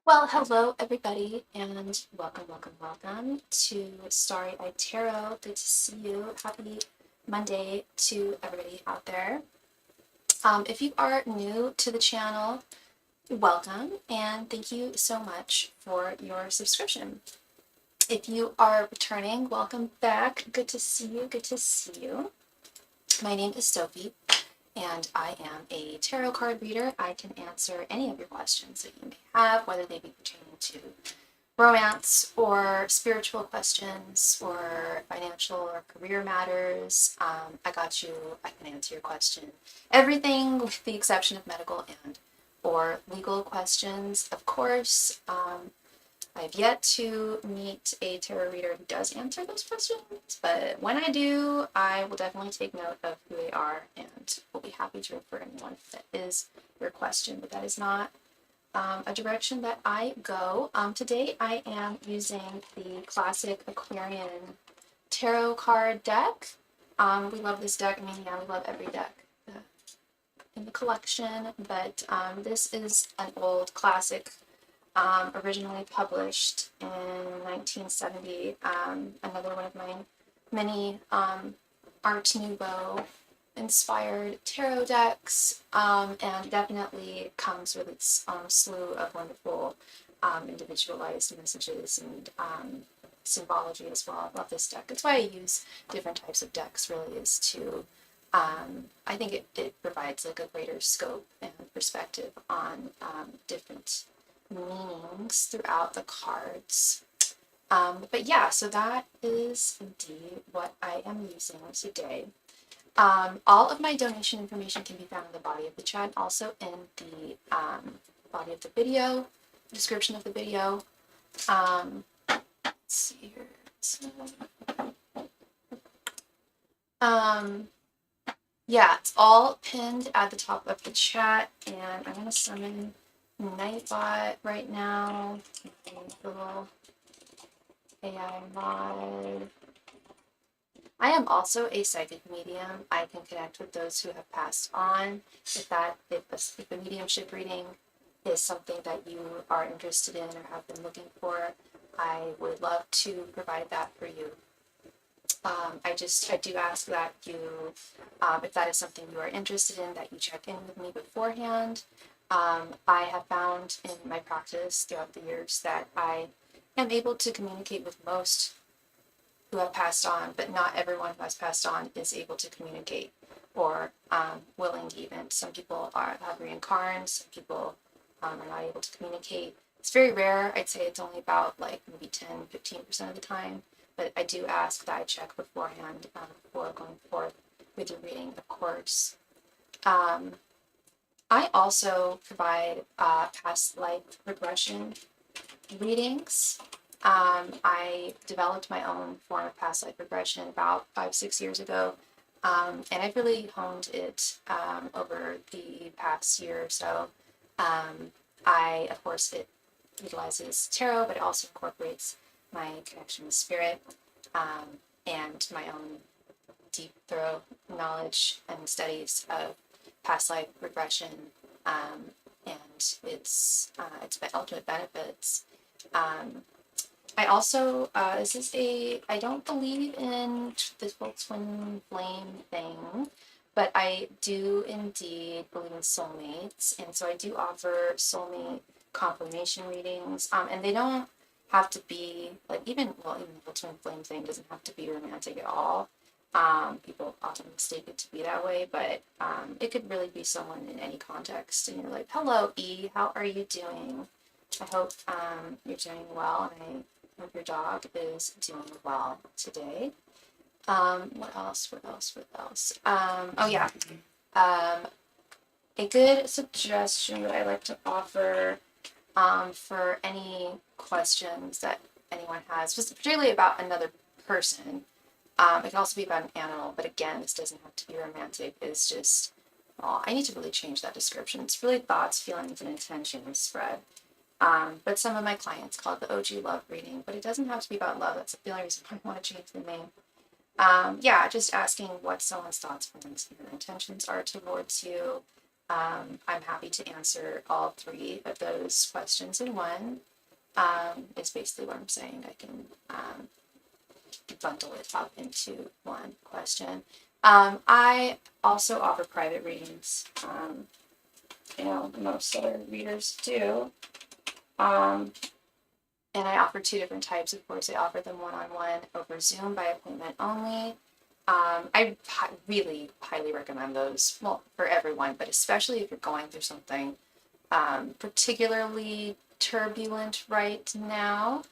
Well, hello everybody, and welcome to Starry Tarot. Good to see you. Happy Monday to everybody out there. If you are new to the channel, welcome, and thank you so much for your subscription. If you are returning, welcome back. Good to see you. Good to see you. My name is Sophie, and I am a tarot card reader. I can answer any of your questions that you may have, whether they be pertaining to romance or spiritual questions or financial or career matters. I got you. I can answer your question. Everything with the exception of medical and or legal questions. Of course, I've yet to meet a tarot reader who does answer those questions, but when I do, I will definitely take note of who they are and will be happy to refer anyone if that is your question, but that is not a direction that I go. Today I am using the classic Aquarian tarot card deck. We love this deck. I mean, yeah, we love every deck in the collection, but this is an old classic, originally published in 1970. Another one of my many Art Nouveau inspired tarot decks, and definitely comes with its slew of wonderful individualized messages and symbology as well. I love this deck. That's why I use different types of decks, really, is to I think it provides like a greater scope and perspective on different meanings throughout the cards. But yeah, so that is indeed what I am using today. All of my donation information can be found in the body of the chat, also in the body of the video, description of the video. Let's see here. So, yeah, it's all pinned at the top of the chat, and I'm going to summon Nightbot right now. The little AI mod. I am also a psychic medium. I can connect with those who have passed on. If a mediumship reading is something that you are interested in or have been looking for, I would love to provide that for you. I do ask that you, if that is something you are interested in, that you check in with me beforehand. I have found in my practice throughout the years that I am able to communicate with most who have passed on, but not everyone who has passed on is able to communicate or willing to even. Some people have reincarnated, some people are not able to communicate. It's very rare. I'd say it's only about like maybe 10-15% of the time, but I do ask that I check beforehand before going forth with your reading, of course. I also provide past life regression readings. I developed my own form of past life regression about 5-6 years ago, and I've really honed it over the past year or so. Of course, it utilizes tarot, but it also incorporates my connection with spirit, and my own deep, thorough knowledge and studies of past life regression, and its ultimate benefits. I also, I don't believe in the full twin flame thing, but I do indeed believe in soulmates, and so I do offer soulmate confirmation readings, and they don't have to be, like, even the twin flame thing doesn't have to be romantic at all. People often mistake it to be that way, but it could really be someone in any context, and you're like, hello, E, how are you doing? I hope you're doing well, and I hope your dog is doing well today. What else? Oh yeah. A good suggestion that I like to offer for any questions that anyone has, just particularly about another person. It can also be about an animal, but again, this doesn't have to be romantic. It's just, I need to really change that description. It's really thoughts, feelings, and intentions spread. But some of my clients call it the OG love reading, but it doesn't have to be about love. That's the only reason why I want to change the name. Yeah, just asking what someone's thoughts, feelings, and intentions are towards you. I'm happy to answer all 3 of those questions in one. Is basically what I'm saying. I can bundle it up into one question. I also offer private readings. Most other readers do. And I offer 2 different types. Of course, I offer them one-on-one over Zoom by appointment only. I really highly recommend those, well, for everyone, but especially if you're going through something particularly turbulent right now,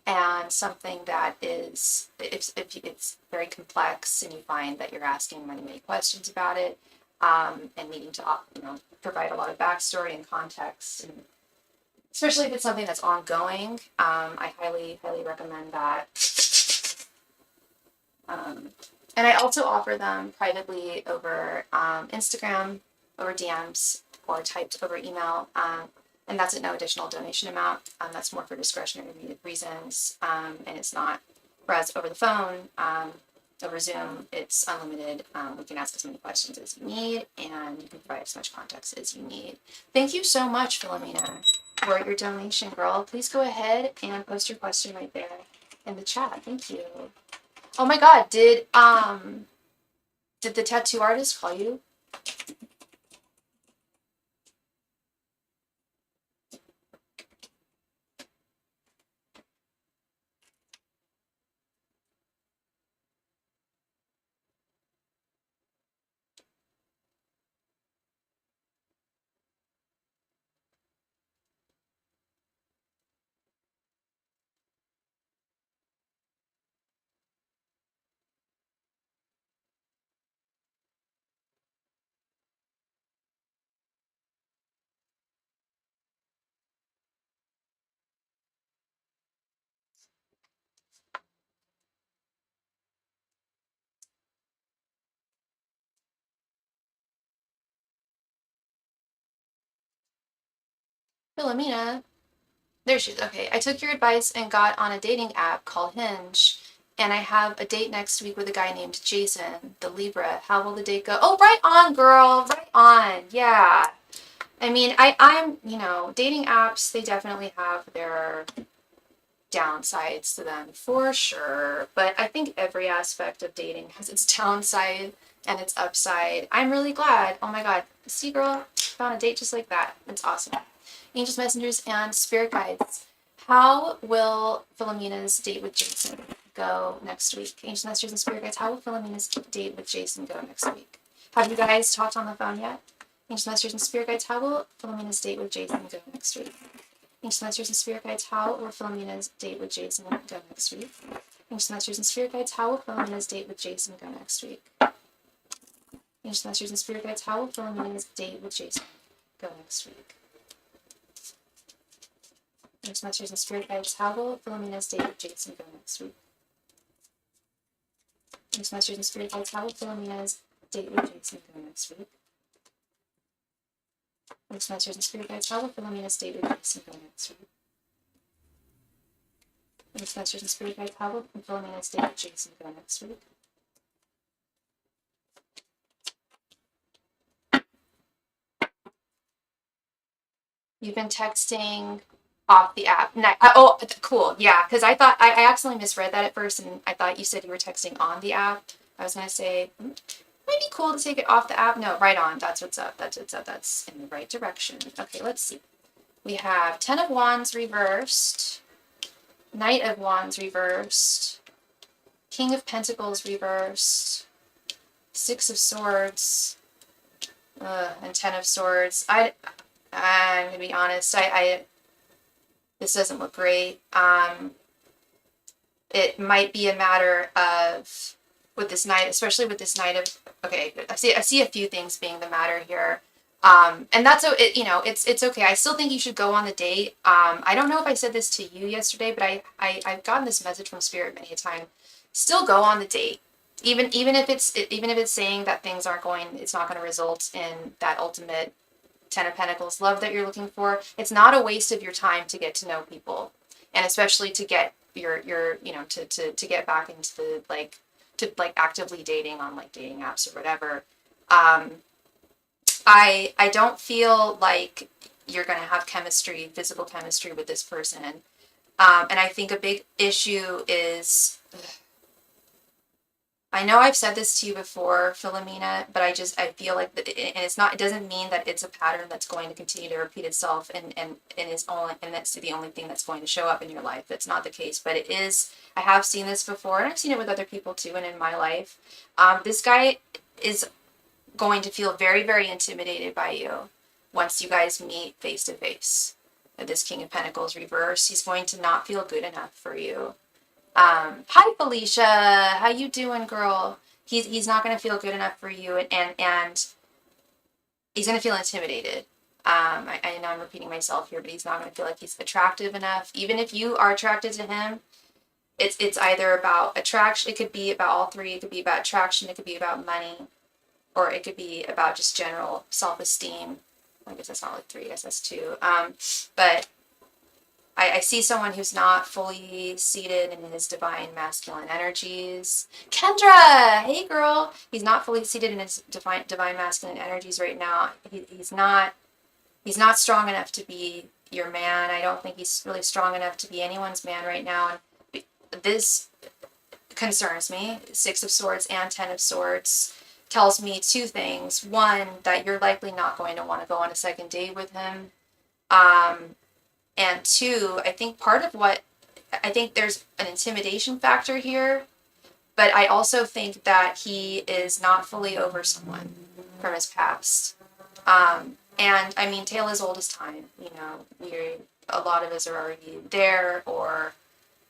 and something that is, if it's very complex and you find that you're asking many questions about it, and needing to provide a lot of backstory and context, and especially if it's something that's ongoing, I highly recommend that. And I also offer them privately over Instagram, over DMs, or typed over email. And that's at no additional donation amount. That's more for discretionary reasons, and it's not. Whereas over the phone, over Zoom, it's unlimited. We can ask as many questions as you need, and you can provide as much context as you need. Thank you so much, Philomena, for your donation, girl. Please go ahead and post your question right there in the chat. Thank you. Oh my God, did the tattoo artist call you? Philomena. There she is. Okay, I took your advice and got on a dating app called Hinge, and I have a date next week with a guy named Jason, the Libra. How will the date go? Oh, right on, girl. Right on. Yeah. I mean, I'm, dating apps, they definitely have their downsides to them for sure. But I think every aspect of dating has its downside and its upside. I'm really glad. Oh my God. See, girl, found a date just like that. It's awesome. Angels, messengers, and spirit guides. How will Philomena's date with Jason go next week? Angels, messengers, and spirit guides. How will Philomena's date with Jason go next week? Have you guys talked on the phone yet? Angels, messengers, and spirit guides. How will Philomena's date with Jason go next week? Angels, messengers, and spirit guides. How will Philomena's date with Jason go next week? Angels, messengers, and spirit guides. How will Philomena's date with Jason go next week? Angels, messengers, and spirit guides. How will Philomena's date with Jason go next week? Angels, messengers, and spirit guides. How will Philomena's date with Jason go next week? Angels, messengers, and spirit guides. How will Philomena's date with Jason go next week? Angels, messengers, and spirit guides. How will Philomena's date with Jason go next week? Angels, messengers, and spirit guides. How will Philomena's date with Jason go next week? You've been texting off the app. Oh, cool. Yeah, because I thought I accidentally misread that at first, and I thought you said you were texting on the app. I was gonna say might be cool to take it off the app. No, right on. That's what's up. That's what's up. That's in the right direction. Okay, let's see. We have 10 of Wands reversed, Knight of Wands reversed, King of Pentacles reversed, 6 of Swords, and 10 of Swords. I'm gonna be honest. This doesn't look great. It might be a matter of with this Knight, especially with this Knight of. Okay, I see a few things being the matter here. And that's it's okay. I still think you should go on the date. I don't know if I said this to you yesterday, but I've gotten this message from Spirit many a time. Still go on the date, even if it's saying that things aren't going, it's not going to result in that ultimate 10 of Pentacles love that you're looking for. It's not a waste of your time to get to know people, and especially to get your to get back into the actively dating on dating apps or whatever. I don't feel like you're going to have chemistry, physical chemistry with this person. And I think a big issue is, I know I've said this to you before, Philomena, but I feel like, and it doesn't mean that it's a pattern that's going to continue to repeat itself and that's the only thing that's going to show up in your life. That's not the case, but it is, I have seen this before, and I've seen it with other people too, and in my life. This guy is going to feel very, very intimidated by you once you guys meet face to face. This King of Pentacles reverse, he's going to not feel good enough for you. Hi Felicia, how you doing, girl? He's not going to feel good enough for you, and he's going to feel intimidated. I know I'm repeating myself here, but he's not going to feel like he's attractive enough. Even if you are attracted to him, it's either about attraction. It could be about all three. It could be about attraction. It could be about money, or it could be about just general self-esteem. I guess that's not really three. I guess that's two. But I see someone who's not fully seated in his divine masculine energies. Kendra, hey girl. He's not fully seated in his divine masculine energies right now. He's not strong enough to be your man. I don't think he's really strong enough to be anyone's man right now. And this concerns me. Six of Swords and Ten of Swords tells me two things. One, that you're likely not going to want to go on a second date with him. And two, I think there's an intimidation factor here, but I also think that he is not fully over someone from his past. And I mean, tale as old as time, a lot of us are already there,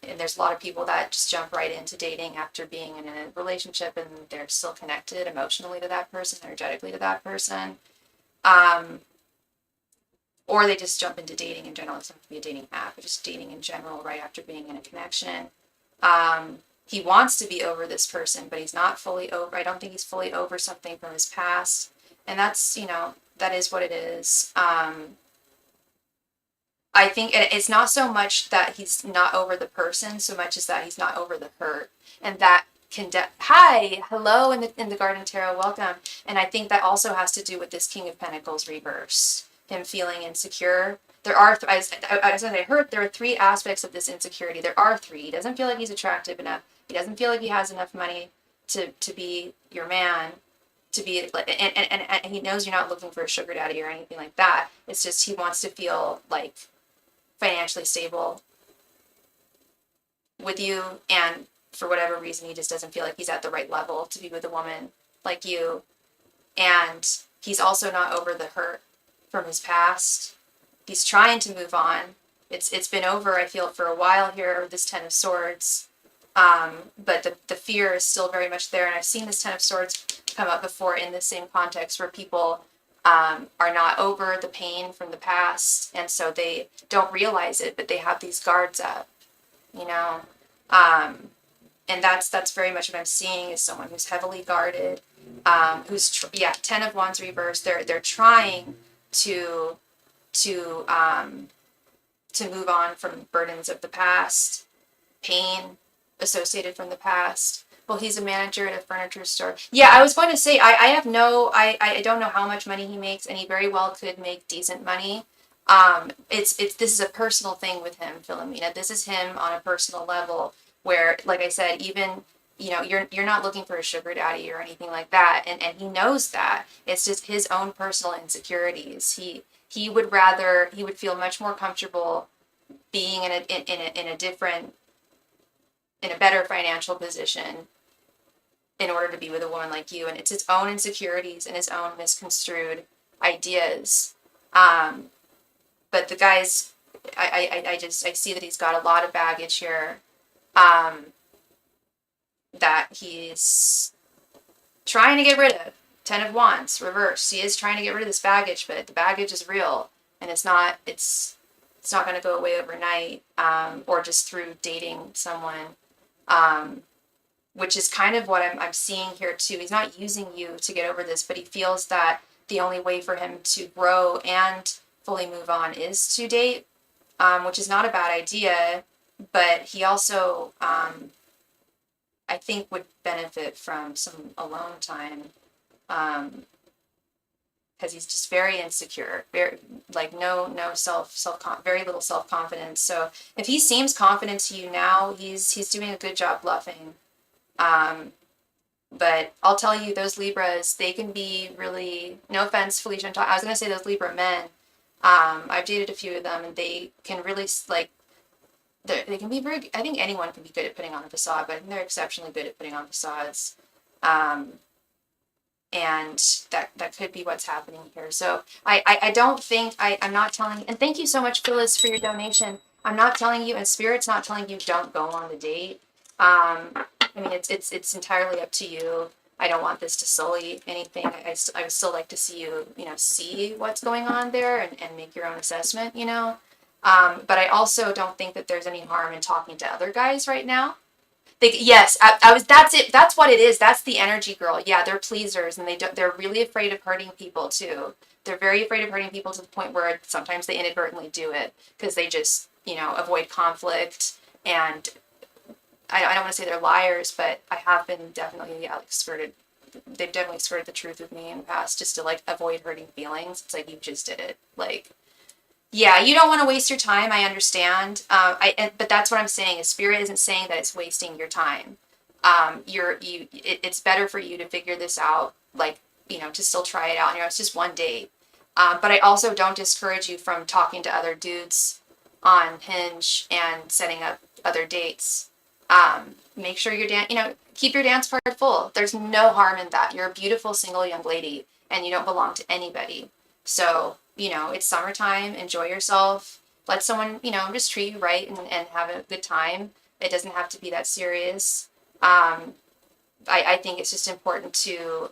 and there's a lot of people that just jump right into dating after being in a relationship and they're still connected emotionally to that person, energetically to that person. Or they just jump into dating in general. It doesn't have to be a dating app, but just dating in general right after being in a connection. He wants to be over this person, but he's not fully over. I don't think he's fully over something from his past. And that's, that is what it is. I think it's not so much that he's not over the person, so much as that he's not over the hurt. And that can, hi, hello in the Garden Tarot, welcome. And I think that also has to do with this King of Pentacles reverse. Him feeling insecure. There are, as I heard, there are three aspects of this insecurity. There are three. He doesn't feel like he's attractive enough. He doesn't feel like he has enough money to be your man, to be, and he knows you're not looking for a sugar daddy or anything like that. It's just he wants to feel like financially stable with you, and for whatever reason, he just doesn't feel like he's at the right level to be with a woman like you. And he's also not over the hurt from his past. He's trying to move on. It's been over, I feel, for a while here, this Ten of Swords. But the fear is still very much there. And I've seen this Ten of Swords come up before in the same context where people are not over the pain from the past. And so they don't realize it, but they have these guards up, and that's very much what I'm seeing is someone who's heavily guarded, Ten of Wands reverse. They're trying to move on from burdens of the past, pain associated from the past. Well, he's a manager at a furniture store. Yeah, I was going to say, I don't know how much money he makes, and he very well could make decent money. This is a personal thing with him, Philomena. This is him on a personal level where, like I said, even, you're not looking for a sugar daddy or anything like that. And he knows that. It's just his own personal insecurities. He would feel much more comfortable being in a better financial position in order to be with a woman like you. And it's his own insecurities and his own misconstrued ideas. But the guy's, I see that he's got a lot of baggage here, that he's trying to get rid of. Ten of Wands, reverse. He is trying to get rid of this baggage, but the baggage is real, and it's not going to go away overnight, or just through dating someone, which is kind of what I'm seeing here too. He's not using you to get over this, but he feels that the only way for him to grow and fully move on is to date, which is not a bad idea, but he also, I think, would benefit from some alone time. because he's just very insecure, very like very little self-confidence. So if he seems confident to you now, he's doing a good job bluffing. But I'll tell you, those Libras, they can be really, no offense, Felicia, I was gonna say those Libra men. I've dated a few of them, and they can really like, they can be very, I think anyone can be good at putting on a facade, but I think they're exceptionally good at putting on facades. And that could be what's happening here. So I don't think, I'm not telling, and thank you so much, Phyllis, for your donation. I'm not telling you, and Spirit's not telling you don't go on the date. I mean, it's entirely up to you. I don't want this to sully anything. I would still like to see you, see what's going on there and make your own assessment, But I also don't think that there's any harm in talking to other guys right now. Yes, that's it. That's what it is. That's the energy, girl. Yeah, they're pleasers, and they're really afraid of hurting people too. They're very afraid of hurting people to the point where sometimes they inadvertently do it because they just, avoid conflict. And I don't want to say they're liars, but I have been definitely, skirted. They've definitely skirted the truth with me in the past just to like avoid hurting feelings. It's like, you just did it. Like, yeah, you don't want to waste your time. I understand. But that's what I'm saying. Is Spirit isn't saying that it's wasting your time. It's better for you to figure this out. Like, to still try it out. It's just one date. But I also don't discourage you from talking to other dudes on Hinge and setting up other dates. Make sure your keep your dance card full. There's no harm in that. You're a beautiful single young lady, and you don't belong to anybody. So, it's summertime, enjoy yourself, let someone, just treat you right and have a good time. It doesn't have to be that serious. I think it's just important to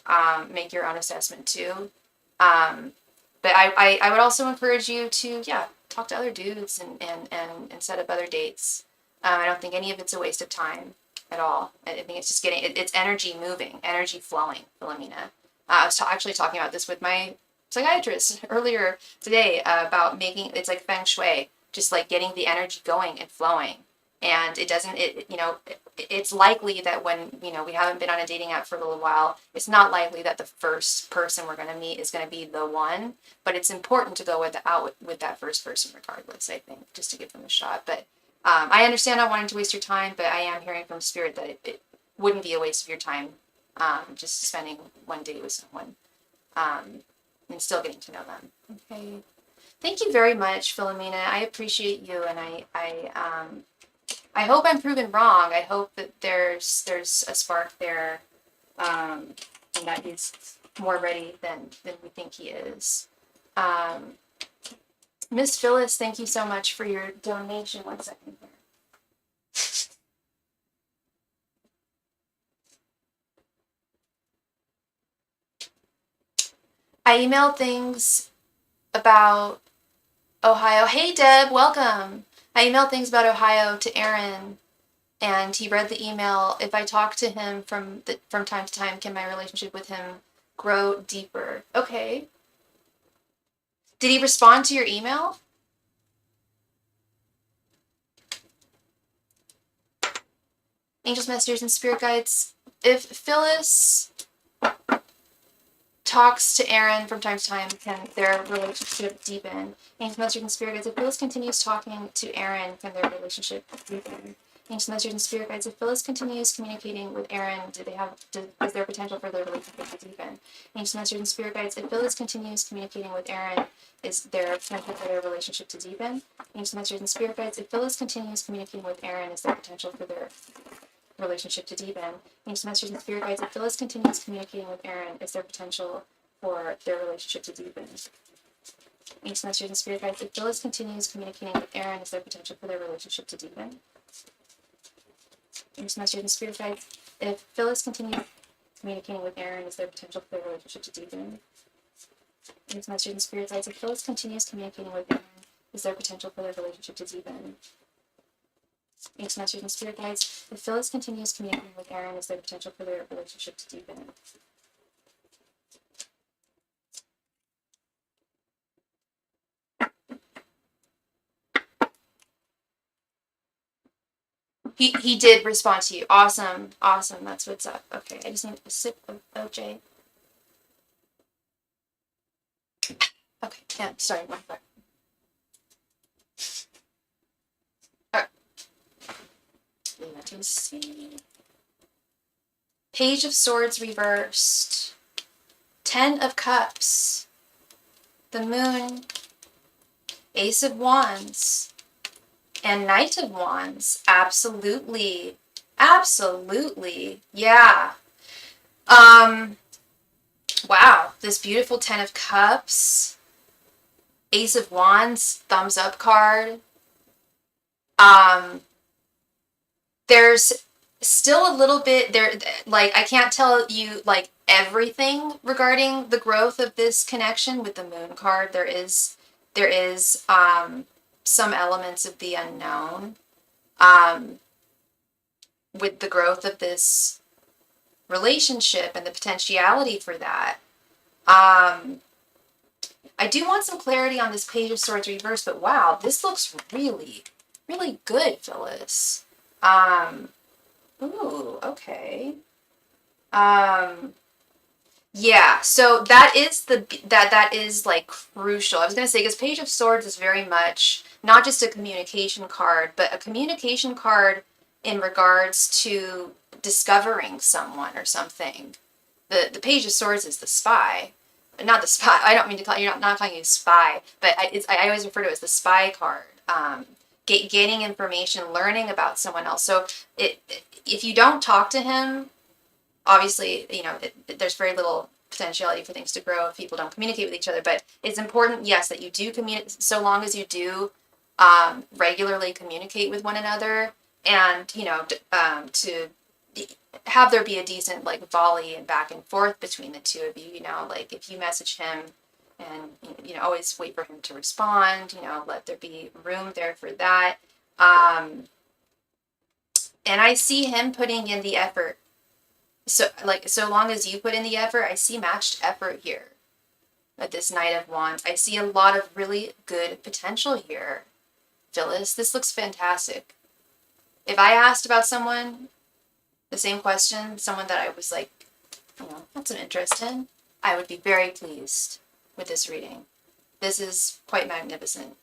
make your own assessment too. But I would also encourage you to, talk to other dudes and set up other dates. I don't think any of it's a waste of time at all. I think it's just it's energy moving, energy flowing, Philomena. I was actually talking about this with my psychiatrist earlier today about it's like feng shui, just like getting the energy going and flowing. And it's likely that when, we haven't been on a dating app for a little while, it's not likely that the first person we're going to meet is going to be the one, but it's important to go out with that first person regardless, I think, just to give them a shot. But I understand not wanting to waste your time, but I am hearing from Spirit that it wouldn't be a waste of your time just spending one day with someone. And still getting to know them. Okay. Thank you very much, Philomena. I appreciate you, and I hope I'm proven wrong. I hope that there's a spark there, and that he's more ready than we think he is. Miss Phyllis, thank you so much for your donation. 1 second here. I emailed things about Ohio. Hey, Deb, welcome. I emailed things about Ohio to Aaron, and he read the email. If I talk to him from time to time, can my relationship with him grow deeper? Okay. Did he respond to your email? Angels, messengers, and spirit guides. If Phyllis talks to Aaron from time to time, can their relationship deepen? Angels, messengers, and spirit guides. If Phyllis continues talking to Aaron, can their relationship deepen? Angels, messengers, and spirit guides. If Phyllis continues communicating with Aaron, is there potential for their relationship to deepen? Angels, messengers, and spirit guides. If Phyllis continues communicating with Aaron, is there potential for their relationship to deepen? Angels, messengers, and spirit guides. If Phyllis continues communicating with Aaron, is there potential for their relationship to deepen? Angels, messengers, and spirit guides. If Phyllis continues communicating with Aaron, is there potential for their relationship to deepen? Angels, messengers, and spirit guides. If Phyllis continues communicating with Aaron, is there potential for their relationship to deepen? Angels, messengers, and spirit guides. If Phyllis continues communicating with Aaron, is there potential for their relationship to deepen? Angels, messengers, and spirit guides. If Phyllis continues communicating with Aaron, is there potential for their relationship to deepen? Angels, messengers, and spirit guides. If Phyllis continues communicating with Aaron, is there potential for their relationship to deepen? He did respond to you. Awesome. Awesome. That's what's up. Okay, I just need a sip of OJ. Okay, yeah, sorry, my bad. Alright, let me see. Page of Swords reversed. 10 of Cups. The Moon. Ace of Wands. And Knight of Wands. Absolutely. Absolutely. Yeah. Wow. This beautiful 10 of Cups. Ace of Wands. Thumbs up card. There's still a little bit there, like, I can't tell you, like, everything regarding the growth of this connection with the Moon card. There is some elements of the unknown with the growth of this relationship and the potentiality for that. I do want some clarity on this Page of Swords reverse, but wow, this looks really, really good, Phyllis. Ooh, okay. Yeah, so that is that is like crucial. I was gonna say, because Page of Swords is very much not just a communication card, but a communication card in regards to discovering someone or something. The Page of Swords is the spy, not the spy. I don't mean to call you're not calling you spy, but I always refer to it as the spy card. Gaining information, learning about someone else. So if you don't talk to him, obviously, you know, there's very little potentiality for things to grow if people don't communicate with each other. But it's important, yes, that you do communicate, so long as you do regularly communicate with one another, and, you know, to have there be a decent, like, volley and back and forth between the two of you. You know, like, if you message him and, you know, always wait for him to respond, you know, let there be room there for that. And I see him putting in the effort. So, like, so long as you put in the effort, I see matched effort here with this Knight of Wands. I see a lot of really good potential here, Phyllis. This looks fantastic. If I asked about someone, the same question, someone that I was like, you know, had some interest in, I would be very pleased with this reading. This is quite magnificent.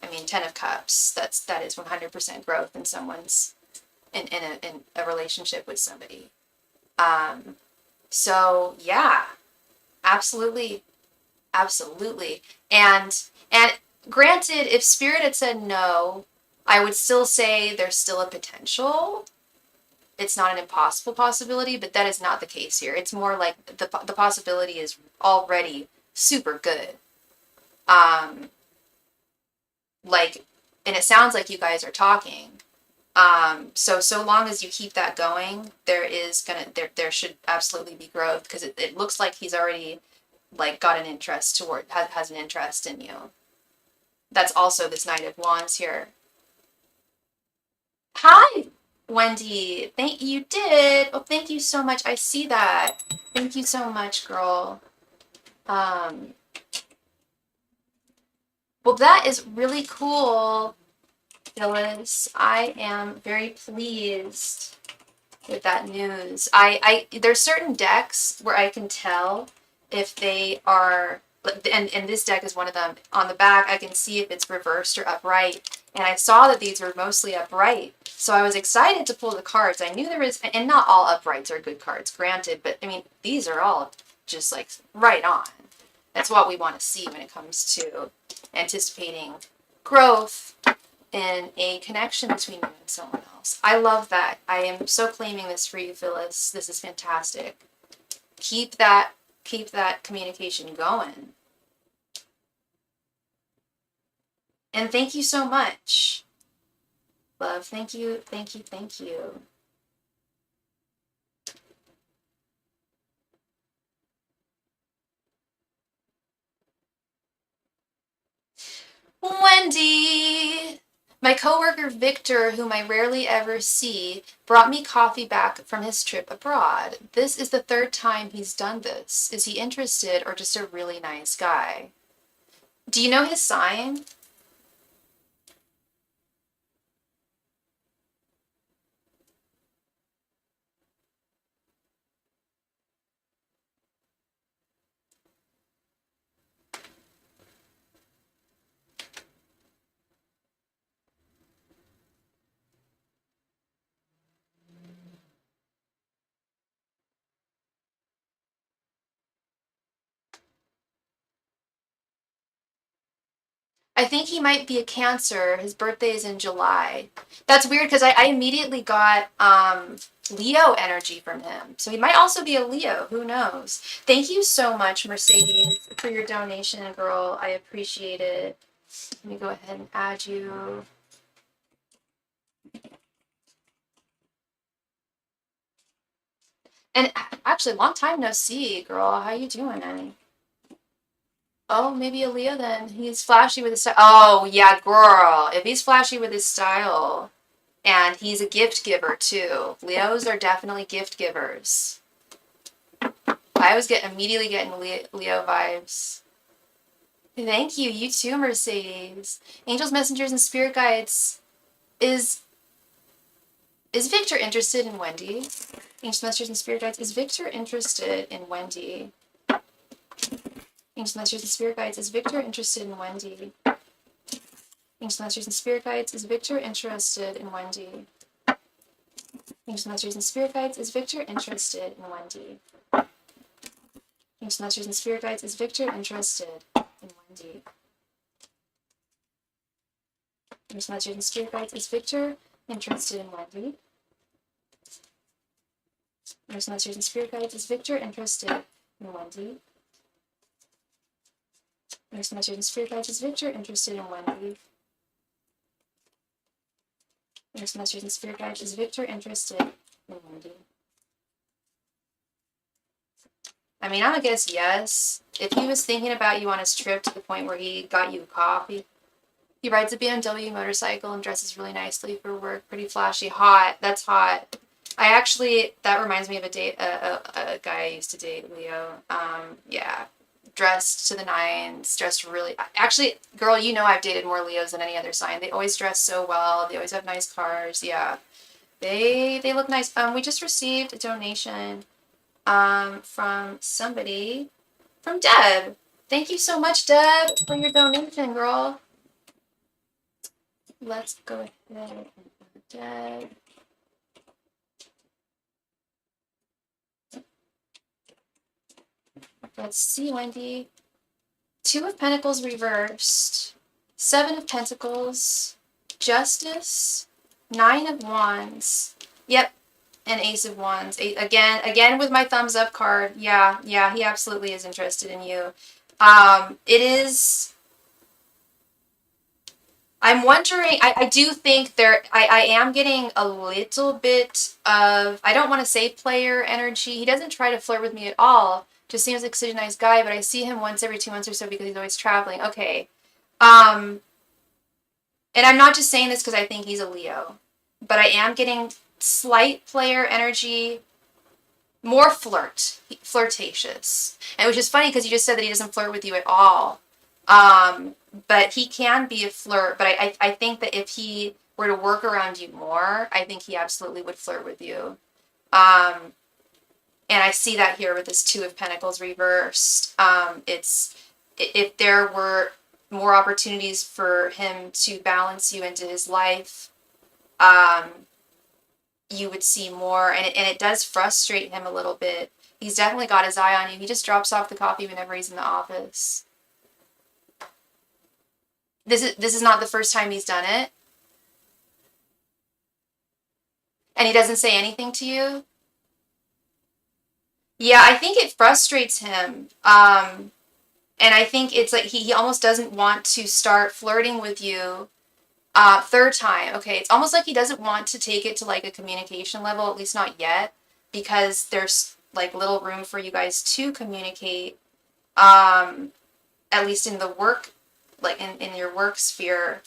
I mean, 10 of Cups, that is 100% growth in someone's, in a relationship with somebody. So yeah, absolutely, absolutely. And granted, if Spirit had said no, I would still say there's still a potential. It's not an impossible possibility, but that is not the case here. It's more like the possibility is already super good. Like, and it sounds like you guys are talking. So long as you keep that going, there should absolutely be growth, because it looks like he's already, like, got an interest toward, has an interest in you. That's also this Knight of Wands here. Hi, Wendy. You did. Oh, thank you so much. I see that. Thank you so much, girl. Well, that is really cool, Phyllis. I am very pleased with that news. There's certain decks where I can tell if they are, and this deck is one of them. On the back, I can see if it's reversed or upright, and I saw that these were mostly upright. So I was excited to pull the cards. I knew there was, and not all uprights are good cards, granted, but I mean, these are all just, like, right on. That's what we want to see when it comes to anticipating growth in a connection between you and someone else. I love that. I am so claiming this for you, Phyllis. This is fantastic. Keep that communication going. And thank you so much. Love, thank you, thank you, thank you. Wendy! My coworker Victor, whom I rarely ever see, brought me coffee back from his trip abroad. This is the third time he's done this. Is he interested or just a really nice guy? Do you know his sign? I think he might be a Cancer. His birthday is in July. That's weird because I immediately got Leo energy from him. So he might also be a Leo. Who knows? Thank you so much, Mercedes, for your donation, girl. I appreciate it. Let me go ahead and add you. And actually, long time no see, girl. How you doing, Annie? Oh, maybe a Leo then. He's flashy with his style. Oh, yeah, girl. If he's flashy with his style, and he's a gift giver too. Leos are definitely gift givers. I was immediately getting Leo vibes. Thank you. You too, Mercedes. Angels, messengers, and spirit guides. Is Victor interested in Wendy? Angels, messengers, and spirit guides. Is Victor interested in Wendy? Angels, messengers, and spirit guides. Is Victor interested in Wendy? Angels, messengers, and spirit guides. Is Victor interested in Wendy? Angels, messengers, and spirit guides. Is Victor interested in Wendy? Angels, messengers, and spirit guides. Is Victor interested in Wendy? Angels, messengers, and spirit guides. Is Victor interested in Wendy? Angels, messengers, and spirit guides. Is Victor interested in Wendy? Angels, messengers, and spirit guides. Is Victor interested in Wendy? Angels, messengers, and spirit guides. Is Victor interested in Wendy? I mean, I'm gonna guess yes. If he was thinking about you on his trip to the point where he got you coffee. He rides a BMW motorcycle and dresses really nicely for work. Pretty flashy. Hot. That's hot. That reminds me of a guy I used to date, Leo. Yeah. Dressed to the nines, dressed really... Actually, girl, you know I've dated more Leos than any other sign. They always dress so well. They always have nice cars. Yeah. They look nice. We just received a donation from somebody, from Deb. Thank you so much, Deb, for your donation, girl. Let's go ahead and Deb. Let's see, Wendy. 2 of Pentacles reversed. 7 of Pentacles. Justice. 9 of Wands. Yep. And Ace of Wands. Again with my thumbs up card. Yeah, he absolutely is interested in you. It is... I'm wondering, I do think I am getting a little bit of, I don't want to say player energy. He doesn't try to flirt with me at all. Just seems like such a nice guy, but I see him once every 2 months or so because he's always traveling. Okay. And I'm not just saying this because I think he's a Leo, but I am getting slight player energy, more flirtatious. And which is funny because you just said that he doesn't flirt with you at all. But he can be a flirt, but I think that if he were to work around you more, I think he absolutely would flirt with you. And I see that here with this 2 of Pentacles reversed. If there were more opportunities for him to balance you into his life, you would see more, and it does frustrate him a little bit. He's definitely got his eye on you. He just drops off the coffee whenever he's in the office. This is not the first time he's done it. And he doesn't say anything to you? Yeah, I think it frustrates him. And I think it's like he almost doesn't want to start flirting with you. 3rd time. Okay, it's almost like he doesn't want to take it to like a communication level, at least not yet, because there's like little room for you guys to communicate, at least in the work, like in your work sphere.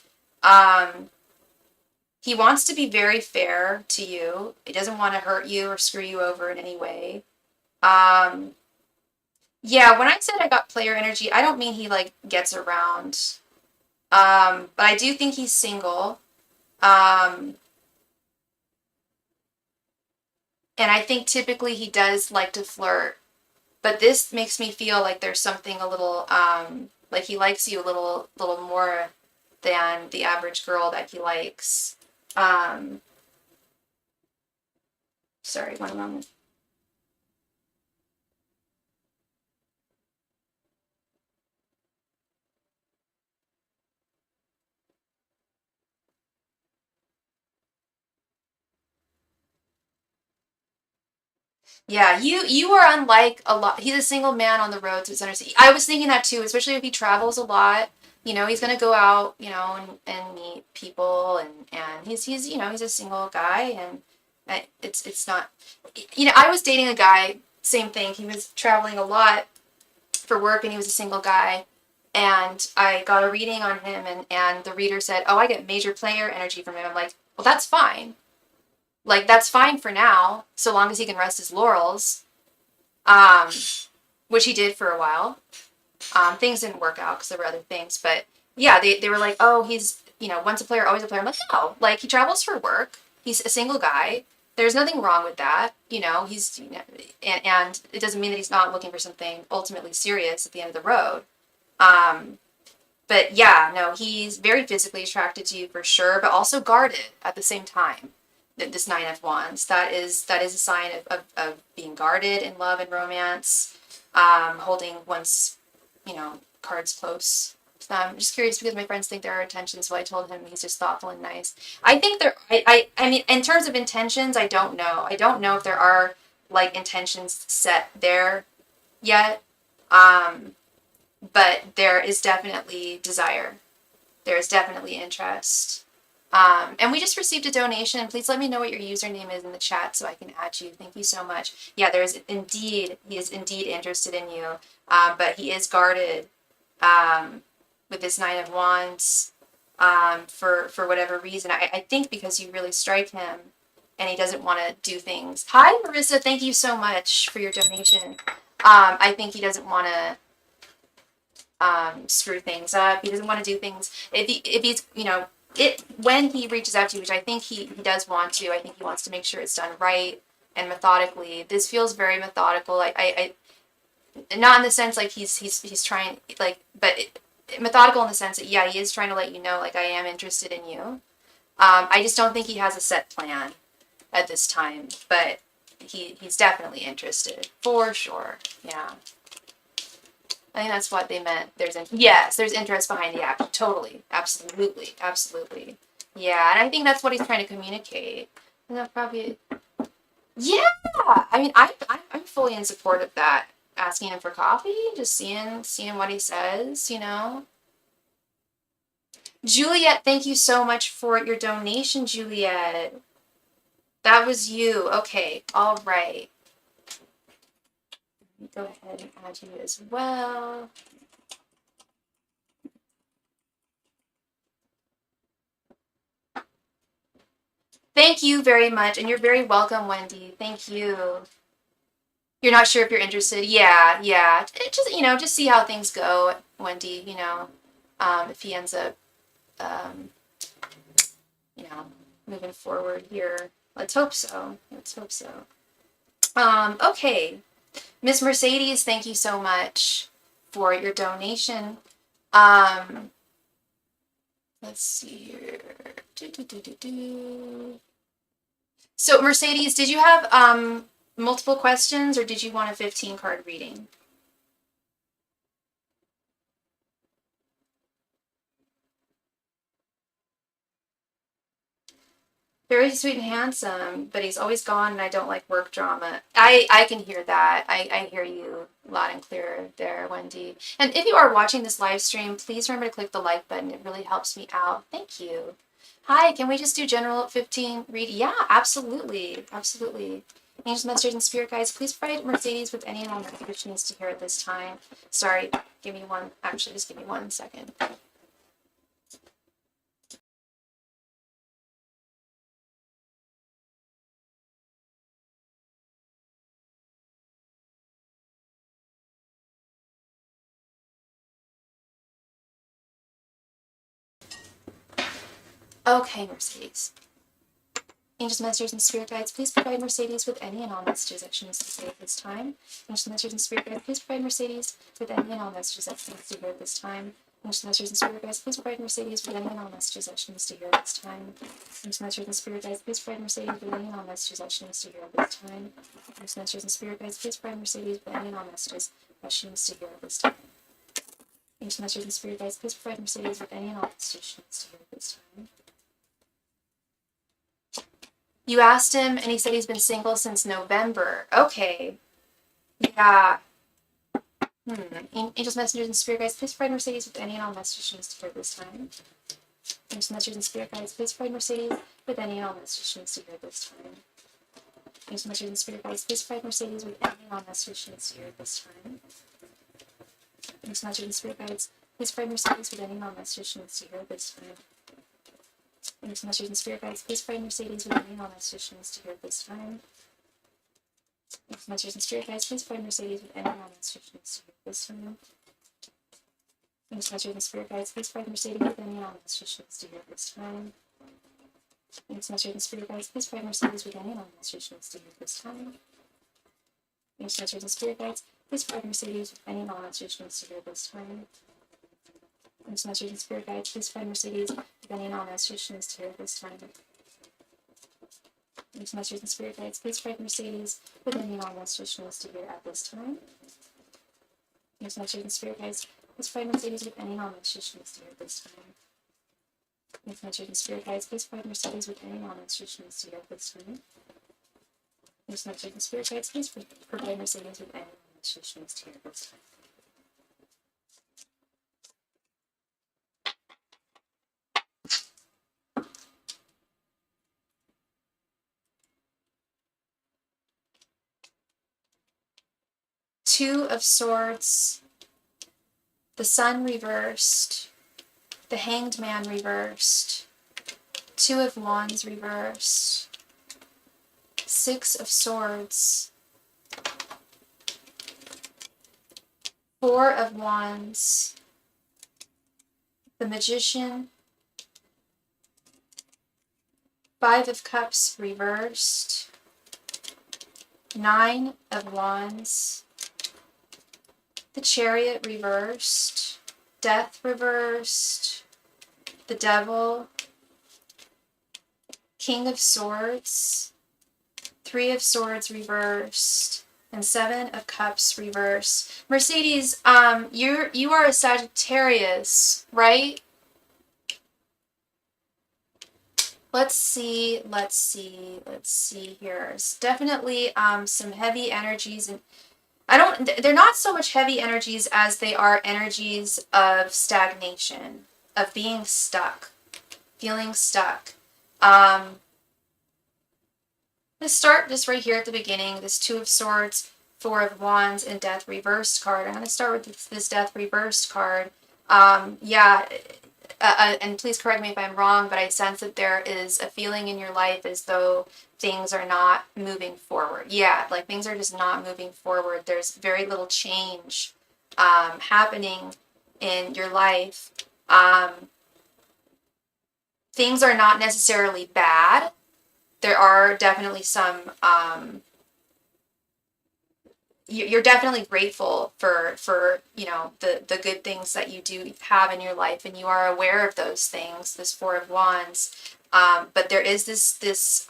He wants to be very fair to you. He doesn't want to hurt you or screw you over in any way. Yeah, when I said I got player energy, I don't mean he like gets around. But I do think he's single. And I think typically he does like to flirt. But this makes me feel like there's something a little, like he likes you a little more than the average girl that he likes. Sorry, one moment. Yeah, you are unlike a lot. He's a single man on the road to the center city. I was thinking that too, especially if he travels a lot. He's gonna go out, and meet people, and he's he's a single guy, and it's not. I was dating a guy, same thing. He was traveling a lot for work, and he was a single guy. And I got a reading on him, and the reader said, "Oh, I get major player energy from him." I'm like, "Well, that's fine. Like, that's fine for now, so long as he can rest his laurels." Um, which he did for a while. Things didn't work out because there were other things, but yeah, they were like, "Oh, he's once a player, always a player." I'm like, "No, like he travels for work. He's a single guy. There's nothing wrong with that. He's and it doesn't mean that he's not looking for something ultimately serious at the end of the road." Um, but yeah, no, he's very physically attracted to you for sure, but also guarded at the same time. This Nine of Wands, that is a sign of being guarded in love and romance, holding one's cards close. I'm just curious because my friends think there are intentions, so I told him he's just thoughtful and nice. I think there. I mean, in terms of intentions, I don't know. I don't know if there are like intentions set there yet. Um, but there is definitely desire. There is definitely interest. And we just received a donation. Please let me know what your username is in the chat so I can add you. Thank you so much. Yeah, he is indeed interested in you, but he is guarded with this Nine of Wands for whatever reason. I think because you really strike him and he doesn't want to do things. Hi, Marissa. Thank you so much for your donation. I think he doesn't want to screw things up. He doesn't want to do things. If he's, when he reaches out to you, which I think he does want to, I think he wants to make sure it's done right and methodically. This feels very methodical. I not in the sense like he's trying, like, but methodical in the sense that, yeah, he is trying to let you know, like, I am interested in you. I just don't think he has a set plan at this time, but he's definitely interested for sure. Yeah. I think that's what they meant. Yes, there's interest behind the action. Totally. Absolutely. Absolutely. Yeah, and I think that's what he's trying to communicate. And that probably, yeah. I mean, I'm fully in support of that. Asking him for coffee, just seeing what he says, Juliet, thank you so much for your donation, Juliet. That was you. Okay. All right. Let me go ahead and add you as well. Thank you very much, and you're very welcome, Wendy. Thank you. You're not sure if you're interested. Yeah, yeah. Just see how things go, Wendy. If he ends up, um, moving forward here. Let's hope so. Let's hope so. Okay. Miss Mercedes, thank you so much for your donation. Let's see here. So Mercedes, did you have multiple questions or did you want a 15-card reading? Very sweet and handsome, but he's always gone and I don't like work drama. I can hear that. I hear you loud and clear there, Wendy. And if you are watching this live stream, please remember to click the like button. It really helps me out. Thank you. Hi, can we just do general 15 read? Yeah, absolutely. Absolutely. Angels, masters, and spirit guides, please provide Mercedes with any and all messages she needs to hear at this time. Sorry, give me one. Actually, just give me 1 second. Okay, Mercedes. Angels, masters, and spirit guides, please provide Mercedes with any and all messages that she needs to say at this time. Angels, masters, and spirit guides, please provide Mercedes with any and all messages that she needs to hear at this time. Angels, masters, and spirit guides, please provide Mercedes with any and all messages that she needs to hear at this time. Angels, masters, and spirit guides, please provide Mercedes with any and all messages that she needs to hear at this time. Angels, masters, and spirit guides, please provide Mercedes with any and all messages that she needs to hear at this time. Angels, masters, and spirit guides, please provide Mercedes with any and all messages she needs to hear at this time. You asked him, and he said he's been single since November. Okay. Yeah. Angels, messengers, and spirit guides, please provide Mercedes with any and all messages to hear this time. Angels, messengers, and spirit guides, please provide Mercedes with any and all messages to hear this time. Angels, messengers, and spirit guides, please provide Mercedes with any and all messages to hear this time. Angels, messengers, and spirit guides, please provide Mercedes with any and all messages to hear this time. Angels, messengers, and spirit guides, please provide Mercedes with any and all messages to hear this time. Angels, messengers, and spirit guides, please provide Mercedes with any and all messages to hear this time. Angels, messengers, and spirit guides, please provide Mercedes with any and all messages to hear this time. Angels, messengers, and spirit guides, please provide Mercedes with any and all messages to hear this time. Angels, messengers, and spirit guides, please provide Mercedes with any and all messages to hear this time. Angels, messengers, and spirit guides, please provide Mercedes with any and all messages to hear this time. Angels, messengers, and spirit guides, please provide Mercedes with any and all messages to hear at this time. Angels, messengers, and spirit guides, please provide Mercedes with any and all messages to hear this time. Angels, messengers, and spirit guides, please provide Mercedes with any and all messages to hear this time. Angels, messengers, and spirit guides, please provide Mercedes with any and all messages to hear this time. Two of Swords, the Sun reversed, the Hanged Man reversed, Two of Wands reversed, Six of Swords, Four of Wands, the Magician, Five of Cups reversed, Nine of Wands, the Chariot reversed, Death reversed, the Devil, King of Swords, Three of Swords reversed, and Seven of Cups reversed. Mercedes, you are a Sagittarius, right? Let's see here. It's definitely some heavy energies, and they're not so much heavy energies as they are energies of stagnation, of being stuck, feeling stuck. Let's start just right here at the beginning, this Two of Swords, Four of Wands, and Death reversed card. I'm going to start with this Death reversed card. And please correct me if I'm wrong, but I sense that there is a feeling in your life as though things are not moving forward. Yeah, like things are just not moving forward. There's very little change happening in your life. Things are not necessarily bad. There are definitely some, you're definitely grateful for you know, the good things that you do have in your life, and you are aware of those things, this Four of Wands. But there is this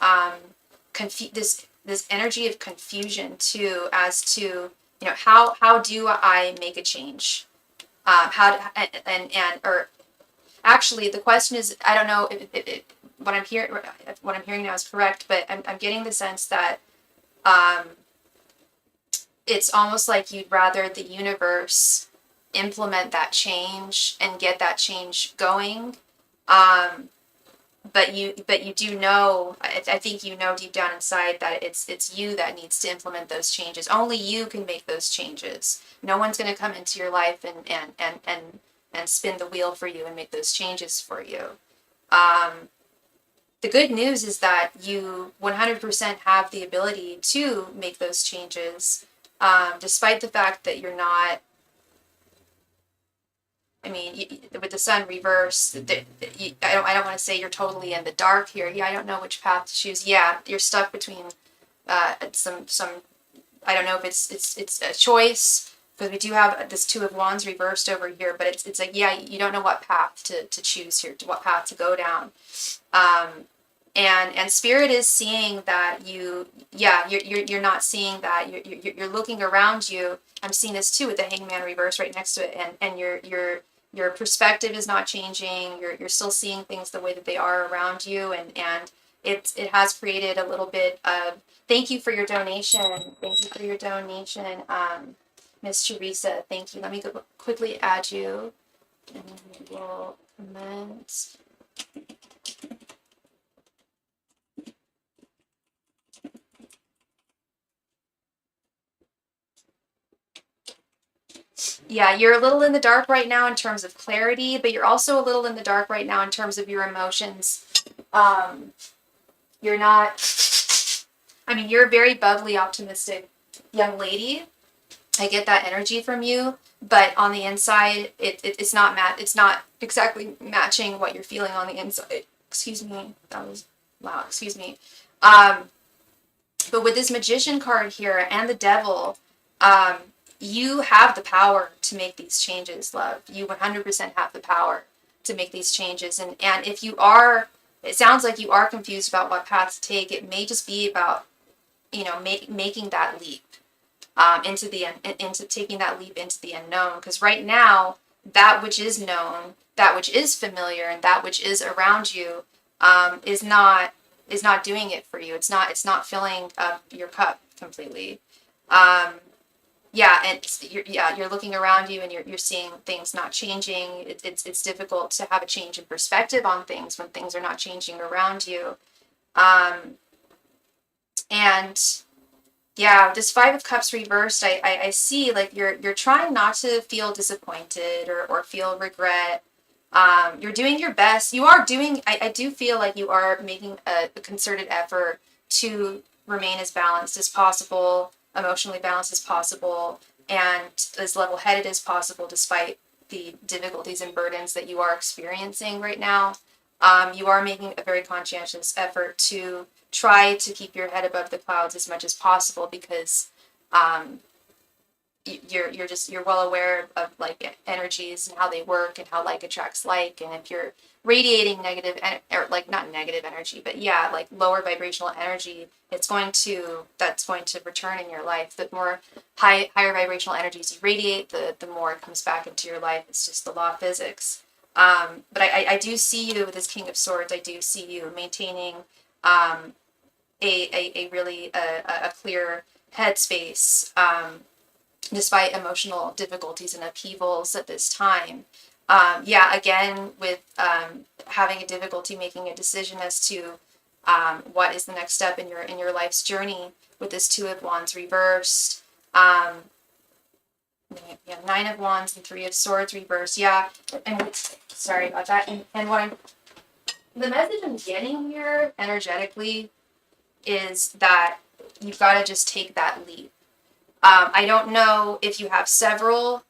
energy of confusion too, as to, you know, how do I make a change? Or actually the question is, I don't know if what I'm hearing now is correct, but I'm getting the sense that it's almost like you'd rather the universe implement that change and get that change going. But you do know, I think you know deep down inside that it's you that needs to implement those changes. Only you can make those changes. No one's going to come into your life and spin the wheel for you and make those changes for you. The good news is that you 100% have the ability to make those changes, despite the fact that you're not, I mean, with the Sun reverse, I don't want to say you're totally in the dark here. Yeah, I don't know which path to choose. Yeah, you're stuck between some. I don't know if it's a choice, because we do have this Two of Wands reversed over here. But it's like, yeah, you don't know what path to choose here, to what path to go down. And Spirit is seeing that you're not seeing that. You're looking around you. I'm seeing this too with the Hangman reverse right next to it, and your perspective is not changing. You're still seeing things the way that they are around you, and it has created a little bit of, thank you for your donation. Thank you for your donation, Miss Teresa. Thank you. Let me go quickly add you, and we'll comment. Yeah, you're a little in the dark right now in terms of clarity, but you're also a little in the dark right now in terms of your emotions. You're not, I mean, you're a very bubbly, optimistic young lady. I get that energy from you, but on the inside, it's not it's not exactly matching what you're feeling on the inside. Excuse me, that was loud. Excuse me. Um, but with this magician card here and the devil, um, you have the power to make these changes, love. You 100% have the power to make these changes. And if you are, it sounds like you are confused about what path to take. It may just be about, making that leap into taking that leap into the unknown. Because right now, that which is known, that which is familiar, and that which is around you, is not doing it for you. It's not filling up your cup completely. Um, yeah, and you're looking around you and you're seeing things not changing. It's difficult to have a change in perspective on things when things are not changing around you. Um, and yeah, this Five of Cups reversed, I see like you're trying not to feel disappointed or feel regret. You're doing your best. You are doing, I do feel like you are making a concerted effort to remain as balanced as possible, emotionally balanced as possible, and as level-headed as possible despite the difficulties and burdens that you are experiencing right now. You are making a very conscientious effort to try to keep your head above the clouds as much as possible because um, you're well aware of like energies and how they work and how like attracts like, and if you're radiating negative or like not negative energy, but yeah, like lower vibrational energy, that's going to return in your life. The more higher vibrational energies you radiate, the more it comes back into your life. It's just the law of physics. But I do see you with this King of Swords. I do see you maintaining um, a really a clear headspace, despite emotional difficulties and upheavals at this time. Yeah, again, with having a difficulty making a decision as to what is the next step in your life's journey with this Two of Wands reversed. Yeah, Nine of Wands and Three of Swords reversed. Yeah, and sorry about that. And the message I'm getting here energetically is that you've got to just take that leap. I don't know if you have several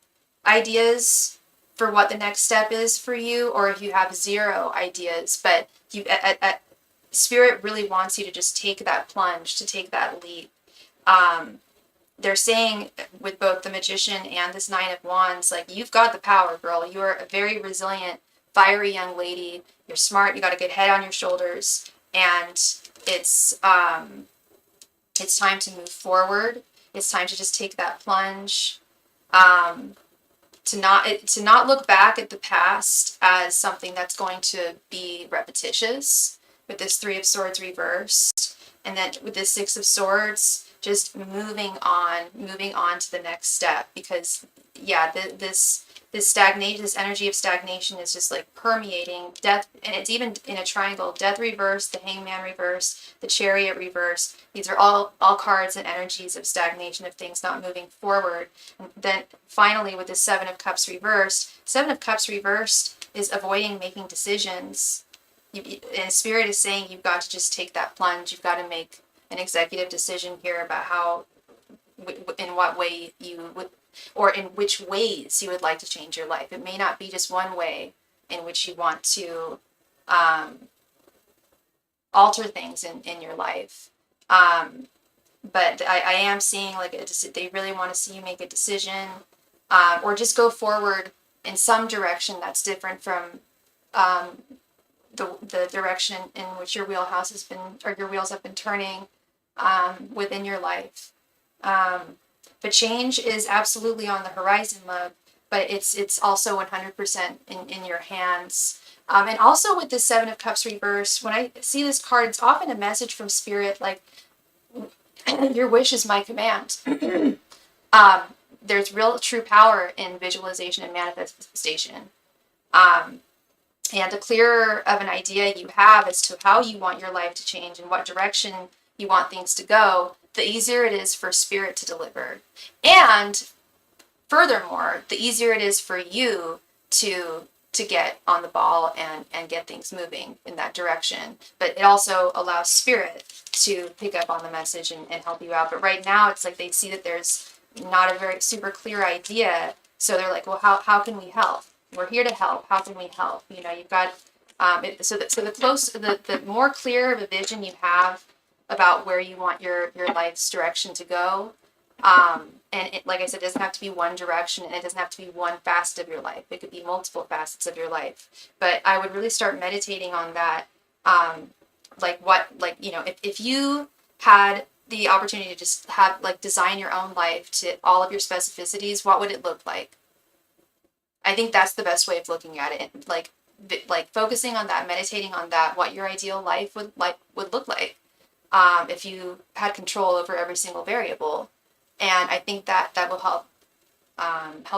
ideas for what the next step is for you, or if you have zero ideas, but Spirit really wants you to just take that plunge, to take that leap. They're saying with both the Magician and this Nine of Wands, like, you've got the power, girl. You're a very resilient, fiery young lady. You're smart. You got a good head on your shoulders, and it's time to move forward. It's time to just take that plunge. To not look back at the past as something that's going to be repetitious with this Three of Swords reversed, and then with this Six of Swords, just moving on to the next step. Because yeah, this stagnation, this energy of stagnation is just like permeating death, and it's even in a triangle: death reversed, the Hangman reversed, the Chariot reversed. These are all cards and energies of stagnation, of things not moving forward. And then finally with the Seven of Cups reversed, Seven of Cups reversed is avoiding making decisions. And Spirit is saying you've got to just take that plunge. You've got to make an executive decision here about how, in what way you would, or in which ways you would like to change your life. It may not be just one way in which you want to alter things in your life. But I am seeing like they really want to see you make a decision, or just go forward in some direction that's different from the direction in which your wheelhouse has been, or your wheels have been turning within your life. But change is absolutely on the horizon, love, but it's also 100% in your hands. And also with the Seven of Cups reversed, when I see this card, it's often a message from Spirit, like, your wish is my command. There's real true power in visualization and manifestation. And the clearer of an idea you have as to how you want your life to change and what direction you want things to go, the easier it is for Spirit to deliver. And furthermore, the easier it is for you to get on the ball and get things moving in that direction. But it also allows Spirit to pick up on the message and help you out. But right now, it's like they see that there's not a very super clear idea. So they're like, well, how can we help? We're here to help. How can we help? You know, you've got, the more clear of a vision you have about where you want your life's direction to go, and it, like I said, it doesn't have to be one direction, and it doesn't have to be one facet of your life. It could be multiple facets of your life. But I would really start meditating on that. If you had the opportunity to just have, like, design your own life to all of your specificities, what would it look like? I think that's the best way of looking at it. Like focusing on that, meditating on that, what your ideal life would look like, if you had control over every single variable. And I think that will help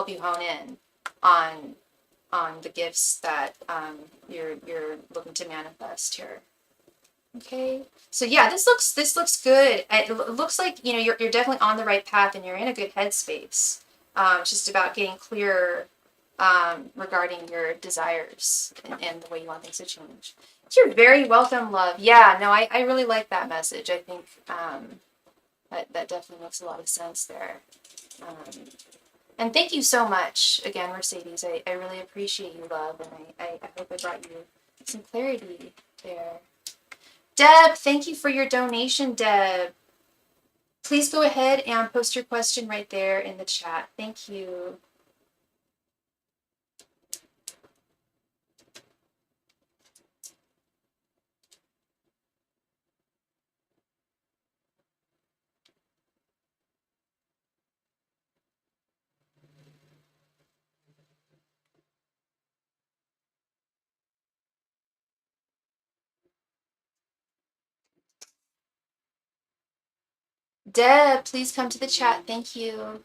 you hone in on the gifts that you're looking to manifest here. Okay, so yeah, this looks good. It looks like, you know, you're definitely on the right path and you're in a good headspace. It's just about getting clearer regarding your desires and the way you want things to change. You're very welcome, love. Yeah, no, I really like that message. I think that definitely makes a lot of sense there. And thank you so much again, Mercedes. I really appreciate you, love, and I hope I brought you some clarity there. Deb, thank you for your donation, Deb. Please go ahead and post your question right there in the chat. Thank you. Deb, please come to the chat. Thank you.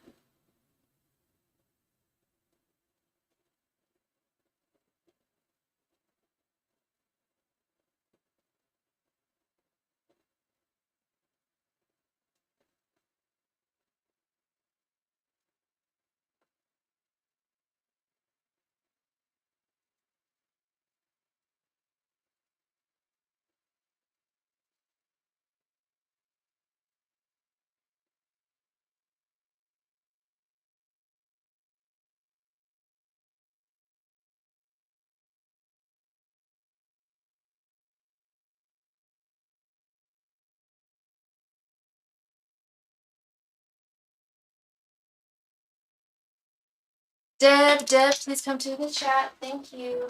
Deb, please come to the chat. Thank you.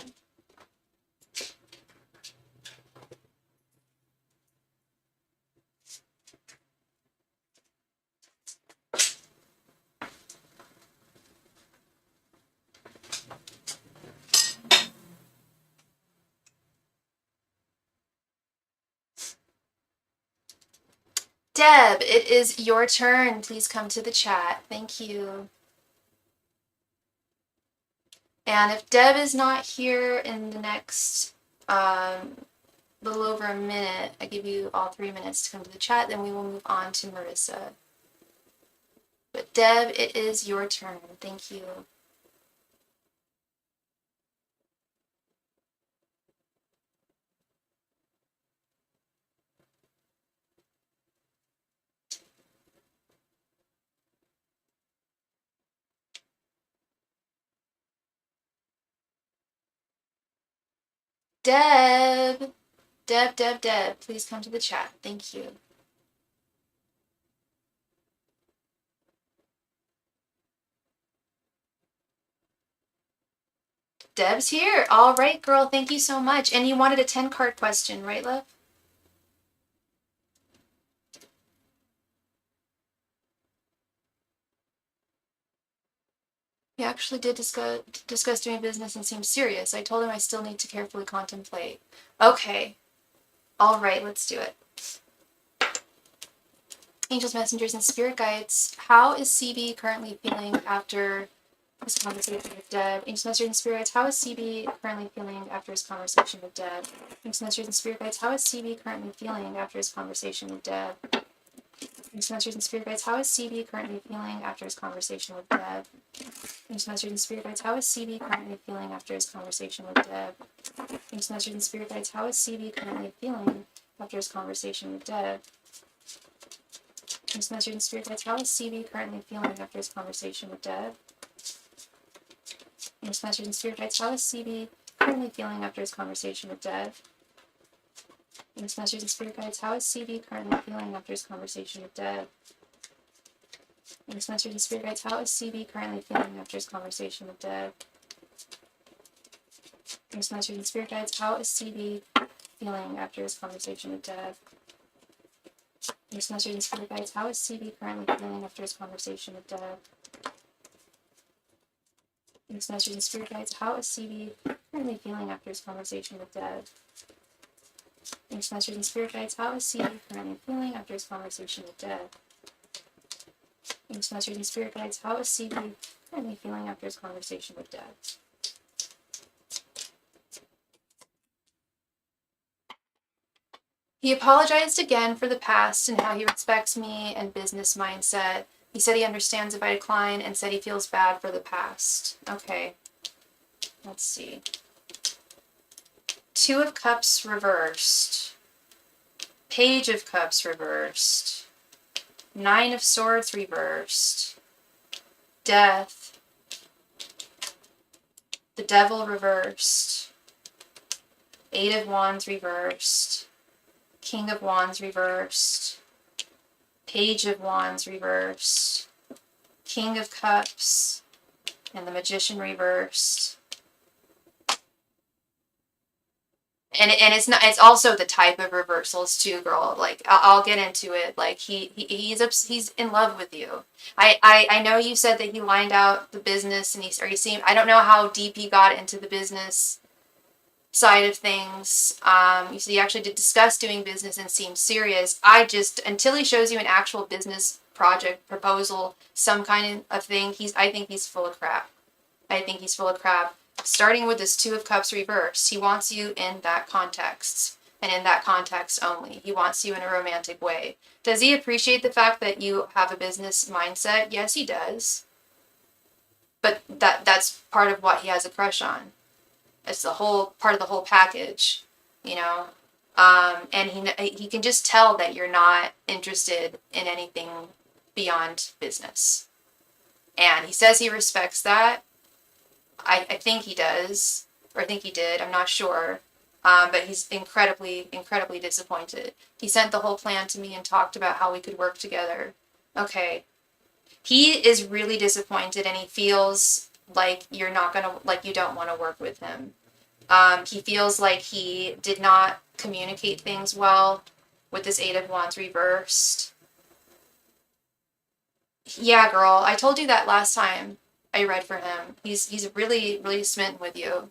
Deb, it is your turn. Please come to the chat. Thank you. And if Deb is not here in the next little over a minute, I give you all 3 minutes to come to the chat, then we will move on to Marissa. But Deb, it is your turn. Thank you. Deb, please come to the chat. Thank you. Deb's here. All right, girl. Thank you so much. And you wanted a 10-card question, right, love? He actually did discuss doing business and seemed serious. I told him I still need to carefully contemplate. Okay. All right, let's do it. Angels, messengers, and spirit guides. How is CB currently feeling after his conversation with Deb? Angels, messengers, and spirit guides. How is CB currently feeling after his conversation with Deb? Angels, messengers, and spirit guides. How is CB currently feeling after his conversation with Deb? Angels, messengers, and spirit guides. How is CB currently feeling after his conversation with Deb? Angels, messengers, and spirit guides. How is CB currently feeling after his conversation with Deb? Angels, messengers, and spirit guides. How is CB currently feeling after his conversation with Deb? Angels, messengers, and spirit guides. How is CB currently feeling after his conversation with Deb? Angels, messengers, and spirit guides. How is CB currently feeling after his conversation with Deb? Angels, messengers, and spirit guides. How is CB currently feeling after his conversation with Deb? Angels, messengers, and spirit guides. How is CB currently feeling after his conversation with Deb? Angels, messengers, and spirit guides. How is CB feeling after his conversation with Deb? Angels, messengers, and spirit guides. How is CB currently feeling after his conversation with Deb? Angels, messengers, and spirit guides. How is CB currently feeling after his conversation with Deb? Angels, messengers, and spirit guides. How is CB currently feeling after his conversation with Deb? Angels, messengers, and spirit guides. How is CB currently feeling after his conversation with Deb? He apologized again for the past and how he respects me and business mindset. He said he understands if I decline and said he feels bad for the past. Okay, let's see. Two of Cups reversed. Page of Cups reversed. Nine of Swords reversed. Death. The Devil reversed. Eight of Wands reversed. King of Wands reversed. Page of Wands reversed. King of Cups. And the Magician reversed. And it's not, it's also the type of reversals too, girl. Like I'll get into it. Like he's in love with you. I know you said that he lined out the business and he seemed, I don't know how deep he got into the business side of things. You said he actually did discuss doing business and seemed serious. Until he shows you an actual business project proposal, some kind of thing, I think he's full of crap. I think he's full of crap. Starting with this Two of Cups reversed, he wants you in that context, and in that context only. He wants you in a romantic way. Does he appreciate the fact that you have a business mindset? Yes, he does. But that's part of what he has a crush on. It's the whole part of the whole package, you know. And he can just tell that you're not interested in anything beyond business. And he says he respects that. I think he does, or I think he did. I'm not sure. But he's incredibly, incredibly disappointed. He sent the whole plan to me and talked about how we could work together. Okay. He is really disappointed and he feels like you don't want to work with him. He feels like he did not communicate things well with this Eight of Wands reversed. Yeah, girl, I told you that last time I read for him. He's really, really smitten with you.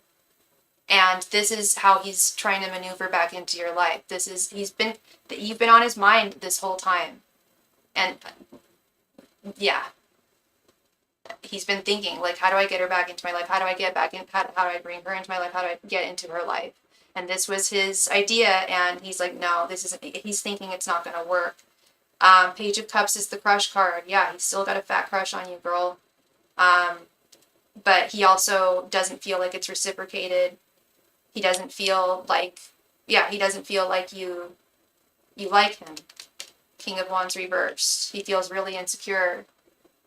And this is how he's trying to maneuver back into your life. You've been on his mind this whole time. And yeah, he's been thinking, like, how do I get her back into my life? How do I get back in? How do I bring her into my life? How do I get into her life? And this was his idea. And he's like, no, he's thinking it's not going to work. Page of Cups is the crush card. Yeah, he's still got a fat crush on you, girl. But he also doesn't feel like it's reciprocated. He doesn't feel like you like him. King of Wands reversed. He feels really insecure.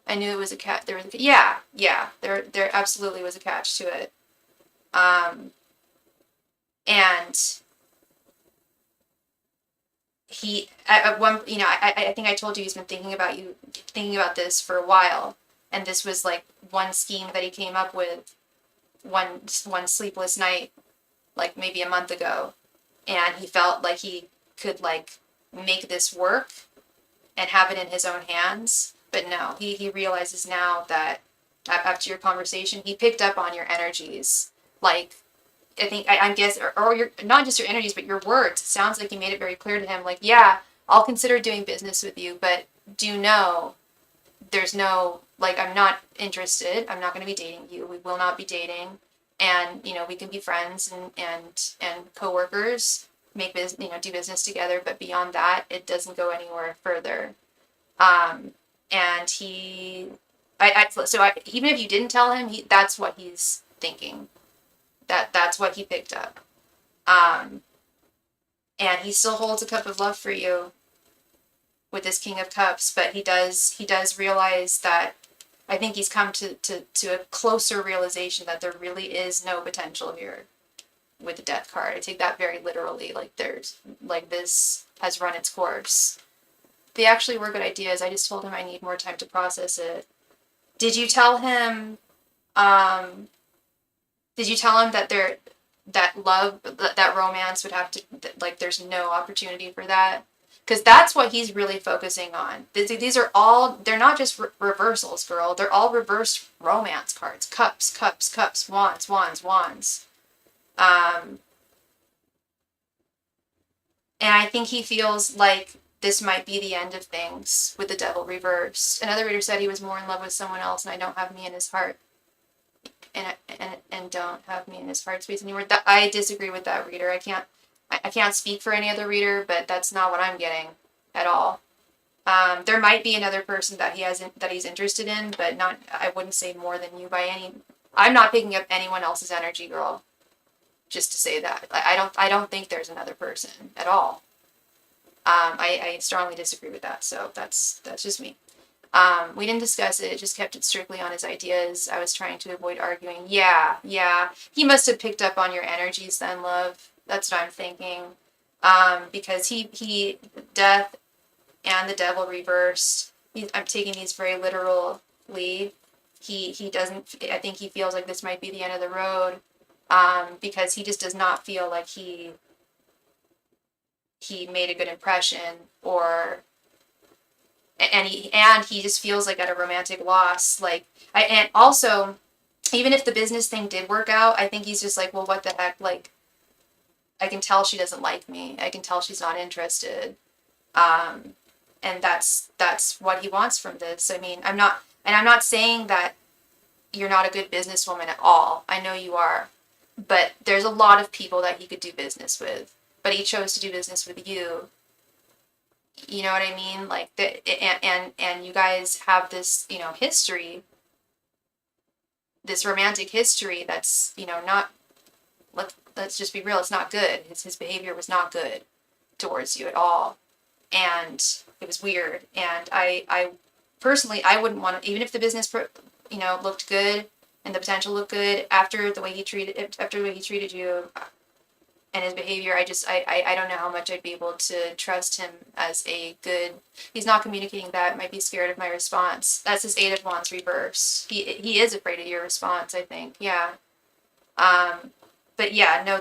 I knew it was a catch. There absolutely was a catch to it. And he, at one, I think I told you he's been thinking about this for a while. And this was like one scheme that he came up with one sleepless night, like maybe a month ago. And he felt like he could like make this work and have it in his own hands. But no, he realizes now that after your conversation, he picked up on your energies. Like, I'm guessing, or your, not just your energies, but your words. It sounds like you made it very clear to him, like, yeah, I'll consider doing business with you, but do know there's no, like, I'm not interested. I'm not going to be dating you. We will not be dating. And, we can be friends and coworkers, make business, do business together. But beyond that, it doesn't go anywhere further. And even if you didn't tell him, that's what he's thinking. That's what he picked up. And he still holds a cup of love for you with this King of Cups, but he does realize that, I think he's come to a closer realization that there really is no potential here with the Death card. I take that very literally. Like this has run its course. They actually were good ideas. I just told him I need more time to process it. Did you tell him that love, that romance would have to, like, there's no opportunity for that? Because that's what he's really focusing on. These are all, they're not just reversals, girl. They're all reversed romance cards. Cups, cups, cups, wands, wands, wands. And I think he feels like this might be the end of things with the Devil reversed. Another reader said he was more in love with someone else, and I don't have me in his heart. And don't have me in his heart space anymore. I disagree with that reader. I can't speak for any other reader, but that's not what I'm getting at all. There might be another person that he's interested in, but not, I wouldn't say more than you by any. I'm not picking up anyone else's energy, girl. Just to say that. I don't think there's another person at all. I strongly disagree with that, so that's just me. We didn't discuss it, just kept it strictly on his ideas. I was trying to avoid arguing. Yeah. He must have picked up on your energies then, love. That's what I'm thinking. Because he Death and the Devil reversed. I'm taking these very literally. He doesn't, I think he feels like this might be the end of the road. Because he just does not feel like he made a good impression, and he just feels like at a romantic loss. And also, even if the business thing did work out, I think he's just like, well, what the heck? Like, I can tell she doesn't like me. I can tell she's not interested. And that's what he wants from this. I mean, I'm not saying that you're not a good businesswoman at all. I know you are. But there's a lot of people that he could do business with. But he chose to do business with you. You know what I mean? Like, and you guys have this, history, this romantic history that's, not, let's just be real, it's not good. His behavior was not good towards you at all. And it was weird. And I personally, I wouldn't want to, even if the business, looked good and the potential looked good after the way he treated you and his behavior, I don't know how much I'd be able to trust him as a good, he's not communicating that, might be scared of my response. That's his Eight of Wands reverse. He is afraid of your response, I think. Yeah. But yeah, no,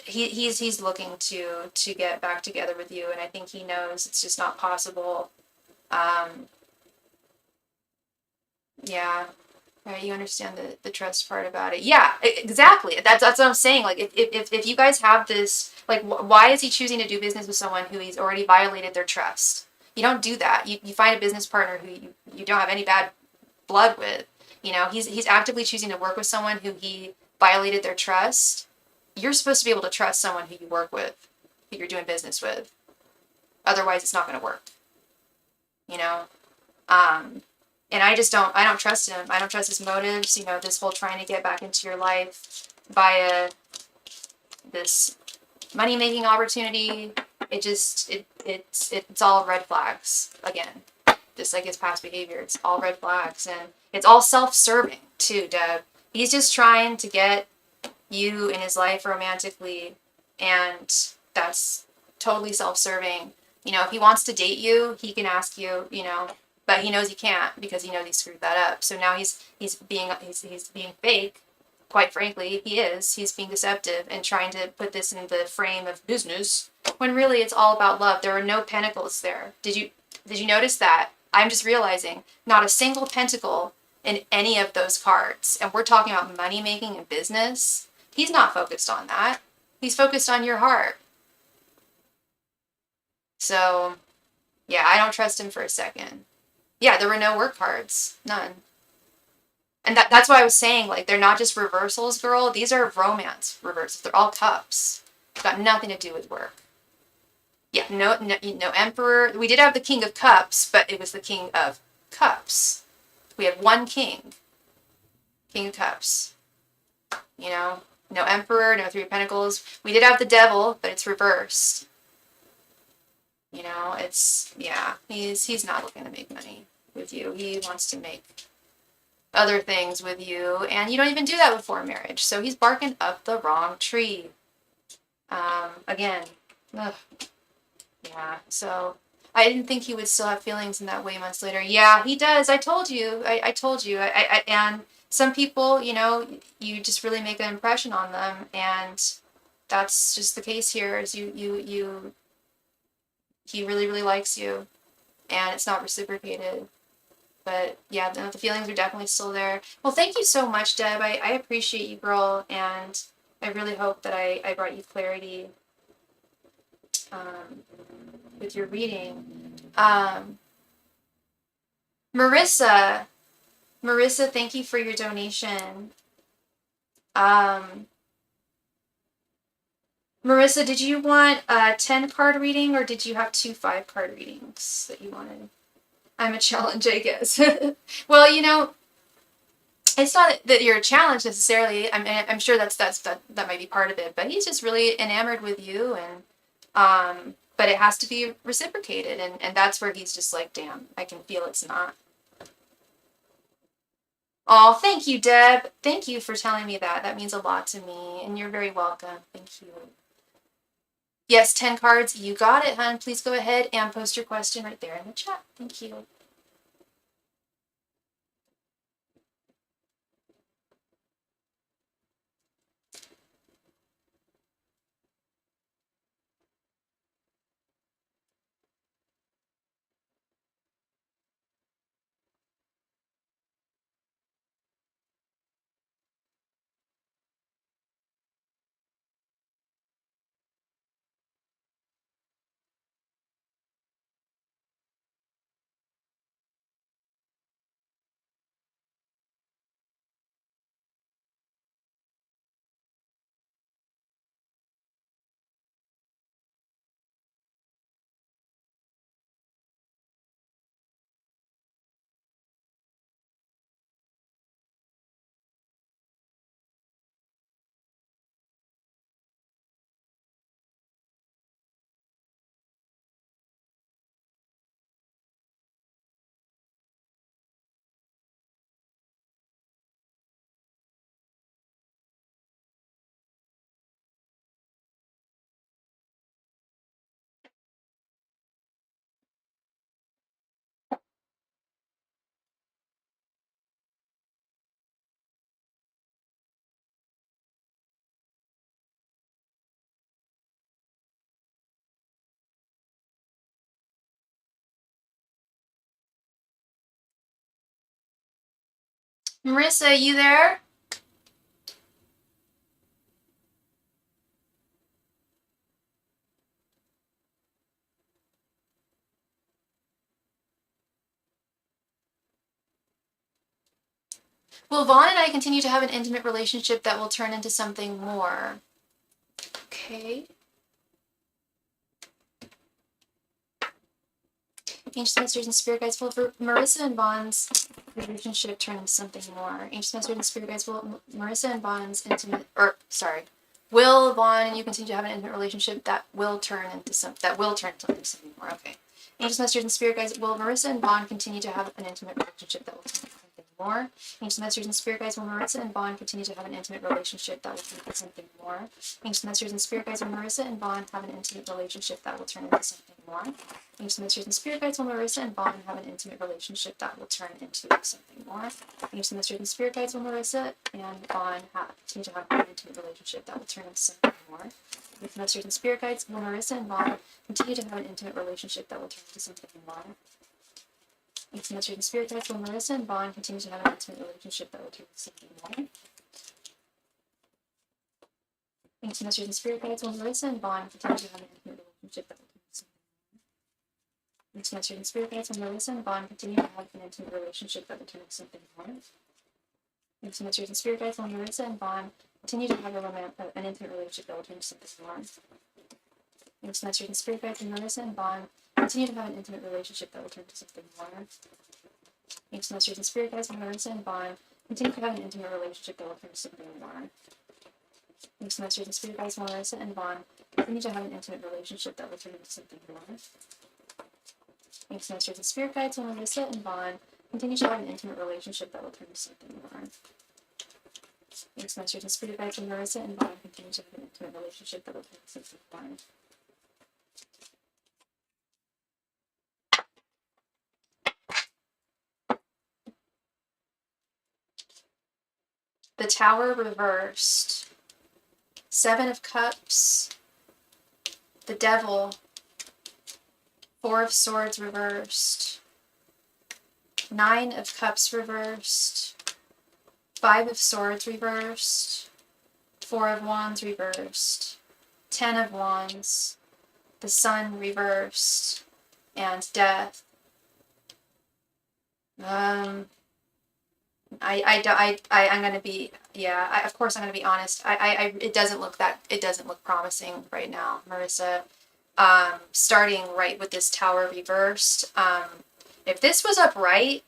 he's looking to get back together with you, and I think he knows it's just not possible. Yeah. Right, you understand the trust part about it. Yeah, exactly. That's what I'm saying. Like, if you guys have this, like, why is he choosing to do business with someone who he's already violated their trust? You don't do that. You find a business partner who you don't have any bad blood with. He's actively choosing to work with someone who he violated their trust. You're supposed to be able to trust someone who you work with, who you're doing business with. Otherwise, it's not going to work. And I don't trust him. I don't trust his motives. This whole trying to get back into your life via this money-making opportunity. It's all red flags again. Just like his past behavior, it's all red flags, and it's all self-serving too, Deb. He's just trying to get you in his life romantically, and that's totally self-serving. If he wants to date you, he can ask you, but he knows he can't because he knows he screwed that up. So now he's being fake. Quite frankly, he is. He's being deceptive and trying to put this in the frame of business when really it's all about love. There are no pentacles there. Did you notice that? I'm just realizing not a single pentacle in any of those cards. And we're talking about money making and business. He's not focused on that. He's focused on your heart. So, yeah, I don't trust him for a second. Yeah, there were no work cards. None. And that's why I was saying, like, they're not just reversals, girl. These are romance reversals. They're all cups. Got nothing to do with work. Yeah, no emperor. We did have the king of cups, but it was the king of cups. We had one king. King of cups. You know? No emperor, no three of pentacles. We did have the devil, but it's reversed. You know, it's, yeah, he's not looking to make money with you. He wants to make other things with you, and you don't even do that before marriage. So he's barking up the wrong tree. Again, ugh. Yeah, so I didn't think he would still have feelings in that way months later. Yeah, he does. I told you. I told you. And some people, you know, you just really make an impression on them, and that's just the case here. Is he really, really likes you, and it's not reciprocated. But yeah, the feelings are definitely still there. Well, thank you so much, Deb. I appreciate you, girl, and I really hope that I brought you clarity with your reading. Marissa, thank you for your donation. Marissa, did you want a 10-card reading, or did you have 2 5-card readings that you wanted? I'm a challenge, I guess. Well, you know, it's not that you're a challenge necessarily. I'm sure that might be part of it, but he's just really enamored with you, and but it has to be reciprocated, and that's where he's just like, damn, I can feel it's not. Oh, thank you, Deb. Thank you for telling me that. That means a lot to me, and you're very welcome. Thank you. Yes, 10 cards. You got it, hon. Please go ahead and post your question right there in the chat. Thank you. Marissa, you there? Will Vaughn and I continue to have an intimate relationship that will turn into something more? Okay. Ancient Masters and Spirit Guides will Marissa and Vaughn's relationship turn into something more. Ancient Masters and Spirit Guides will Marissa and Vaughn's will Vaughn and you continue to have an intimate relationship that will turn into something more. Okay. Ancient Masters and Spirit Guides will Marissa and Vaughn continue to have an intimate relationship that will turn into something more. Ancient Masters and Spirit Guides will Marissa and Vaughn continue to have an intimate relationship that will turn into something more. Ancient Masters and Spirit Guides will Marissa and Vaughn have an intimate relationship that will turn into something more. Ancient Masters and Spirit Guides will Marissa and Vaughn have an intimate relationship that will turn into something more. Ancient Masters and Spirit Guides will Marissa and Vaughn continue to have an intimate relationship that will turn into something more. Ancient Masters and Spirit Guides will Marissa and Vaughn continue to have an intimate relationship that will turn into something more. Thanks so much for the spirit guides. Will Marissa and Vaughn continue to have an intimate relationship that will turn to something more? Thanks so much for the spirit guides. Will Marissa and Vaughn continue to have an intimate relationship that will turn to something more? Thanks so much for the spirit guides. Will Marissa and Vaughn continue to have an intimate relationship that will turn to something more? Thanks so much for the spirit guides. Will Marissa and Vaughn continue to have an intimate relationship that will turn to something more? Thanks so much for the spirit guides. Will Marissa and Vaughn continue to have an intimate relationship that will turn to something more? Thanks so much for the spirit guides. Will Marissa and Vaughn continue to have an intimate relationship that will turn to something more? Thanks so much for the spirit guides. Will Marissa and Vaughn continue to have an intimate relationship that will turn into something more? Thanks so much for the spirit guides. Will Marissa and Vaughn continue to have an intimate relationship that will turn to something more? Thanks so much for the spirit guides. Will Marissa and Vaughn continue to have an intimate relationship that will turn to something more? The Tower reversed. 7 of Cups. The Devil. 4 of Swords reversed. 9 of Cups reversed. 5 of Swords reversed. 4 of Wands reversed. 10 of Wands. The Sun reversed. And Death. I'm gonna be, of course I'm gonna be honest. It doesn't look promising right now, Marissa. Starting right with this Tower reversed. If this was upright,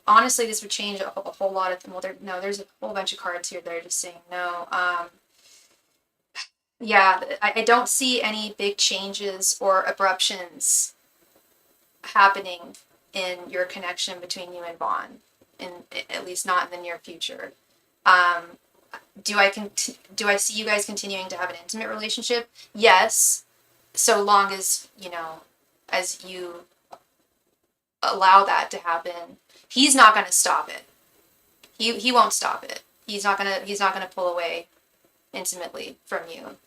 honestly, this would change a whole lot of, well, there's a whole bunch of cards here that are just saying no. I don't see any big changes or abruptions happening in your connection between you and Vaughn. At least not in the near future. Do I see you guys continuing to have an intimate relationship? Yes, so long as as you allow that to happen. He's not going to stop it. He won't stop it. He's not gonna pull away intimately from you.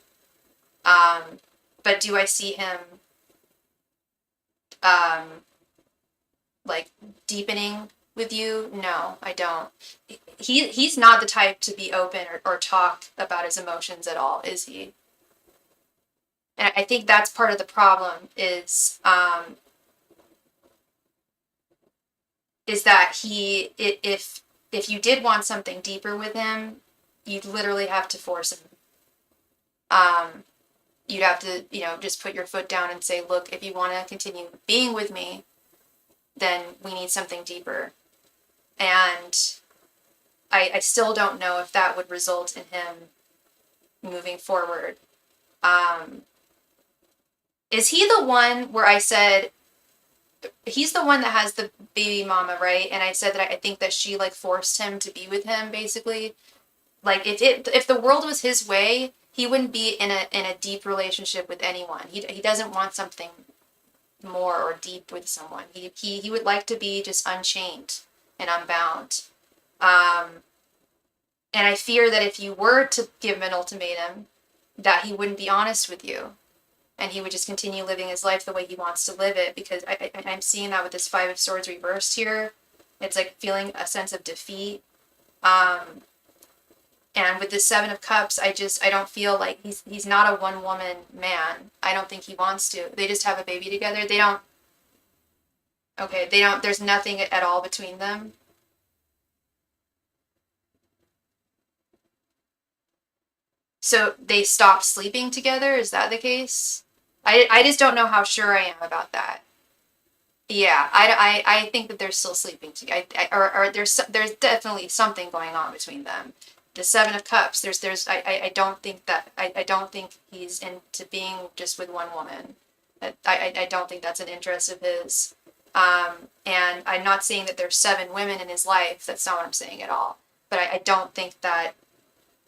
But do I see him like deepening with you? No, I don't. He's not the type to be open or talk about his emotions at all, is he? And I think that's part of the problem is that if you did want something deeper with him, you'd literally have to force him. You'd have to, just put your foot down and say, look, if you want to continue being with me, then we need something deeper. And I still don't know if that would result in him moving forward. Is he the one where I said, he's the one that has the baby mama, right? And I said that I think that she forced him to be with him, basically. If the world was his way, he wouldn't be in a deep relationship with anyone. He doesn't want something more or deep with someone. He would like to be just unchained and unbound. And I fear that if you were to give him an ultimatum, that he wouldn't be honest with you. And he would just continue living his life the way he wants to live it. Because I'm seeing that with this 5 of Swords reversed here. It's like feeling a sense of defeat. And with the 7 of Cups, I don't feel like he's not a one-woman man. I don't think he wants to. They just have a baby together. There's nothing at all between them. So they stopped sleeping together? Is that the case? I just don't know how sure I am about that. Yeah, I think that they're still sleeping together. Or there's definitely something going on between them. The 7 of Cups, I don't think he's into being just with one woman. I don't think that's an interest of his. And I'm not saying that there's 7 women in his life. That's not what I'm saying at all. But I don't think that,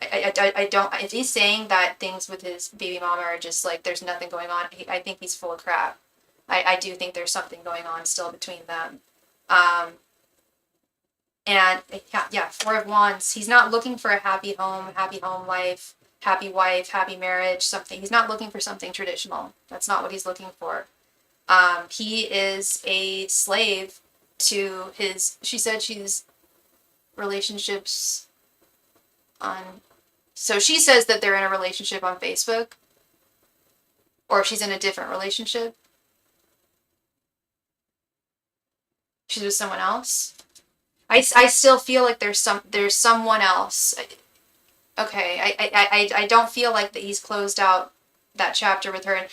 I don't, if he's saying that things with his baby mama are just there's nothing going on, I think he's full of crap. I do think there's something going on still between them. And 4 of Wands, he's not looking for a happy home life, happy wife, happy marriage, something. He's not looking for something traditional. That's not what he's looking for. He is a slave to his, she said she's relationships on, so she says that they're in a relationship on Facebook, or if she's in a different relationship. She's with someone else. I still feel like there's someone else. Okay, I don't feel like that he's closed out that chapter with her. And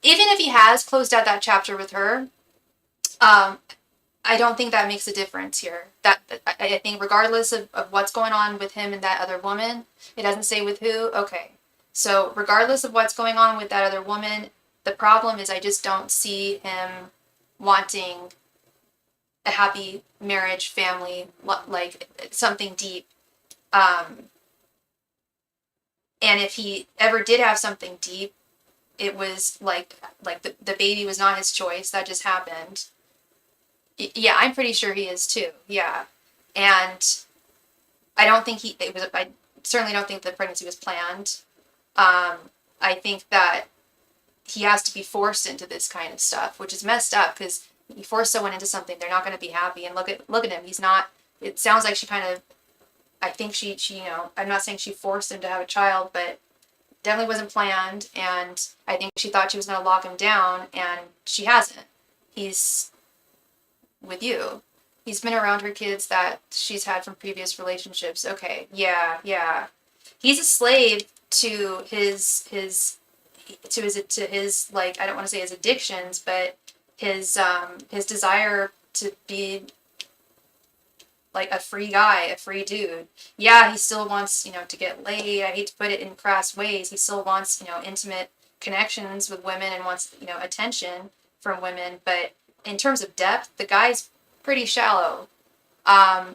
even if he has closed out that chapter with her, I don't think that makes a difference here. I think regardless of what's going on with him and that other woman, it doesn't say with who. Okay, so regardless of what's going on with that other woman, the problem is I just don't see him wanting a happy marriage, family, like something deep. And if he ever did have something deep, it was like the baby was not his choice. That just happened. Yeah, I'm pretty sure he is too. Yeah. And I don't think I certainly don't think the pregnancy was planned. I think that he has to be forced into this kind of stuff, which is messed up because you force someone into something, they're not going to be happy. And look at him. He's not, it sounds like she kind of, I think she, I'm not saying she forced him to have a child, but definitely wasn't planned. And I think she thought she was going to lock him down, and she hasn't. He's with you. He's been around her kids that she's had from previous relationships. Okay, yeah. He's a slave to his like, I don't want to say his addictions, but his desire to be like a free guy, a free dude. Yeah, he still wants, to get laid. I hate to put it in crass ways. He still wants, intimate connections with women and wants, attention from women. But in terms of depth, the guy's pretty shallow. I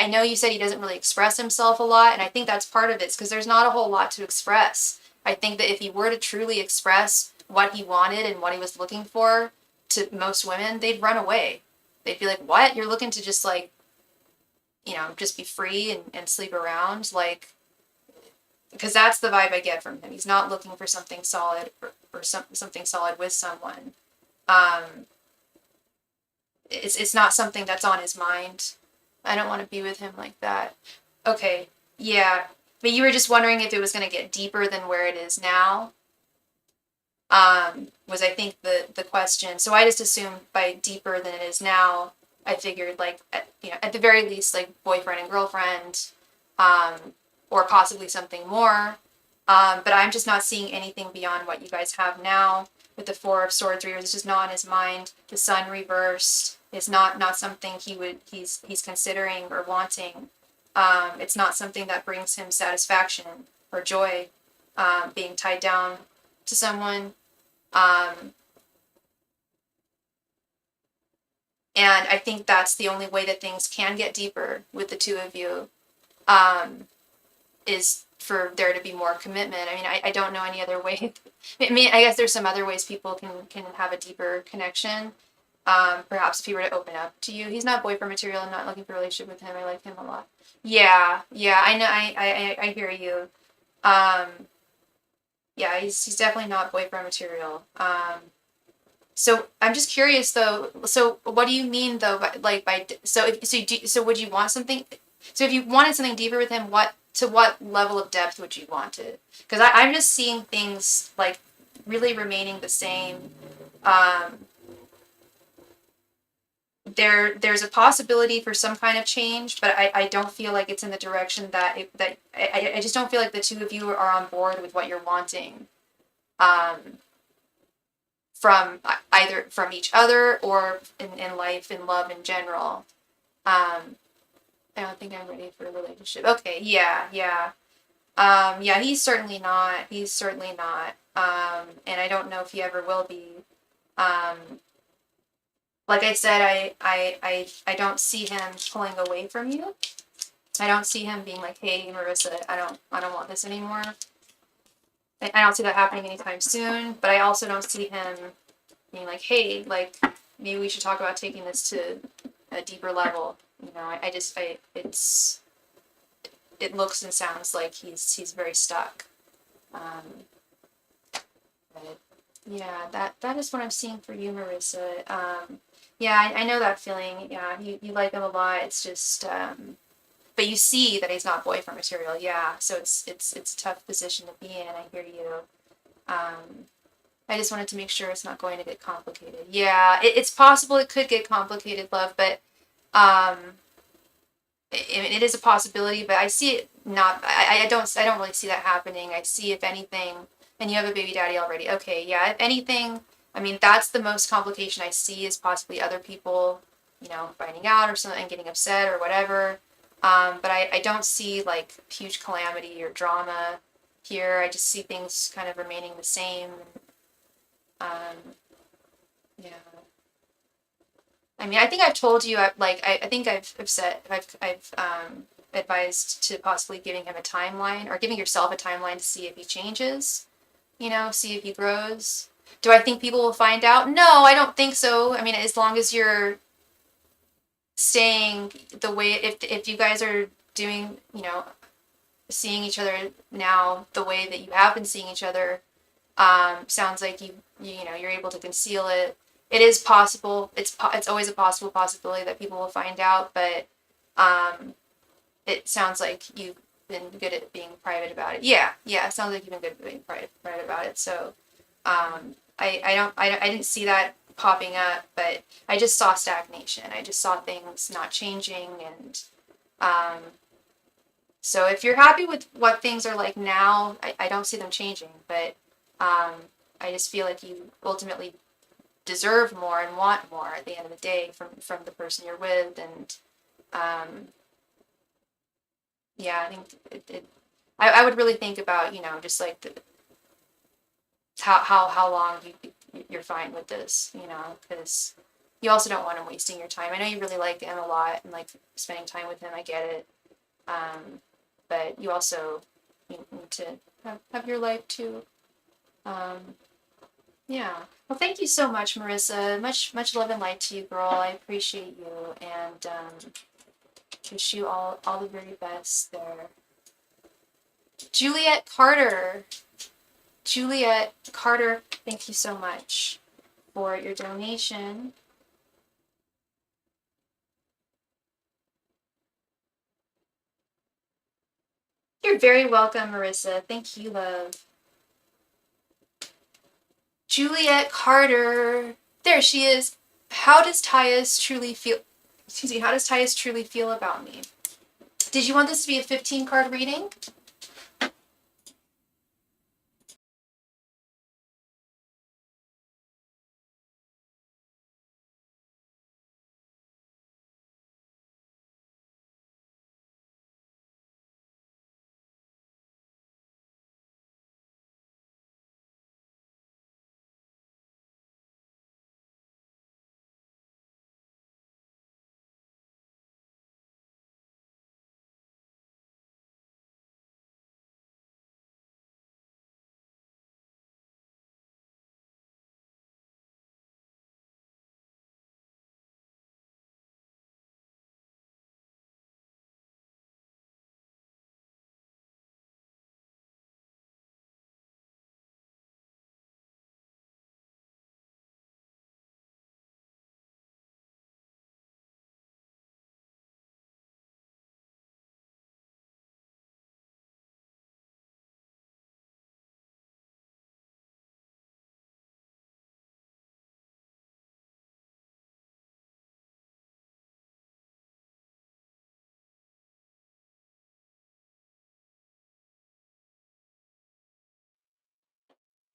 know you said he doesn't really express himself a lot, and I think that's part of it, because there's not a whole lot to express. I think that if he were to truly express what he wanted and what he was looking for to most women, they'd run away. They'd be like, what? You're looking to just like, just be free and sleep around? Like, because that's the vibe I get from him. He's not looking for something solid or something solid with someone. It's not something that's on his mind. I don't want to be with him like that. Okay, yeah. But you were just wondering if it was going to get deeper than where it is now? Was I think the question. So I just assumed by deeper than it is now, I figured like, at the very least, like boyfriend and girlfriend, or possibly something more. But I'm just not seeing anything beyond what you guys have now. With the Four of Swords readers, it's just not on his mind. The Sun reversed is not something he's considering or wanting. It's not something that brings him satisfaction or joy, being tied down to someone. And I think that's the only way that things can get deeper with the two of you, is for there to be more commitment. I mean, I don't know any other way. I mean, I guess there's some other ways people can have a deeper connection. Perhaps if he were to open up to you. He's not boyfriend material. I'm not looking for a relationship with him. I like him a lot. Yeah, I know. I hear you. Yeah, he's definitely not boyfriend material. So I'm just curious though. So what do you mean though so would you want something? So if you wanted something deeper with him, what level of depth would you want it? Because I'm just seeing things like really remaining the same. There's a possibility for some kind of change, but I don't feel like it's in the direction I just don't feel like the two of you are on board with what you're wanting. From either from each other or in life, in love in general. I don't think I'm ready for a relationship. Okay, yeah. Yeah, he's certainly not. And I don't know if he ever will be. Like I said, I don't see him pulling away from you. I don't see him being like, hey, Marissa, I don't want this anymore. I don't see that happening anytime soon, but I also don't see him being like, hey, like, maybe we should talk about taking this to a deeper level. It looks and sounds like he's very stuck. But yeah, that is what I'm seeing for you, Marissa. Yeah, I know that feeling. Yeah, you like him a lot. It's just, but you see that he's not boyfriend material. Yeah, so it's a tough position to be in. I hear you. Um, I just wanted to make sure it's not going to get complicated. Yeah, it's possible it could get complicated, love, but um, it is a possibility. But I see it not. I don't really see that happening. I see if anything, and you have a baby daddy already. Okay, yeah. If anything, I mean that's the most complication I see is possibly other people, finding out or something and getting upset or whatever. But I don't see like huge calamity or drama here. I just see things kind of remaining the same. Um, yeah. I mean, I think I've told you, I think I've said, I've advised to possibly giving him a timeline or giving yourself a timeline to see if he changes, see if he grows. Do I think people will find out? No, I don't think so. I mean, as long as you're staying the way, if you guys are doing, seeing each other now the way that you have been seeing each other, sounds like you're able to conceal it. It is possible. It's always a possible possibility that people will find out, but it sounds like you've been good at being private about it. Yeah, it sounds like you've been good at being private about it. So I didn't see that popping up, but I just saw stagnation. I just saw things not changing, and so if you're happy with what things are like now, I don't see them changing, but I just feel like you ultimately deserve more and want more at the end of the day from the person you're with, and yeah, I think I would really think about just like how long you're fine with this, because you also don't want him wasting your time. I know you really like him a lot and like spending time with him. I get it, but you also need to have your life too. Yeah. Well, thank you so much, Marissa. Much love and light to you, girl. I appreciate you, and wish you all the very best there. Juliet Carter. Juliet Carter, thank you so much for your donation. You're very welcome, Marissa. Thank you, love. Juliet Carter. There she is. How does Tyus truly feel? Excuse me. How does Tyus truly feel about me? Did you want this to be a 15-card reading?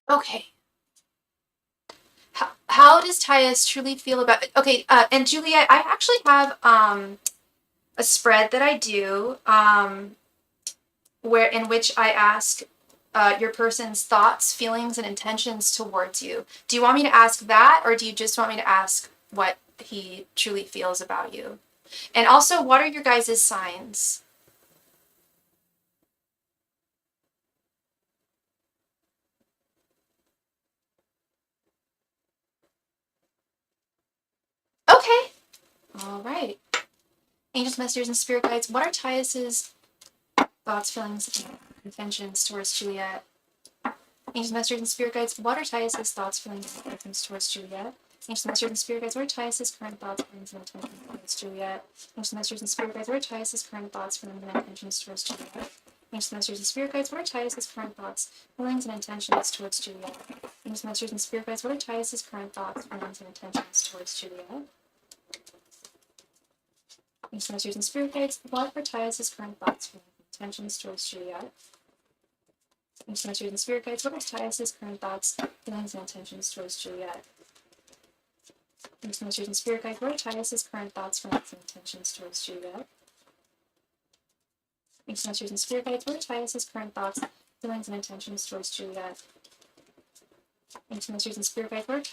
Okay. How does Tyus truly feel about it? Okay, and Juliet, I actually have a spread that I do where in which I ask your person's thoughts, feelings, and intentions towards you. Do you want me to ask that, or do you just want me to ask what he truly feels about you? And also, what are your guys' signs? Okay. All right. Angels, messengers, and spirit guides, what are Tyus's thoughts, feelings, and intentions towards Juliet? Angels, messengers, and spirit guides, what are Tyus's thoughts, feelings, and intentions towards Juliet? Ancient masters and spirit guides, what are Titus's current thoughts, feelings, and intentions towards Juliet? Ancient masters and spirit guides, what are Titus's current thoughts, feelings, and intentions towards Juliet? Ancient masters and spirit guides, what are Titus's current thoughts, feelings, and intentions towards Juliet? Ancient masters and spirit guides, what are Titus's current thoughts, feelings, and intentions towards Juliet? Ancient masters and spirit guides, what are Titus's current thoughts, feelings, and intentions towards Juliet? Ancient masters and spirit guides, what are Titus's current thoughts, feelings, and intentions towards Juliet? Ancient masters and spirit guides, what are Titus's current thoughts, feelings, and intentions towards Juliet? Ancient masters and spirit guides,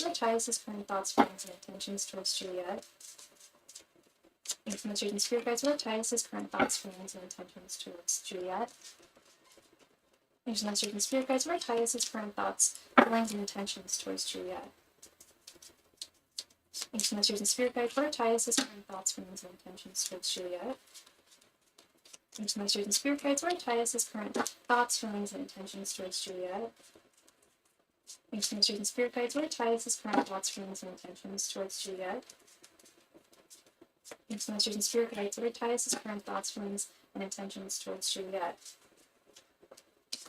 what are Titus's current thoughts, feelings, and intentions towards Juliet? Ancient masters and spirit guides, what are Titus's current thoughts, feelings, and intentions towards Juliet? Ancient masters and spirit guides, what are Titus's current thoughts, feelings, and intentions towards Juliet? Ancient masters and spirit guides, what are Titus's current thoughts, feelings, and intentions towards Juliet? Ancient masters and spirit guides, what are Titus's current thoughts, feelings, and intentions towards Juliet? Ancient masters and spirit guides, what are Titus's current thoughts, feelings, and intentions towards Juliet? Ancient masters and spirit guides, what are Titus's current thoughts, feelings, and intentions towards Juliet? Ancient masters and spirit guides, what are Titus's current thoughts, feelings, and intentions towards Juliet?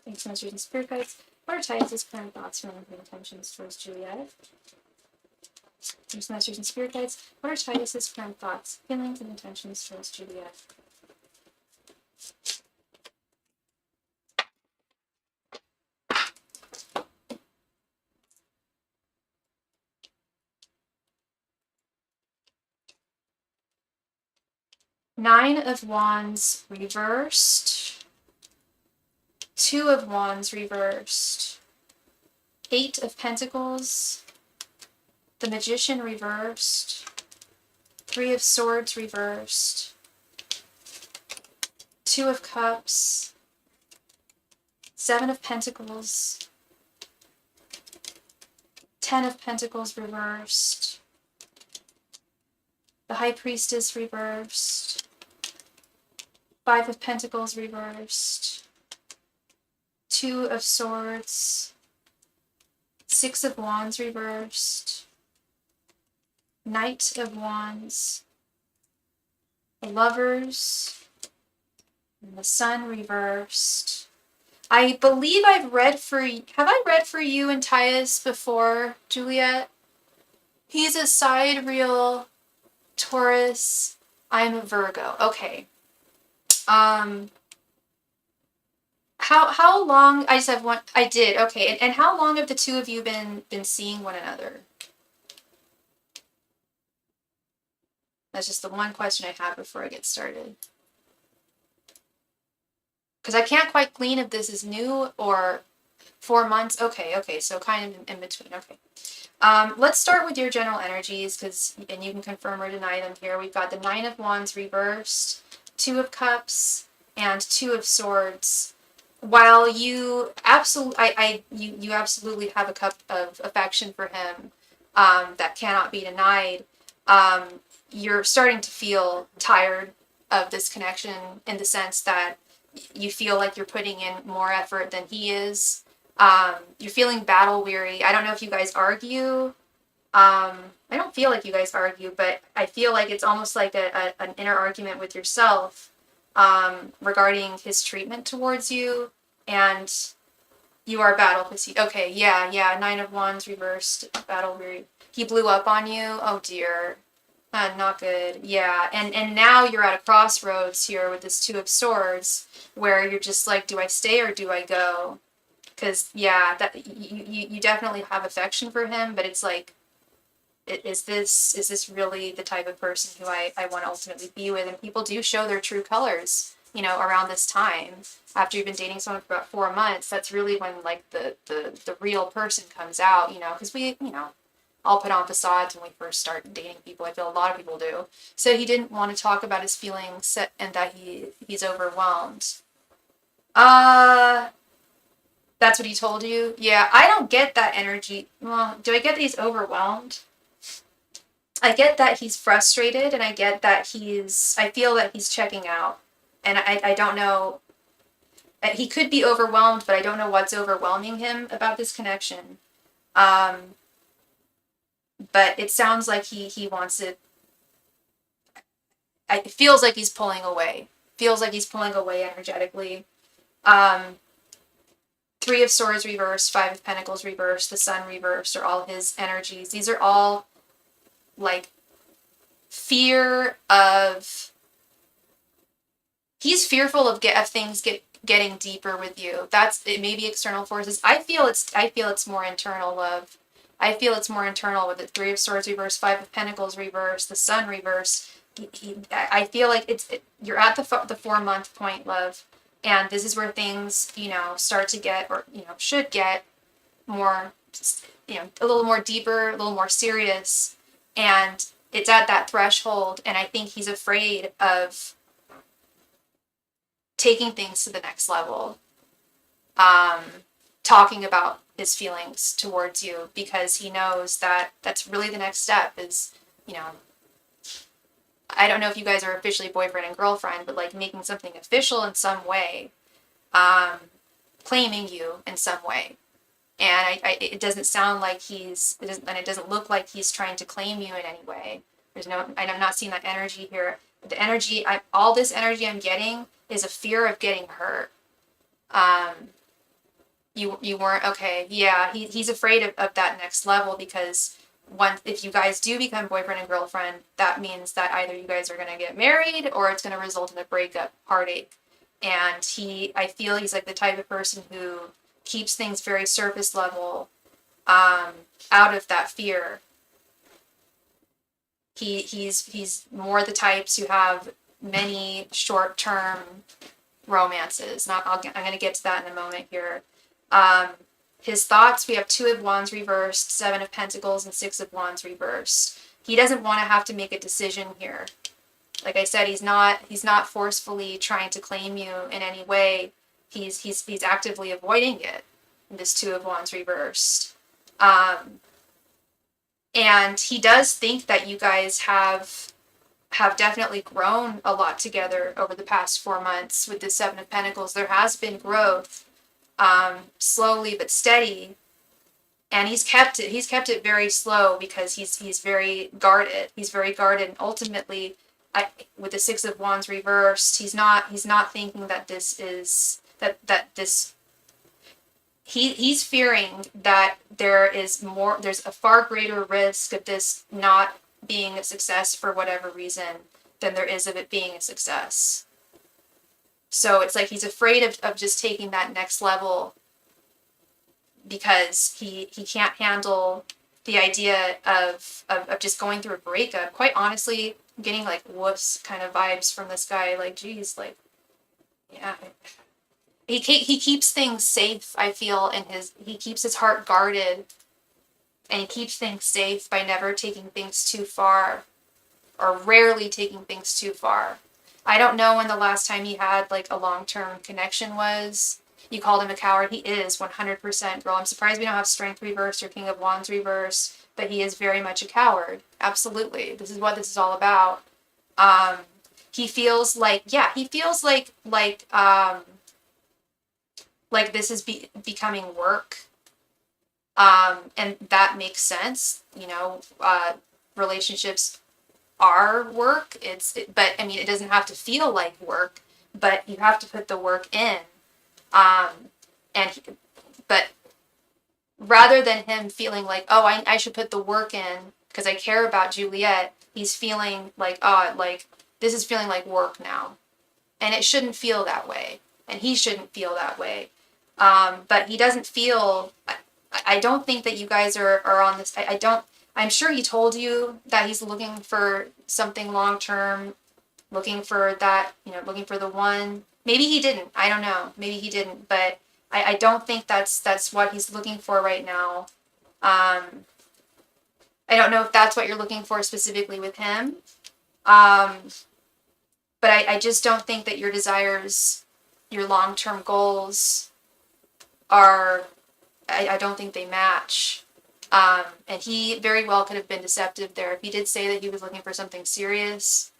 Ancient masters and spirit guides, what are Titus's current thoughts, feelings, and intentions towards Juliet? Ancient masters and spirit guides, what are Titus's current thoughts, feelings, and intentions towards Juliet? Ancient masters and spirit guides, what are Titus's current thoughts, feelings, and intentions towards Juliet? Nine of Wands reversed, Two of Wands reversed, Eight of Pentacles, the Magician reversed, Three of Swords reversed, Two of Cups, Seven of Pentacles, Ten of Pentacles reversed, the High Priestess reversed, Five of Pentacles reversed, Two of Swords, Six of Wands reversed, Knight of Wands, the Lovers, and the Sun reversed. I believe I've read for you. Have I read for you and Titus before, Juliet? He's a sidereal Taurus. I'm a Virgo. Okay. How long? I just have one. I did. Okay. And how long have the two of you been seeing one another? That's just the one question I have before I get started. Because I can't quite glean if this is new or 4 months. Okay, so kind of in between. Okay. Let's start with your general energies, and you can confirm or deny them here. We've got the Nine of Wands reversed, Two of Cups, and Two of Swords. While you you absolutely have a cup of affection for him, that cannot be denied, you're starting to feel tired of this connection in the sense that you feel like you're putting in more effort than he is. You're feeling battle weary. I don't know if you guys argue. I don't feel like you guys argue, but I feel like it's almost like an inner argument with yourself regarding his treatment towards you, and you are battle fatigued. Okay, yeah, Nine of Wands reversed, battle weary. He blew up on you. Oh dear. Not good. Yeah, and now you're at a crossroads here with this Two of Swords, where you're just like, do I stay or do I go? Because yeah, that you definitely have affection for him, but it's like, is this really the type of person who I want to ultimately be with? And people do show their true colors, around this time. After you've been dating someone for about 4 months, that's really when like the real person comes out, because we, all put on facades when we first start dating people. I feel a lot of people do. So he didn't want to talk about his feelings and that he's overwhelmed. That's what he told you? Yeah, I don't get that energy. Well, do I get that he's overwhelmed? I get that he's frustrated, and I get that I feel that he's checking out. And I don't know. he could be overwhelmed, but I don't know what's overwhelming him about this connection. But it sounds like he wants it. It feels like he's pulling away. Feels like he's pulling away energetically. Three of Swords reversed, Five of Pentacles reversed, the Sun reversed are all his energies. These are all like fear of. He's fearful of things getting deeper with you. It may be external forces. I feel it's more internal, love. I feel it's more internal with the Three of Swords reversed, Five of Pentacles reversed, the Sun reversed. I feel like you're at the 4-month point, love, and this is where things, start to get, or should get more, a little more deeper, a little more serious, and it's at that threshold, and I think he's afraid of taking things to the next level, talking about his feelings towards you, because he knows that that's really the next step is, I don't know if you guys are officially boyfriend and girlfriend, but like making something official in some way, claiming you in some way. And it doesn't sound like it doesn't look like he's trying to claim you in any way. I'm not seeing that energy here. The energy, all this energy I'm getting is a fear of getting hurt. You weren't, okay, yeah, he's afraid of that next level, because if you guys do become boyfriend and girlfriend, that means that either you guys are going to get married or it's going to result in a breakup, heartache. And I feel he's like the type of person who keeps things very surface level, out of that fear. He's more the types who have many short-term romances. I'm going to get to that in a moment here. His thoughts, we have Two of Wands reversed, Seven of Pentacles, and Six of Wands reversed. He doesn't want to have to make a decision here. Like I said, he's not forcefully trying to claim you in any way. He's actively avoiding it. This Two of Wands reversed. And he does think that you guys have definitely grown a lot together over the past 4 months. With the Seven of Pentacles, there has been growth, slowly but steady, and he's kept it very slow, because he's very guarded. He's very guarded, and ultimately, with the Six of Wands reversed, he's not thinking that this is that this. He's fearing that there's a far greater risk of this not being a success for whatever reason than there is of it being a success. So it's like he's afraid of just taking that next level, because he can't handle the idea of just going through a breakup. Quite honestly, I'm getting like wuss kind of vibes from this guy. Like, geez, like, yeah. He keeps things safe, I feel, he keeps his heart guarded, and he keeps things safe by never taking things too far, or rarely taking things too far. I don't know when the last time he had like a long-term connection was. You called him a coward. He is 100%, girl. I'm surprised we don't have Strength reversed or King of Wands reversed, but he is very much a coward. Absolutely. This is what this is all about. He feels like, yeah, like this is becoming work. And that makes sense. Relationships are work. But I mean, it doesn't have to feel like work, but you have to put the work in. But rather than him feeling like, oh, I should put the work in because I care about Juliet, he's feeling like, oh, like this is feeling like work now. And it shouldn't feel that way. And he shouldn't feel that way. But he doesn't feel, I don't think that you guys are on this. I'm sure he told you that he's looking for something long-term, looking for that, looking for the one. Maybe he didn't. I don't know. Maybe he didn't. But I don't think that's what he's looking for right now. I don't know if that's what you're looking for specifically with him. But I just don't think that your desires, your long-term goals are, I don't think they match. And he very well could have been deceptive there. If he did say that he was looking for something serious,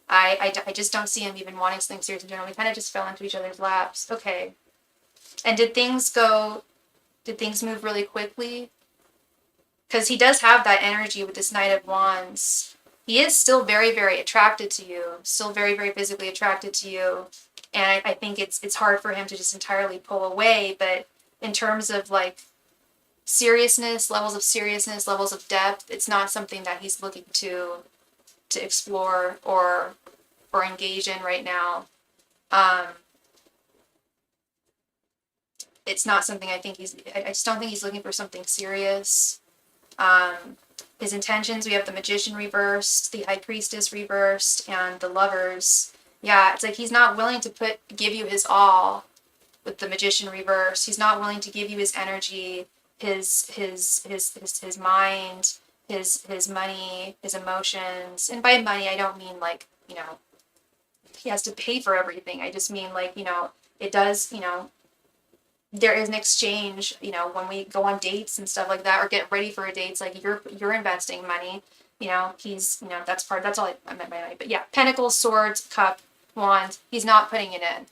I just don't see him even wanting something serious in general. We kind of just fell into each other's laps. Okay. And did things move really quickly? Because he does have that energy with this Knight of Wands. He is still very, very attracted to you, still very, very physically attracted to you. And I think it's hard for him to just entirely pull away. But in terms of like seriousness, levels of depth, it's not something that he's looking to explore or engage in right now. It's not something I just don't think he's looking for something serious. His intentions, we have the Magician reversed, the High Priestess reversed, and the Lovers. Yeah, it's like he's not willing to give you his all with the Magician reversed. He's not willing to give you his energy, his mind, his money, his emotions. And by money, I don't mean like, he has to pay for everything. I just mean like, it does, there is an exchange, when we go on dates and stuff like that, or get ready for a date, it's like you're investing money, he's, that's all I meant by money. But yeah, Pentacles, Swords, Cup, Wand, he's not putting it in.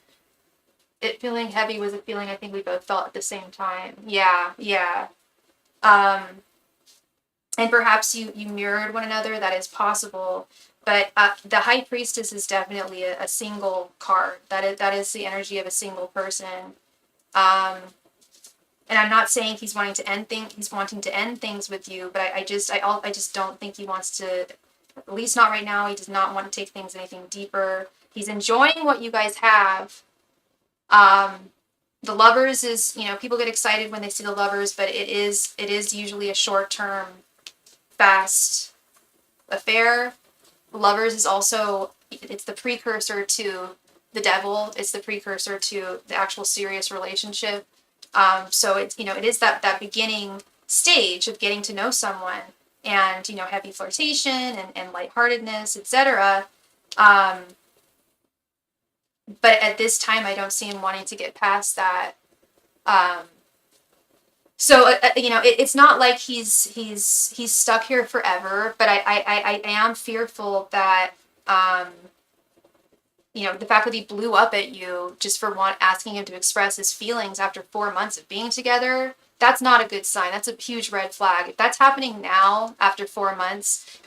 It feeling heavy was a feeling I think we both felt at the same time. Yeah. And perhaps you mirrored one another, that is possible. But the High Priestess is definitely a single card. That is the energy of a single person. And I'm not saying he's wanting to end things with you, but I just don't think he wants to, at least not right now. He does not want to take things anything deeper. He's enjoying what you guys have. The Lovers is, people get excited when they see the Lovers, but it is usually a short-term, fast affair. Lovers is also, it's the precursor to the Devil. It's the precursor to the actual serious relationship. So it's, it is that beginning stage of getting to know someone, and, heavy flirtation and lightheartedness, etc. But at this time, I don't see him wanting to get past that. So it's not like he's stuck here forever. But I am fearful that the fact that he blew up at you just for asking him to express his feelings after 4 months of being together, that's not a good sign. That's a huge red flag. If that's happening now after 4 months,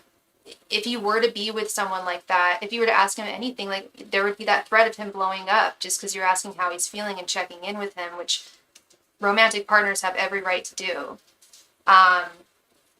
if you were to be with someone like that, if you were to ask him anything, like, there would be that threat of him blowing up just because you're asking how he's feeling and checking in with him, which romantic partners have every right to do.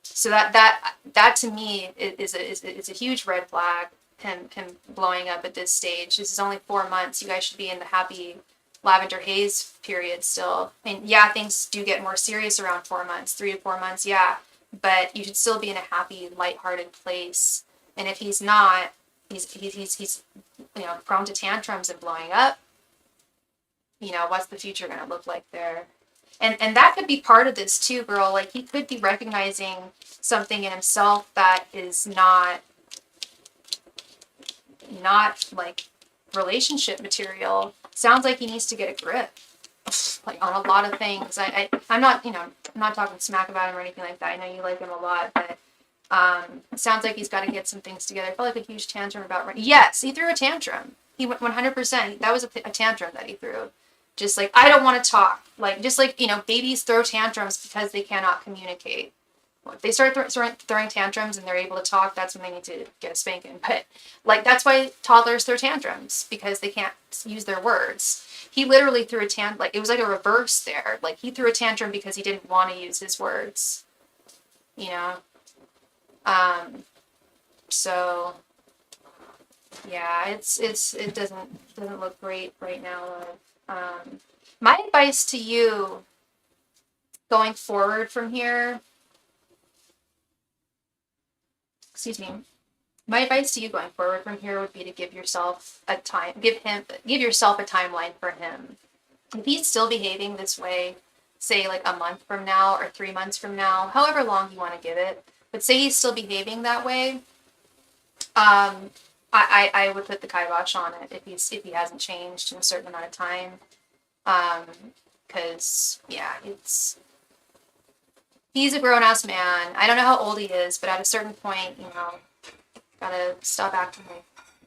So that to me is a huge red flag. Him blowing up at this stage. This is only 4 months. You guys should be in the happy lavender haze period still. I mean, yeah, things do get more serious around 4 months, 3 to 4 months, yeah. But you should still be in a happy, lighthearted place. And if he's not, he's prone to tantrums and blowing up. What's the future going to look like there? And that could be part of this too, girl. Like, he could be recognizing something in himself that is not like relationship material. Sounds like he needs to get a grip, like, on a lot of things. I'm not, I'm not talking smack about him or anything like that. I know you like him a lot, but it sounds like he's got to get some things together. I felt like a huge tantrum about, yes, he threw a tantrum. He went 100%. That was a tantrum that he threw. Just like, I don't want to talk. Like, just like, babies throw tantrums because they cannot communicate. If they start throwing tantrums and they're able to talk, that's when they need to get a spanking. But, like, that's why toddlers throw tantrums, because they can't use their words. He literally threw a tantrum. Like, it was like a reverse there. Like, he threw a tantrum because he didn't want to use his words. So yeah, it doesn't look great right now, love. My advice to you going forward from here, my advice to you going forward from here would be to give yourself a timeline for him. If he's still behaving this way, say like a month from now or 3 months from now, however long you want to give it, but say he's still behaving that way, I would put the kibosh on it if he hasn't changed in a certain amount of time. Because yeah, he's a grown-ass man. I don't know how old he is, but at a certain point, gotta stop acting like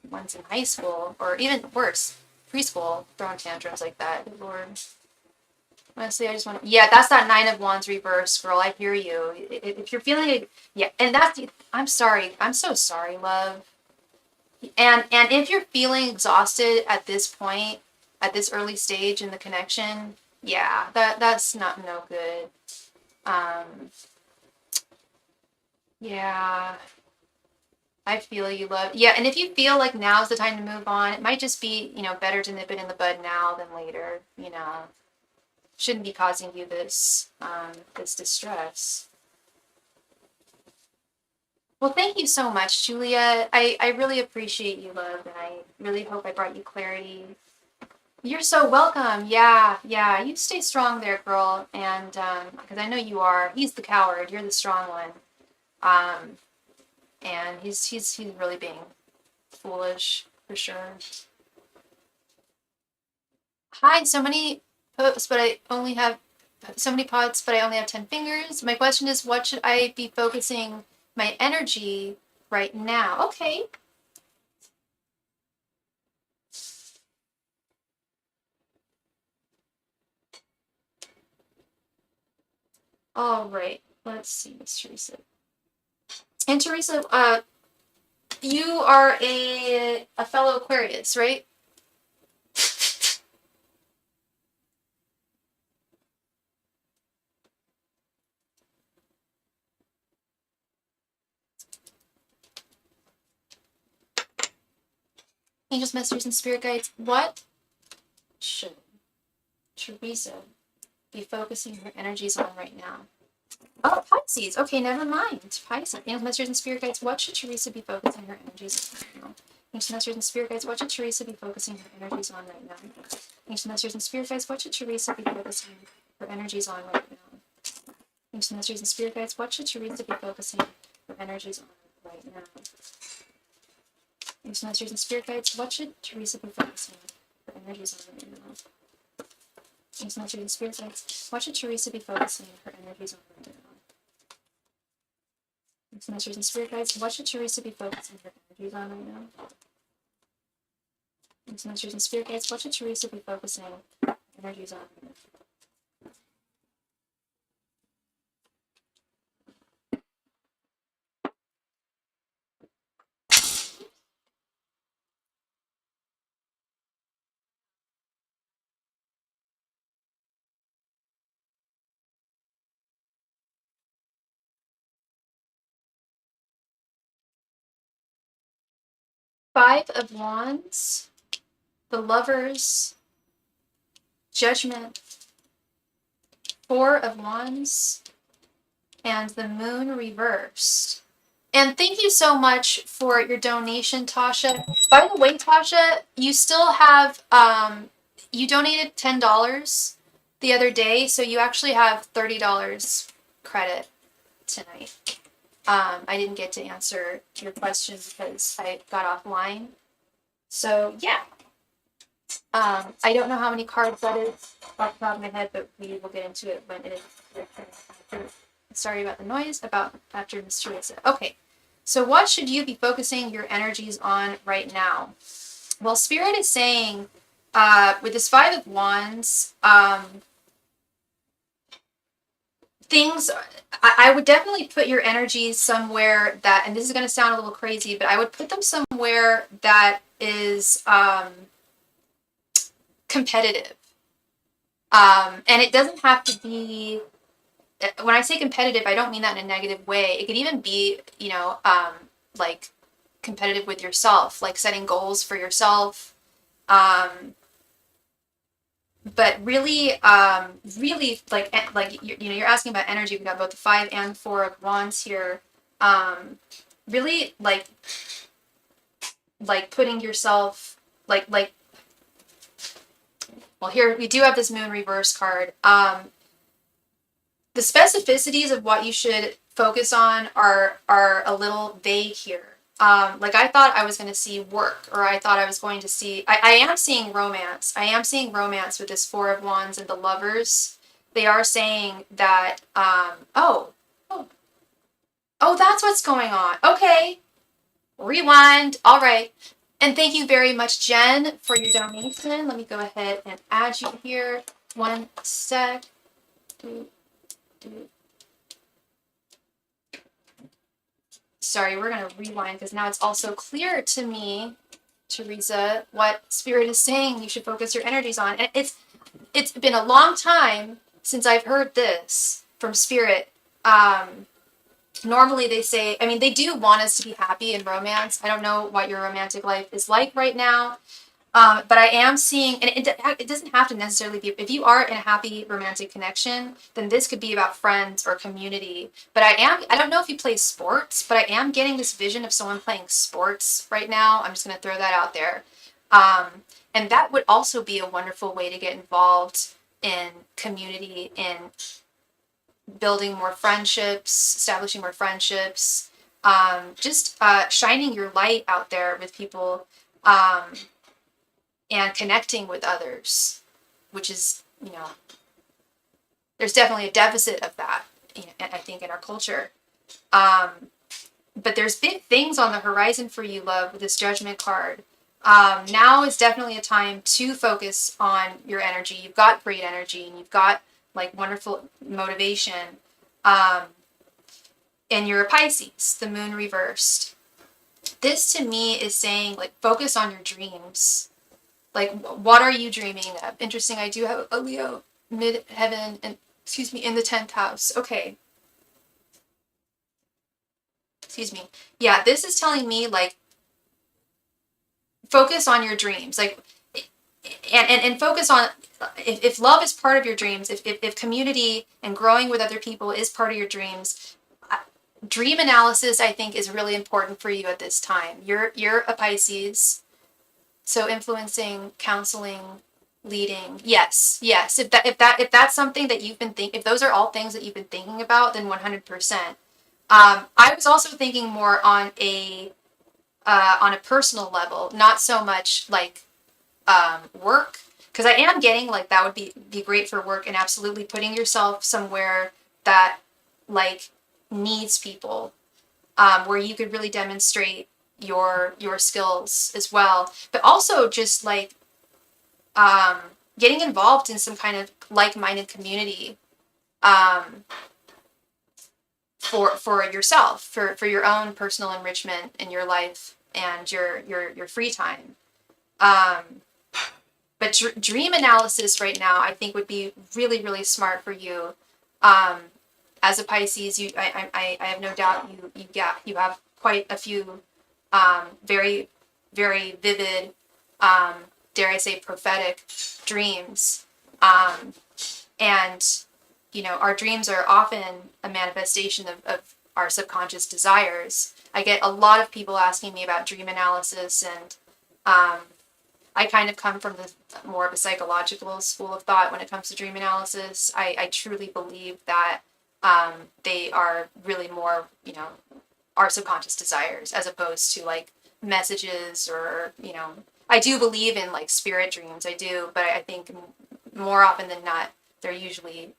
one's in high school, or even worse, preschool, throwing tantrums like that. Good Lord. Honestly, I just want to, yeah, that's that Nine of Wands reverse, girl. I hear you. If you're feeling it, yeah, and that's, I'm sorry. I'm so sorry, love. And if you're feeling exhausted at this point, at this early stage in the connection, yeah, that's not no good. Yeah, I feel you, love. Yeah, and if you feel like now's the time to move on, it might just be, better to nip it in the bud now than later, Shouldn't be causing you this distress. Well, thank you so much, Julia. I really appreciate you, love, and I really hope I brought you clarity. You're so welcome. Yeah, yeah. You stay strong there, girl. And because I know you are. He's the coward. You're the strong one. Um, and he's really being foolish for sure. Hi, so many posts, but I only have so many pots, but I only have 10 fingers. My question is, what should I be focusing my energy right now? Okay. All right. Let's see, Miss Teresa. And Teresa, you are a fellow Aquarius, right? Angels, messengers, and spirit guides. What should Teresa be focusing her energies on right now? Oh, Pisces. Okay, never mind. Pisces. Angels, messengers, and spirit guides. What should Teresa be focusing her energies on right now? Angels, messengers, and spirit guides. What should Teresa be focusing her energies on right now? Angels, messengers, and spirit guides. What should Teresa be focusing her energies on right now? Angels, messengers, and spirit guides. What should Teresa be focusing her energies on right now? Angels, messengers, and spirit guides. What should Teresa be focusing her energies on right now? Angels, messengers, and spirit guides. What should Teresa be focusing her energies on right now? Masters and spirit guides. What should Teresa be focusing her energies on right now? Masters and spirit guides. What should Teresa be focusing her energies on right now? 5 of Wands, the Lovers, Judgment, 4 of Wands, and the Moon reversed. And thank you so much for your donation, Tasha. By the way, Tasha, you still have, you donated $10 the other day, so you actually have $30 credit tonight. I didn't get to answer your question because I got offline. So, yeah. I don't know how many cards that is off the top of my head, but we will get into it when it is. Sorry about the noise, after Miss Teresa. Okay. So what should you be focusing your energies on right now? Well, Spirit is saying, with this 5 of Wands, things, I would definitely put your energies somewhere that, and this is going to sound a little crazy, but I would put them somewhere that is competitive. And it doesn't have to be, when I say competitive, I don't mean that in a negative way. It could even be, like competitive with yourself, like setting goals for yourself. But really, really like you're asking about energy. We got both the 5 and 4 of Wands here. Really like putting yourself like. Well, here we do have this Moon reverse card. The specificities of what you should focus on are a little vague here. Like I thought I was going to see work, or I thought I was going to see, I am seeing romance. I am seeing romance with this 4 of Wands and the Lovers. They are saying that, oh, that's what's going on. Okay. Rewind. All right. And thank you very much, Jen, for your donation. Let me go ahead and add you here. One sec. Sorry, we're going to rewind because now it's also clear to me, Teresa, what Spirit is saying you should focus your energies on. And it's been a long time since I've heard this from Spirit. Normally they say, I mean, they do want us to be happy in romance. I don't know what your romantic life is like right now. But I am seeing, and it doesn't have to necessarily be, if you are in a happy romantic connection, then this could be about friends or community. But I don't know if you play sports, but I am getting this vision of someone playing sports right now. I'm just going to throw that out there. And that would also be a wonderful way to get involved in community, in building more friendships, establishing more friendships, just shining your light out there with people. And connecting with others, which is, there's definitely a deficit of that, I think, in our culture. But there's big things on the horizon for you, love, with this Judgment card. Now is definitely a time to focus on your energy. You've got great energy, and you've got, like, wonderful motivation. And you're a Pisces, the moon reversed. This, to me, is saying, like, focus on your dreams. Like, what are you dreaming of? Interesting, I do have a Leo mid-heaven, and, in the 10th house. Okay. Yeah, this is telling me, like, focus on your dreams. Like, and focus on, if love is part of your dreams, if community and growing with other people is part of your dreams, dream analysis, I think, is really important for you at this time. You're a Pisces. So influencing, counseling, leading. Yes. If that's something that you've been if those are all things that you've been thinking about, then 100%. I was also thinking more on a personal level, not so much like work, because I am getting, like, that would be great for work, and absolutely putting yourself somewhere that, like, needs people, where you could really demonstrate your skills as well, but also just, like, getting involved in some kind of like-minded community, for yourself, for your own personal enrichment in your life and your free time. But dream analysis right now, I think, would be really, really smart for you. As a Pisces, I have no doubt you have quite a few very, very vivid, dare I say, prophetic dreams. And, our dreams are often a manifestation of our subconscious desires. I get a lot of people asking me about dream analysis, and I kind of come from more of a psychological school of thought when it comes to dream analysis. I truly believe that they are really more, our subconscious desires, as opposed to, like, messages or, I do believe in, like, spirit dreams. I do, but I think more often than not, they're usually,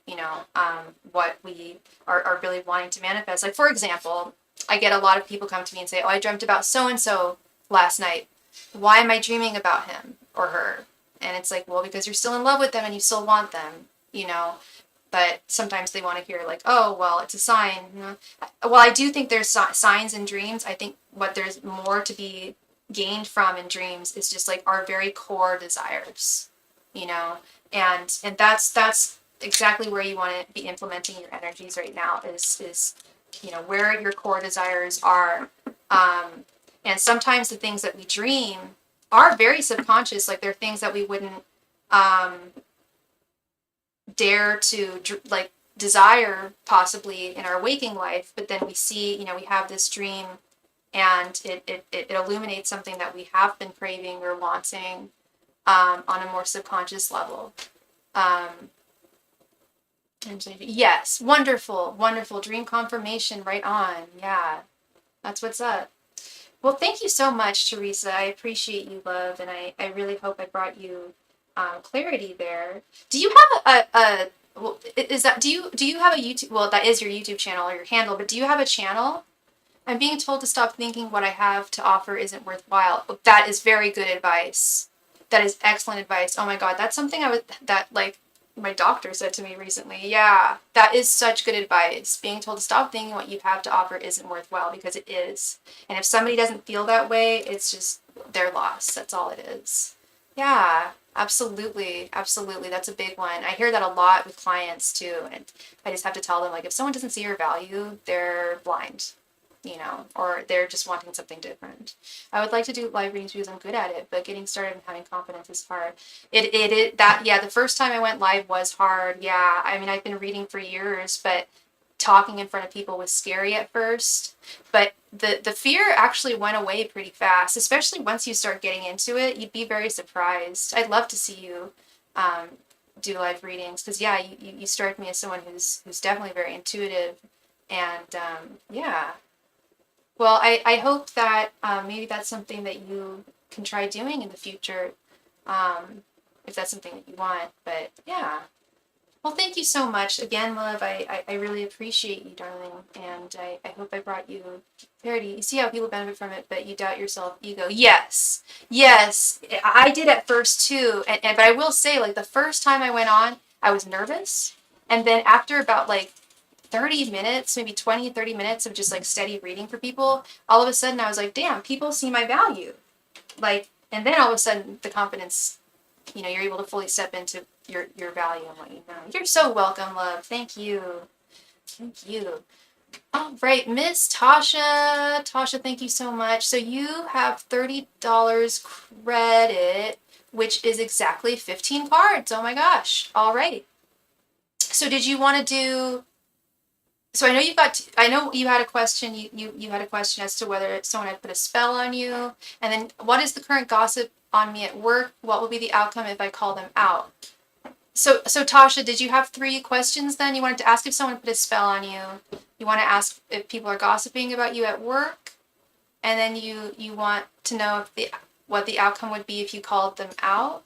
what we are really wanting to manifest. Like, for example, I get a lot of people come to me and say, oh, I dreamt about so-and-so last night. Why am I dreaming about him or her? And it's like, well, because you're still in love with them and you still want them, But sometimes they want to hear, like, oh, well, it's a sign. Well, I do think there's signs in dreams. I think what there's more to be gained from in dreams is just, like, our very core desires, and that's exactly where you want to be implementing your energies right now, is where your core desires are. And sometimes the things that we dream are very subconscious. Like, they're things that we wouldn't dare to, like, desire possibly in our waking life, but then we see, we have this dream, and it illuminates something that we have been craving or wanting, on a more subconscious level. And yes, wonderful dream confirmation, right on. Yeah, that's what's up. Well, thank you so much, Teresa. I appreciate you, love, and I really hope I brought you clarity there. Do you have do you have a YouTube? Well, that is your YouTube channel or your handle, but do you have a channel? I'm being told to stop thinking what I have to offer isn't worthwhile. That is very good advice. That is excellent advice. Oh my God, that's something like, my doctor said to me recently. Yeah, that is such good advice. Being told to stop thinking what you have to offer isn't worthwhile, because it is. And if somebody doesn't feel that way, it's just their loss. That's all it is. Yeah, absolutely. Absolutely. That's a big one. I hear that a lot with clients too. And I just have to tell them, like, if someone doesn't see your value, they're blind, or they're just wanting something different. I would like to do live readings because I'm good at it, but getting started and having confidence is hard. The first time I went live was hard. Yeah, I mean, I've been reading for years, but talking in front of people was scary at first. But the fear actually went away pretty fast, especially once you start getting into it. You'd be very surprised. I'd love to see you um, do live readings, because yeah, you strike me as someone who's definitely very intuitive, and yeah. Well, I hope that maybe that's something that you can try doing in the future, if that's something that you want. But yeah. Well, thank you so much again, love. I really appreciate you, darling. And I hope I brought you clarity. You see how people benefit from it, but you doubt yourself, ego. Yes. Yes. I did at first too. But I will say, like, the first time I went on, I was nervous. And then after about like 30 minutes, maybe 20, 30 minutes of just like steady reading for people, all of a sudden I was like, damn, people see my value. Like, and then all of a sudden the confidence, you're able to fully step into your value and what you know. You're so welcome, love. Thank you. Thank you. All right, Miss Tasha. Tasha, thank you so much. So you have $30 credit, which is exactly 15 cards. Oh my gosh. All right. So did you want to do... So I know you had a question. You had a question as to whether someone had put a spell on you. And then, what is the current gossip on me at work? What will be the outcome if I call them out? So Tasha, did you have 3 questions then? You wanted to ask if someone put a spell on you. You want to ask if people are gossiping about you at work. And then you want to know what the outcome would be if you called them out.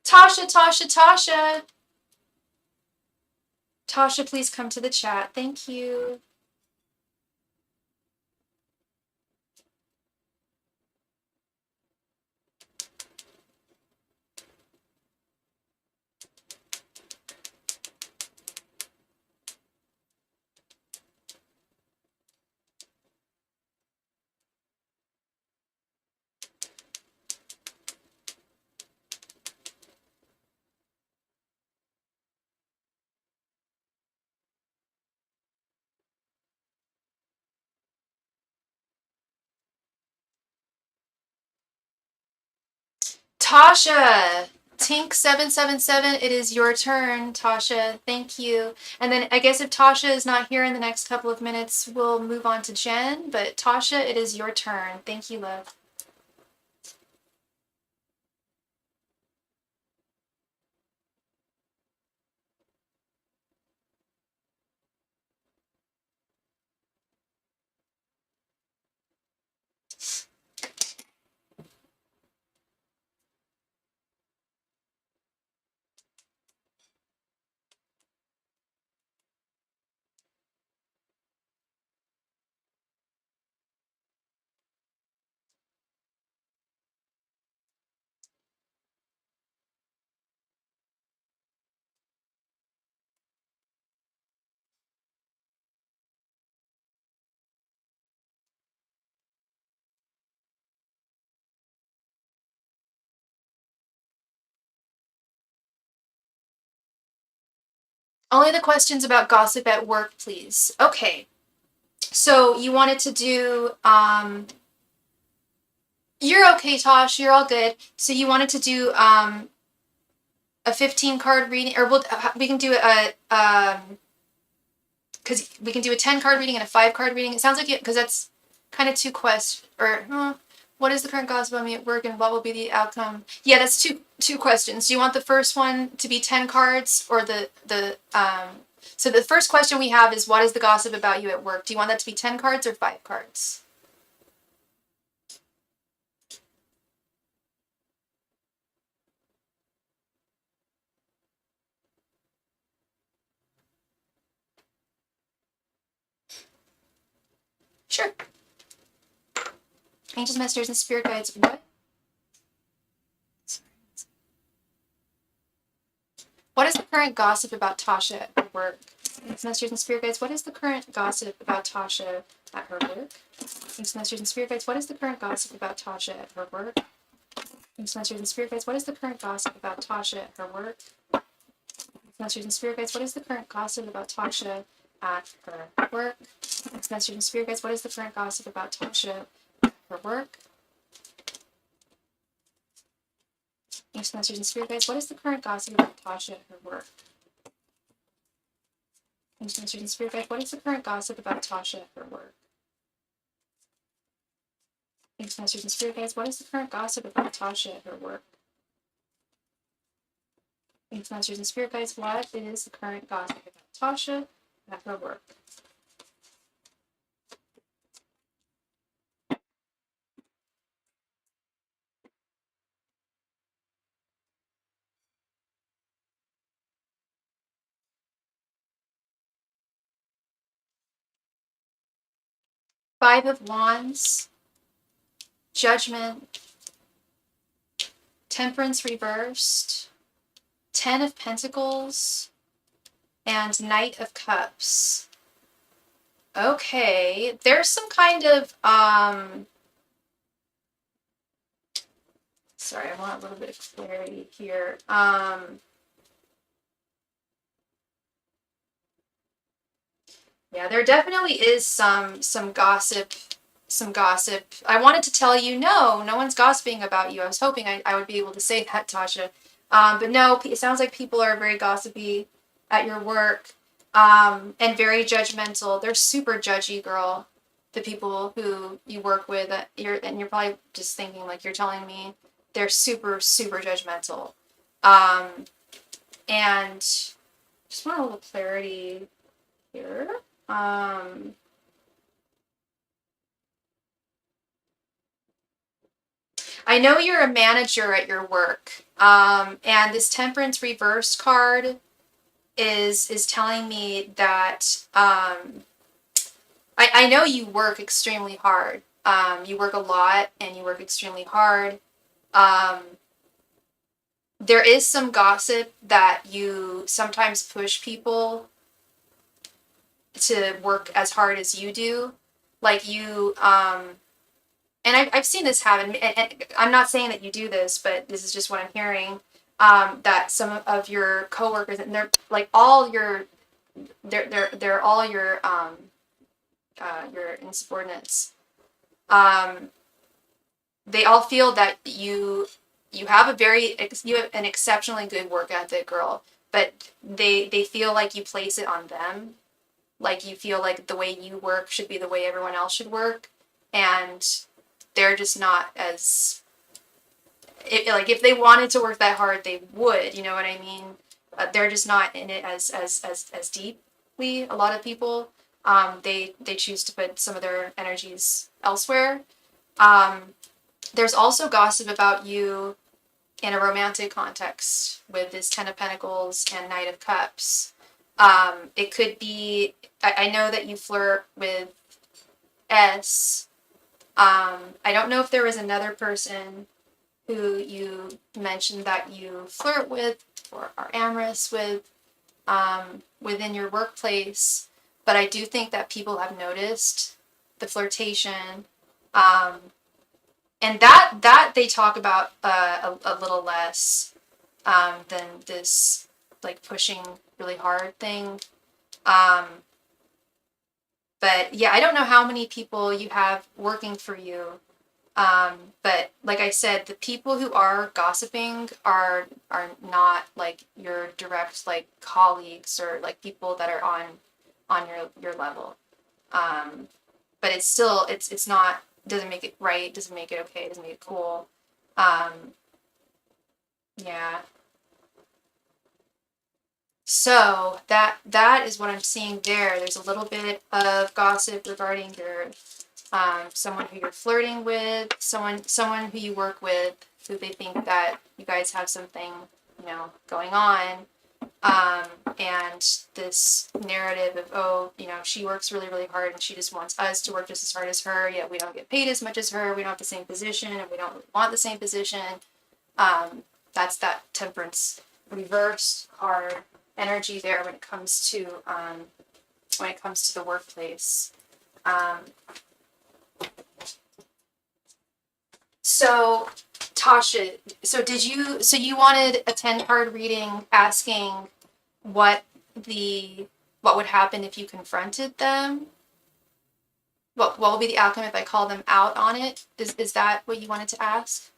Tasha, Tasha, Tasha. Tasha, please come to the chat. Thank you. Tasha, Tink777, it is your turn, Tasha. Thank you. And then I guess if Tasha is not here in the next couple of minutes, we'll move on to Jen. But Tasha, it is your turn. Thank you, love. Only the questions about gossip at work, please. Okay. So you wanted to do, you're okay, Tosh. You're all good. So you wanted to do a 15 card reading, or we can do because we can do a 10 card reading and a 5 card reading. It sounds like it, because that's kind of 2 quests, or What is the current gossip about me at work, and what will be the outcome? Yeah, that's two questions. Do you want the first one to be 10 cards, or so the first question we have is, what is the gossip about you at work? Do you want that to be 10 cards or 5 cards? Sure. Angels, messengers, and spirit guides. What? What is the current gossip about Tasha at her work? Angels, messengers, and spirit guides. What is the current gossip about Tasha at her work? Angels, messengers, and spirit guides. What is the current gossip about Tasha at her work? Angels, messengers, and spirit guides. What is the current gossip about Tasha at her work? Messengers and spirit guides. What is the current gossip about Tasha at her work? Messengers and spirit guides. What is the current gossip about Tasha at her work? Messengers and spirit guides. What is the current gossip about Tasha at her work? Messengers and spirit guides. What is the current gossip about Tasha at her work? Messengers and spirit guides. What is the current gossip about Tasha at her work? Messengers and spirit guides. What is the current gossip about Tasha at her work? 5 of Wands, Judgment, Temperance reversed, 10 of Pentacles, and Knight of Cups. Okay, there's some kind of, sorry, I want a little bit of clarity here. Yeah, there definitely is some gossip, I wanted to tell you, no one's gossiping about you. I was hoping I would be able to say that, Tasha. But no, it sounds like people are very gossipy at your work, and very judgmental. They're super judgy, girl. The people who you work with, you're probably just thinking, like, you're telling me they're super, super judgmental. And just want a little clarity here. I know you're a manager at your work, and this Temperance reversed card is telling me that I know you work extremely hard. You work a lot and you work extremely hard. There is some gossip that you sometimes push people to work as hard as you do. Like you, and I've seen this happen, and I'm not saying that you do this, but this is just what I'm hearing, that some of your coworkers, and they're like all they're all your insubordinates. They all feel that you have an exceptionally good work ethic, girl, but they feel like you place it on them. Like you feel like the way you work should be the way everyone else should work, and they're just not as like if they wanted to work that hard, they would. You know what I mean? They're just not in it as deeply. A lot of people, they choose to put some of their energies elsewhere. There's also gossip about you in a romantic context with this Ten of Pentacles and Knight of Cups. It could be, I know that you flirt with S. I don't know if there was another person who you mentioned that you flirt with or are amorous with within your workplace, but I do think that people have noticed the flirtation, and that they talk about a little less than this like pushing really hard thing. But yeah, I don't know how many people you have working for you. But like I said, the people who are gossiping are not like your direct like colleagues or like people that are on your level. But it's still it's not doesn't make it right, doesn't make it okay, doesn't make it cool. Yeah. So that is what I'm seeing there. There's a little bit of gossip regarding your someone who you're flirting with, someone who you work with, who they think that you guys have something, going on. And this narrative of, oh, she works really, really hard and she just wants us to work just as hard as her, yet we don't get paid as much as her, we don't have the same position, and we don't really want the same position. That's that temperance reverse, our energy there when it comes to the workplace. So Tasha, so you wanted a 10-card reading asking what would happen if you confronted them? What will be the outcome if I call them out on it? Is that what you wanted to ask?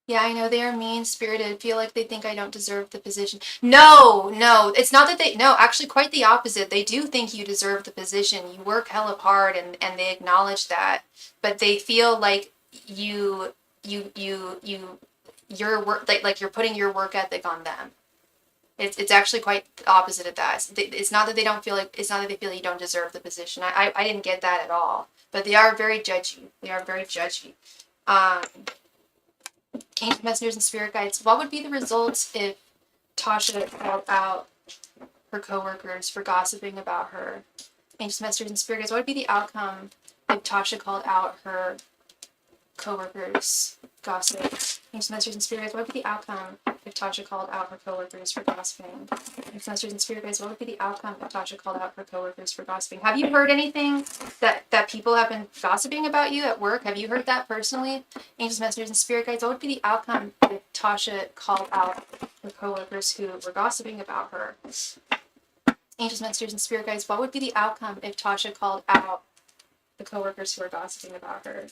Yeah, I know they are mean-spirited, feel like they think I don't deserve the position. No, it's not that no, actually quite the opposite. They do think you deserve the position. You work hella hard and they acknowledge that, but they feel like your work, like you're putting your work ethic on them. It's actually quite the opposite of that. It's not that they don't feel like, it's not that they feel like you don't deserve the position. I didn't get that at all, but they are very judgy. They are very judgy. Ancient messengers and spirit guides, what would be the results if Tasha called out her coworkers for gossiping about her? Ancient messengers and spirit guides, what would be the outcome if Tasha called out her coworkers gossip? Ancient messengers and spirit guides, what would be the outcome if Tasha called out her coworkers for gossiping? Ancient messengers and spirit guides, what would be the outcome if Tasha called out her coworkers for gossiping? Have you heard anything that people have been gossiping about you at work? Have you heard that personally? Ancient messengers and spirit guides, what would be the outcome if Tasha called out her coworkers who were gossiping about her? Ancient messengers and spirit guides, what would be the outcome if Tasha called out the coworkers who were gossiping about her?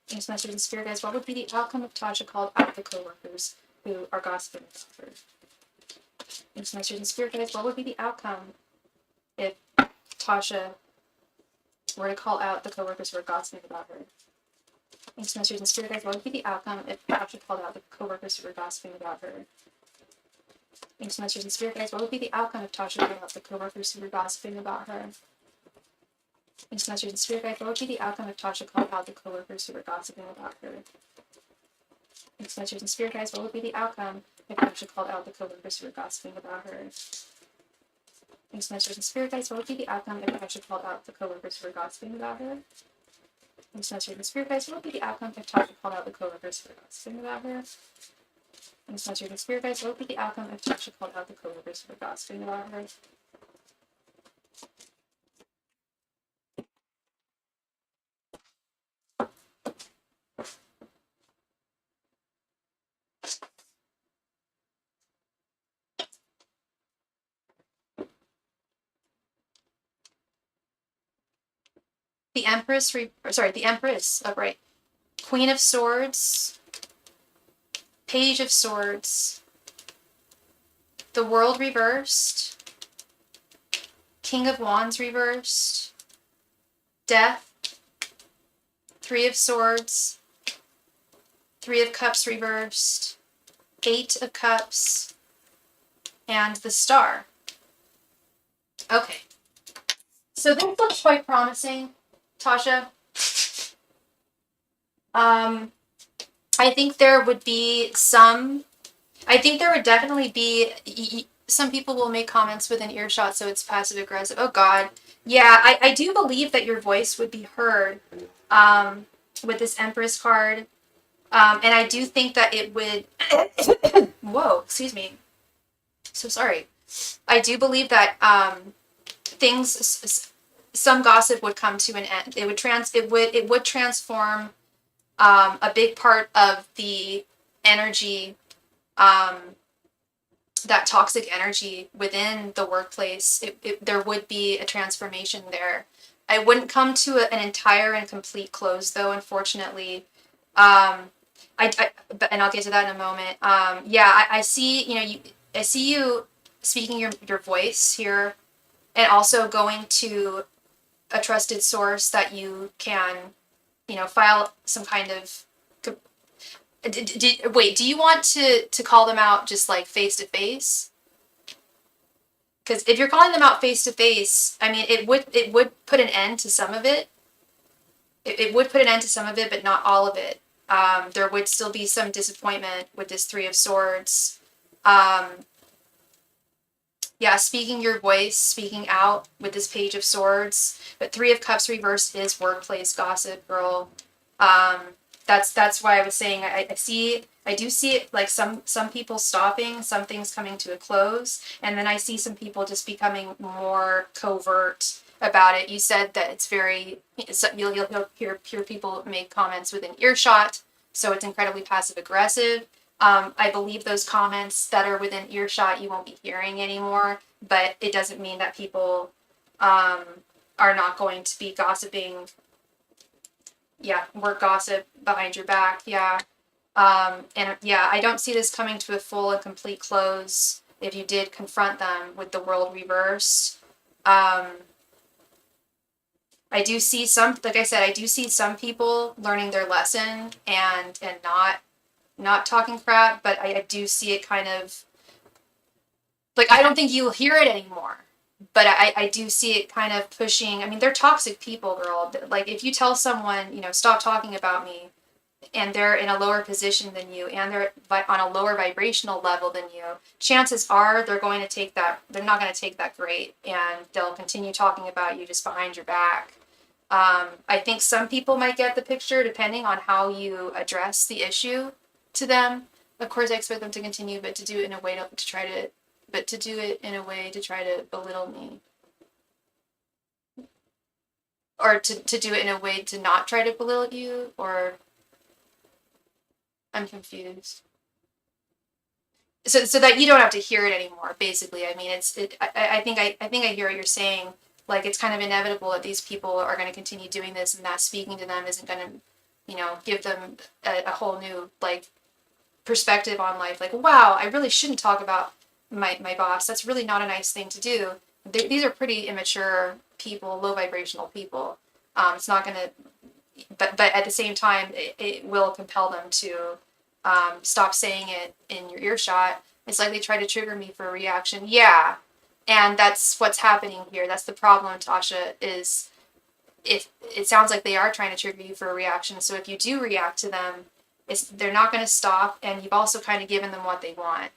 Ancient messengers and spirit guides, what would be the outcome if Tasha called out the coworkers who are gossiping about her? Ancient messengers and spirit guides, what would be the outcome if Tasha were to call out the coworkers who are gossiping about her? Ancient messengers and spirit guides, what would be the outcome if Tasha called out the coworkers who were gossiping about her? Ancient messengers and spirit guides, what would be the outcome if Tasha called out the coworkers who were gossiping about her? Ancient messengers and spirit guides, what would be the outcome if Tasha called out the coworkers who were gossiping about her? Ancient messengers and spirit guides, what would be the outcome if Tasha called out the coworkers who were gossiping about her? Ancient messengers and spirit guides, what would be the outcome if Tasha called out the coworkers who were gossiping about her? Ancient messengers and spirit guides, what would be the outcome if Tasha called out the coworkers who were gossiping about her? Ancient messengers and spirit guides, what would be the outcome if Tasha called out the coworkers who were gossiping about her? The Empress, upright. Queen of Swords, Page of Swords, the World reversed, King of Wands reversed, Death, Three of Swords, Three of Cups reversed, Eight of Cups, and the Star. Okay. So this looks quite promising, Tasha. I think there would definitely be, some people will make comments within earshot, so it's passive aggressive. Oh God. Yeah, I do believe that your voice would be heard, with this Empress card. And I do think that it would, whoa, excuse me. So sorry. I do believe that, some gossip would come to an end. It would transform, a big part of the energy, that toxic energy within the workplace. There would be a transformation there. I wouldn't come to an entire and complete close, though, unfortunately. And I'll get to that in a moment. Yeah, I see, I see you speaking your voice here, and also going to a trusted source that you can, file some kind of. Wait, do you want to call them out just like face to face? Because if you're calling them out face to face, I mean, it would put an end to some of it. It would put an end to some of it, but not all of it. There would still be some disappointment with this Three of Swords. Um, yeah, speaking your voice, speaking out with this Page of Swords. But Three of Cups reversed is workplace gossip, girl. Um, that's why I was saying I do see it, like some people stopping, some things coming to a close, and then I see some people just becoming more covert about it. You said that it's very, you'll hear people make comments within earshot, so it's incredibly passive aggressive. I believe those comments that are within earshot you won't be hearing anymore, but it doesn't mean that people um, are not going to be gossiping. Yeah, work gossip behind your back. Yeah. And yeah, I don't see this coming to a full and complete close if you did confront them with the world reversed. Um, I do see some, like I said, I do see some people learning their lesson and not talking crap, but I do see it kind of like, I don't think you'll hear it anymore. But I do see it kind of pushing. I mean, they're toxic people, girl. Like, if you tell someone, stop talking about me, and they're in a lower position than you, and they're on a lower vibrational level than you, chances are they're not going to take that great, and they'll continue talking about you just behind your back. I think some people might get the picture depending on how you address the issue to them. Of course, I expect them to continue, but to do it in a way to do it in a way to try to belittle me, or to do it in a way to not try to belittle you, or I'm confused. So that you don't have to hear it anymore. Basically, I mean, I think I hear what you're saying. Like, it's kind of inevitable that these people are going to continue doing this, and that speaking to them isn't going to, give them a whole new like perspective on life. Like, wow, I really shouldn't talk about my boss. That's really not a nice thing to do. These are pretty immature people, low vibrational people. It's not going to, but at the same time, it will compel them to stop saying it in your earshot. It's like they try to trigger me for a reaction. Yeah. And that's what's happening here. That's the problem, Tasha, is if it sounds like they are trying to trigger you for a reaction. So if you do react to them, they're not going to stop, and you've also kind of given them what they want.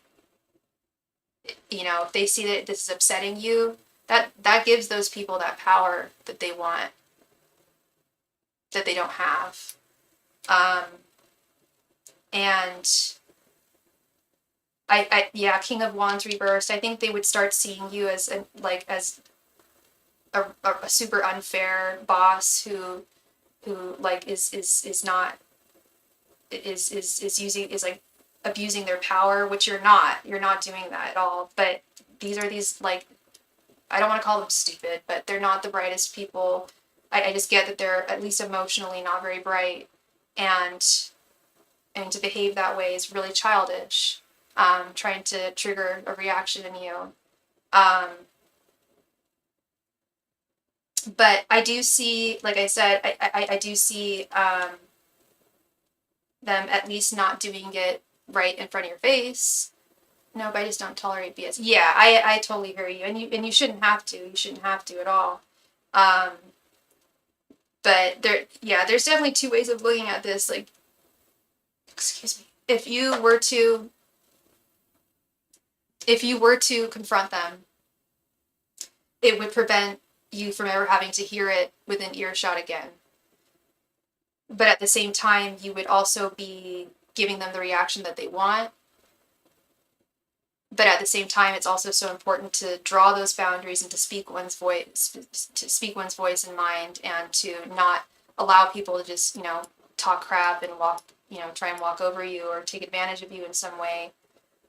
If they see that this is upsetting you, that gives those people that power that they want, that they don't have. And yeah, King of Wands reversed. I think they would start seeing you as a super unfair boss who like is not is like abusing their power, which you're not. You're not doing that at all. But these like, I don't want to call them stupid, but they're not the brightest people. I just get that they're at least emotionally not very bright, and to behave that way is really childish. Trying to trigger a reaction in you. But I do see, like I said, I do see them at least not doing it right in front of your face. No, but I just don't tolerate BS. Yeah, I totally hear you, and you shouldn't have to. You shouldn't have to at all. But there's definitely two ways of looking at this. Like, excuse me, if you were to confront them, it would prevent you from ever having to hear it within earshot again. But at the same time, you would also be giving them the reaction that they want. But at the same time, it's also so important to draw those boundaries and to speak one's voice and mind, and to not allow people to just, talk crap and try and walk over you or take advantage of you in some way,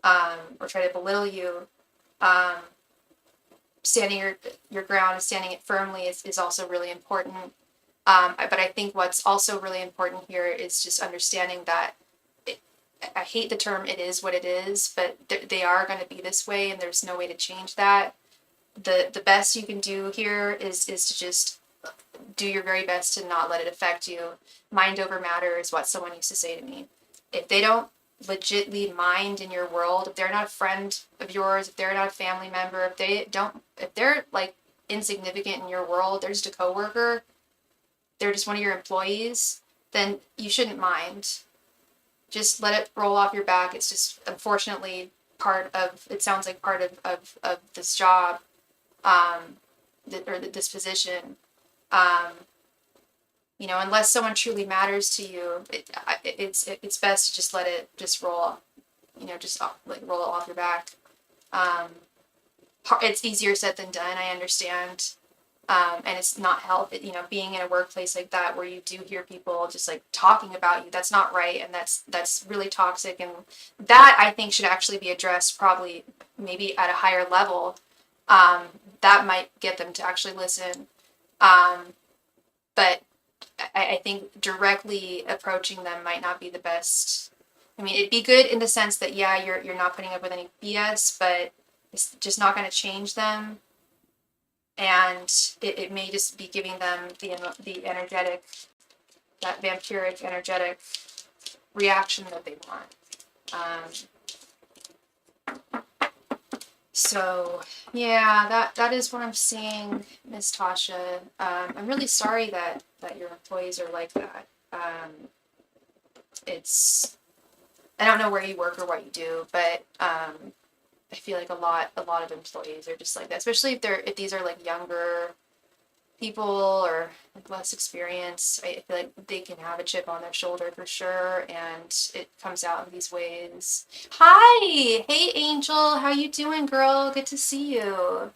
or try to belittle you. Standing your ground and standing it firmly is also really important. But I think what's also really important here is just understanding that I hate the term "it is what it is," but they are going to be this way, and there's no way to change that. The best you can do here is to just do your very best to not let it affect you. Mind over matter is what someone used to say to me. If they don't legitly mind in your world, if they're not a friend of yours, if they're not a family member, if they're like insignificant in your world, they're just a coworker, they're just one of your employees, then you shouldn't mind. Just let it roll off your back. It's just unfortunately it sounds like part of this job, this position. Unless someone truly matters to you, it's best to just let it just roll, just like roll it off your back. It's easier said than done, I understand. And it's not healthy, being in a workplace like that where you do hear people just like talking about you. That's not right, and that's really toxic, and that I think should actually be addressed probably maybe at a higher level. That might get them to actually listen. But I think directly approaching them might not be the best. I mean, it'd be good in the sense that, yeah, you're not putting up with any BS, but it's just not going to change them. And it may just be giving them the energetic, that vampiric energetic reaction that they want. So yeah, that is what I'm seeing, Miss Tasha. I'm really sorry that your employees are like that. I don't know where you work or what you do, but I feel like a lot of employees are just like that, especially if these are like younger people or like less experienced. I feel like they can have a chip on their shoulder for sure, and it comes out in these ways. Hi, hey Angel, how you doing, girl? Good to see you.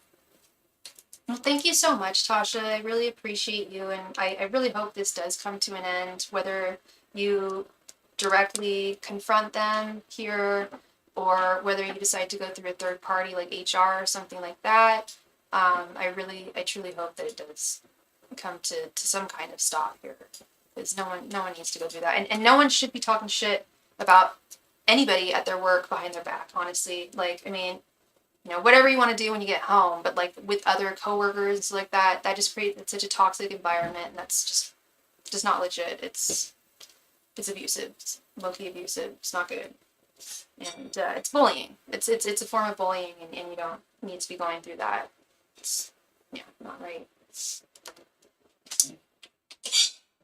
Well, thank you so much, Tasha. I really appreciate you, and I really hope this does come to an end, whether you directly confront them here or whether you decide to go through a third party like HR or something like that. I truly hope that it does come to some kind of stop here, because no one needs to go through that, and no one should be talking shit about anybody at their work behind their back, honestly. Like, I mean, whatever you want to do when you get home, but like with other coworkers like that just creates such a toxic environment, and that's just not legit. It's abusive. It's low-key abusive. It's not good. And it's bullying. It's a form of bullying, and you don't need to be going through that. It's not right.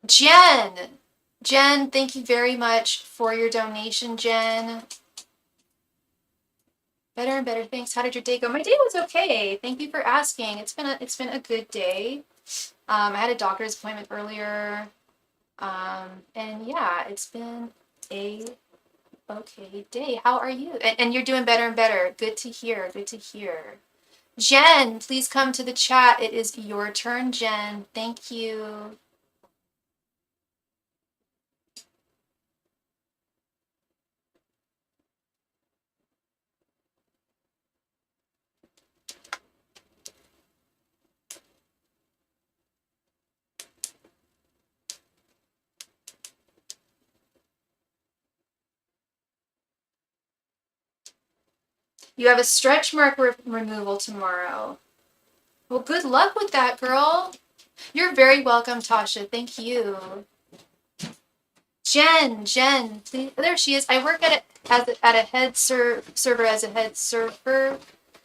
Jen, thank you very much for your donation, Jen. Better and better, thanks. How did your day go? My day was okay. Thank you for asking. It's been a good day. I had a doctor's appointment earlier. And yeah, it's been a okay day. How are you? And you're doing better and better. Good to hear. Good to hear. Jen, please come to the chat. It is your turn, Jen. Thank you. You have a stretch mark removal tomorrow. Well, good luck with that, girl. You're very welcome, Tasha. Thank you. Jen, please. There she is. I work at a head server as a head server.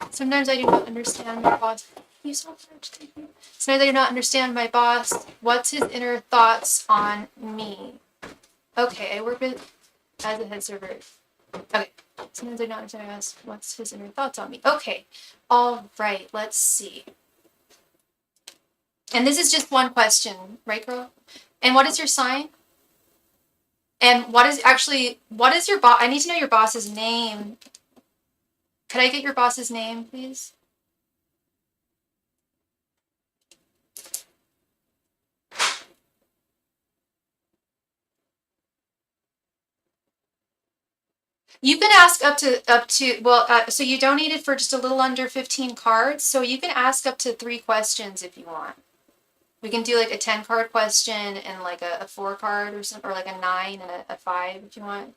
Sometimes I do not understand my boss. You so much. Thank you. Sometimes I do not understand my boss. What's his inner thoughts on me? Okay, I work as a head server. Okay. Sometimes I don't understand my boss. What's his inner thoughts on me? Okay. All right. Let's see. And this is just one question, right, girl? And what is your sign? And what is your boss? I need to know your boss's name. Could I get your boss's name, please? You can ask up to well, so you donated for just a little under 15 cards, so you can ask up to 3 questions if you want. We can do like a 10 card question and like a 4 card or something, or like a 9 and a 5 if you want.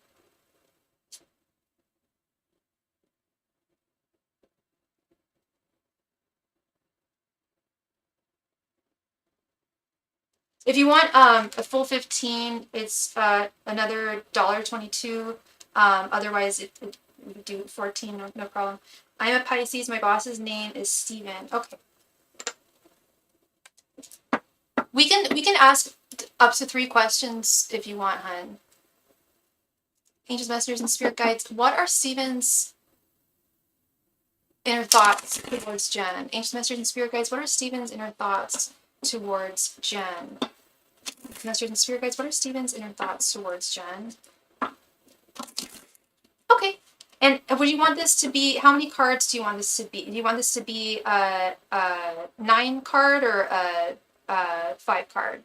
If you want a full 15, it's another $1.22. Otherwise, we could do 14, no problem. I'm a Pisces. My boss's name is Steven. Okay. We can ask up to 3 questions if you want, hun. Angels, messengers, and spirit guides. What are Steven's inner thoughts towards Jen? Angels, messengers, and spirit guides. What are Steven's inner thoughts towards Jen? Messengers and spirit guides. What are Steven's inner thoughts towards Jen? Okay. And would you want this to be, how many cards do you want this to be? Do you want this to be a 9 card or a 5 card?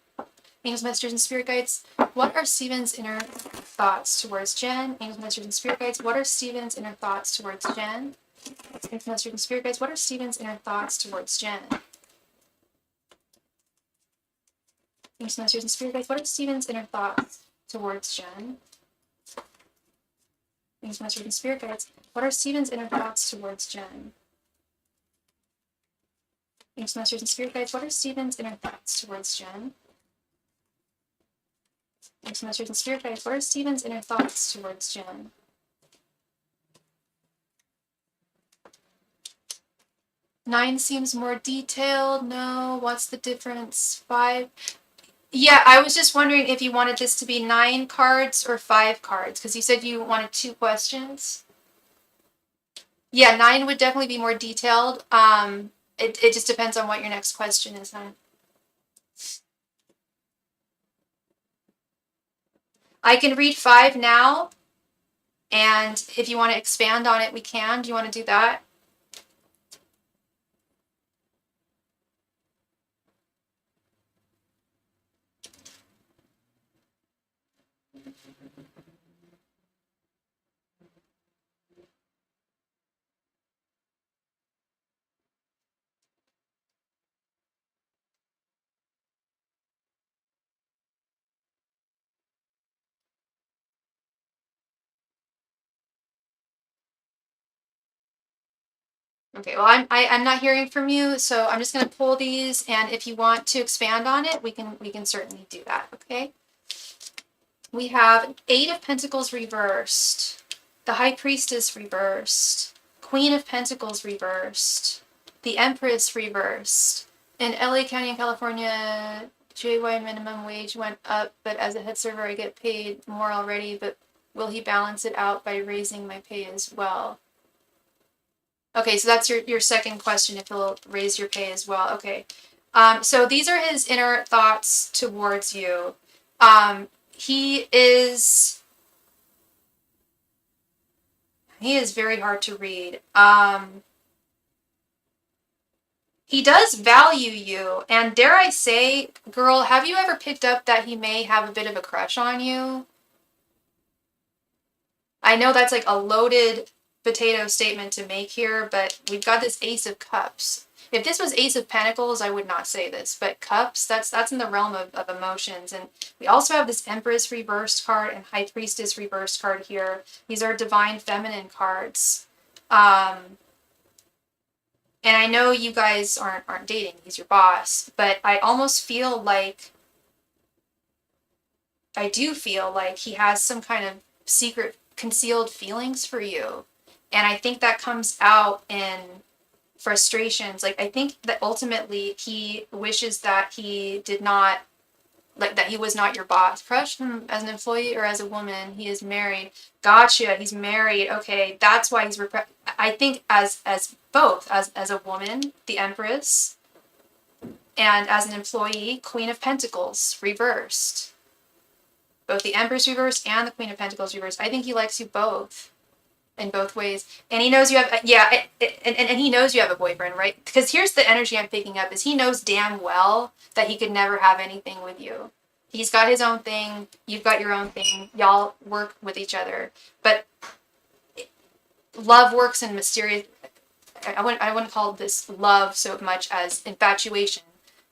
Angels, messengers, and spirit guides. What are Steven's inner thoughts towards Jen? Angels, messengers, and spirit guides. What are Steven's inner thoughts towards Jen? Angels, messengers, and spirit guides. What are Steven's inner thoughts towards Jen? Angels, messengers, and spirit guides. What are Steven's inner thoughts towards Jen? Angels, messengers, and spirit guides. What are Steven's inner thoughts towards Jen? Angels, messengers, and spirit guides. What are Steven's inner thoughts towards Jen? Angels, messengers, and spirit guides. What are Steven's inner thoughts towards Jen? 9 seems more detailed. No. What's the difference? 5. Yeah, I was just wondering if you wanted this to be 9 cards or 5 cards, because you said you wanted 2 questions. Yeah, 9 would definitely be more detailed. It just depends on what your next question is, huh? I can read 5 now, and if you want to expand on it, we can. Do you want to do that? Okay, well, I'm not hearing from you, so I'm just going to pull these, and if you want to expand on it, we can certainly do that, okay? We have 8 of Pentacles reversed, the High Priestess reversed, Queen of Pentacles reversed, the Empress reversed. In LA County in California, JY minimum wage went up, but as a head server I get paid more already, but will he balance it out by raising my pay as well? Okay, so that's your second question, if he'll raise your pay as well. Okay. So these are his inner thoughts towards you. He is very hard to read. He does value you, and dare I say, girl, have you ever picked up that he may have a bit of a crush on you? I know that's like a loaded potato statement to make here, but we've got this Ace of Cups. If this was Ace of Pentacles, I would not say this, but Cups, that's in the realm of emotions. And we also have this Empress reversed card and High Priestess reversed card here. These are Divine Feminine cards. And I know you guys aren't dating, he's your boss, but I almost feel like, I do feel like he has some kind of secret concealed feelings for you. And I think that comes out in frustrations. Like, I think that ultimately he wishes that he did not, like, that he was not your boss. Crush him as an employee or as a woman. He is married. Gotcha. He's married. Okay. That's why he's, I think as both, as a woman, the Empress, and as an employee, Queen of Pentacles, reversed. Both the Empress reversed and the Queen of Pentacles reversed. I think he likes you both. In both ways. And he knows you have, yeah, and he knows you have a boyfriend, right? Because here's the energy I'm picking up, is he knows damn well that he could never have anything with you. He's got his own thing, you've got your own thing, y'all work with each other. But love works in mysterious, I wouldn't call this love so much as infatuation.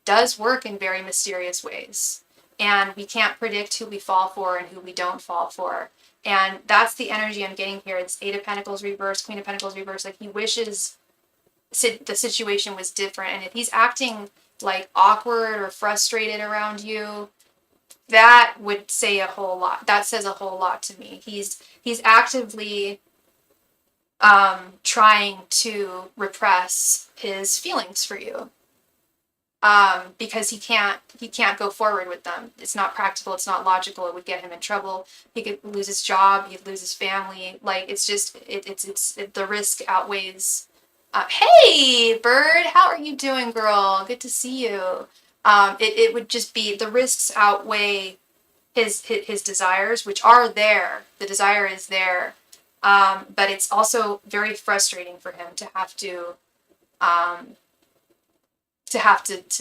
Does work in very mysterious ways. And we can't predict who we fall for and who we don't fall for. And that's the energy I'm getting here. It's 8 of Pentacles reversed, Queen of Pentacles reversed. Like, he wishes the situation was different. And if he's acting like awkward or frustrated around you, that would say a whole lot. That says a whole lot to me. He's actively trying to repress his feelings for you. Because he can't go forward with them. It's not practical. It's not logical. It would get him in trouble. He could lose his job. He'd lose his family. Like, it's just, the risk outweighs. Hey, Bird, how are you doing, girl? Good to see you. It would just be, the risks outweigh his desires, which are there. The desire is there. But it's also very frustrating for him to have to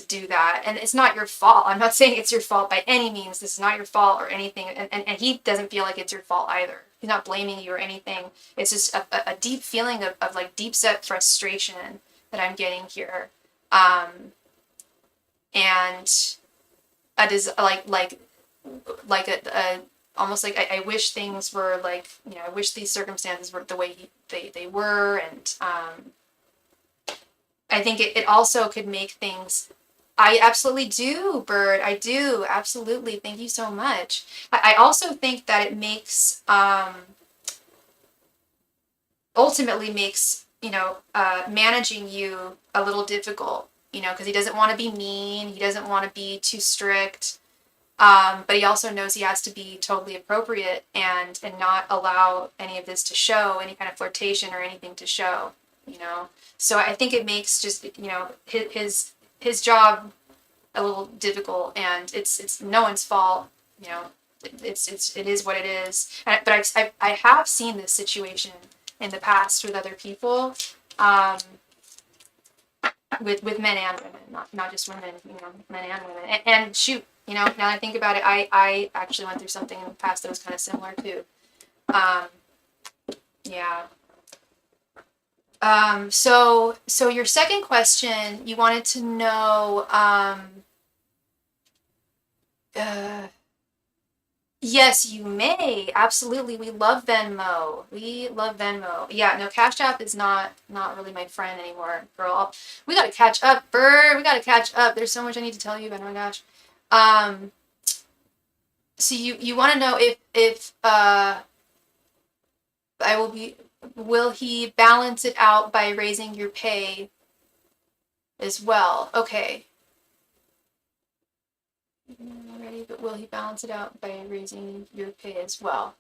do that. And it's not your fault. I'm not saying it's your fault by any means. This is not your fault or anything. And he doesn't feel like it's your fault either. He's not blaming you or anything. It's just a deep feeling of like deep set frustration that I'm getting here. And almost like I wish things were like, I wish these circumstances were the way they were. And I think it also could make things. I absolutely do, Bird. I do. Absolutely. Thank you so much. I also think that it makes, ultimately makes, managing you a little difficult, because he doesn't want to be mean. He doesn't want to be too strict. But he also knows he has to be totally appropriate and not allow any of this to show, any kind of flirtation or anything to show, So I think it makes just, his job a little difficult, and it's no one's fault, it is what it is. But I have seen this situation in the past with other people, with men and women, not just women, men and women. And shoot, now that I think about it, I actually went through something in the past that was kind of similar too. Yeah. So your second question, you wanted to know, yes, you may. Absolutely. We love Venmo. Yeah, no, Cashapp is not really my friend anymore, girl. We gotta catch up, Bird. We gotta catch up. There's so much I need to tell you, oh my gosh. So you want to know if will he balance it out by raising your pay as well? Okay. Already, but will he balance it out by raising your pay as well?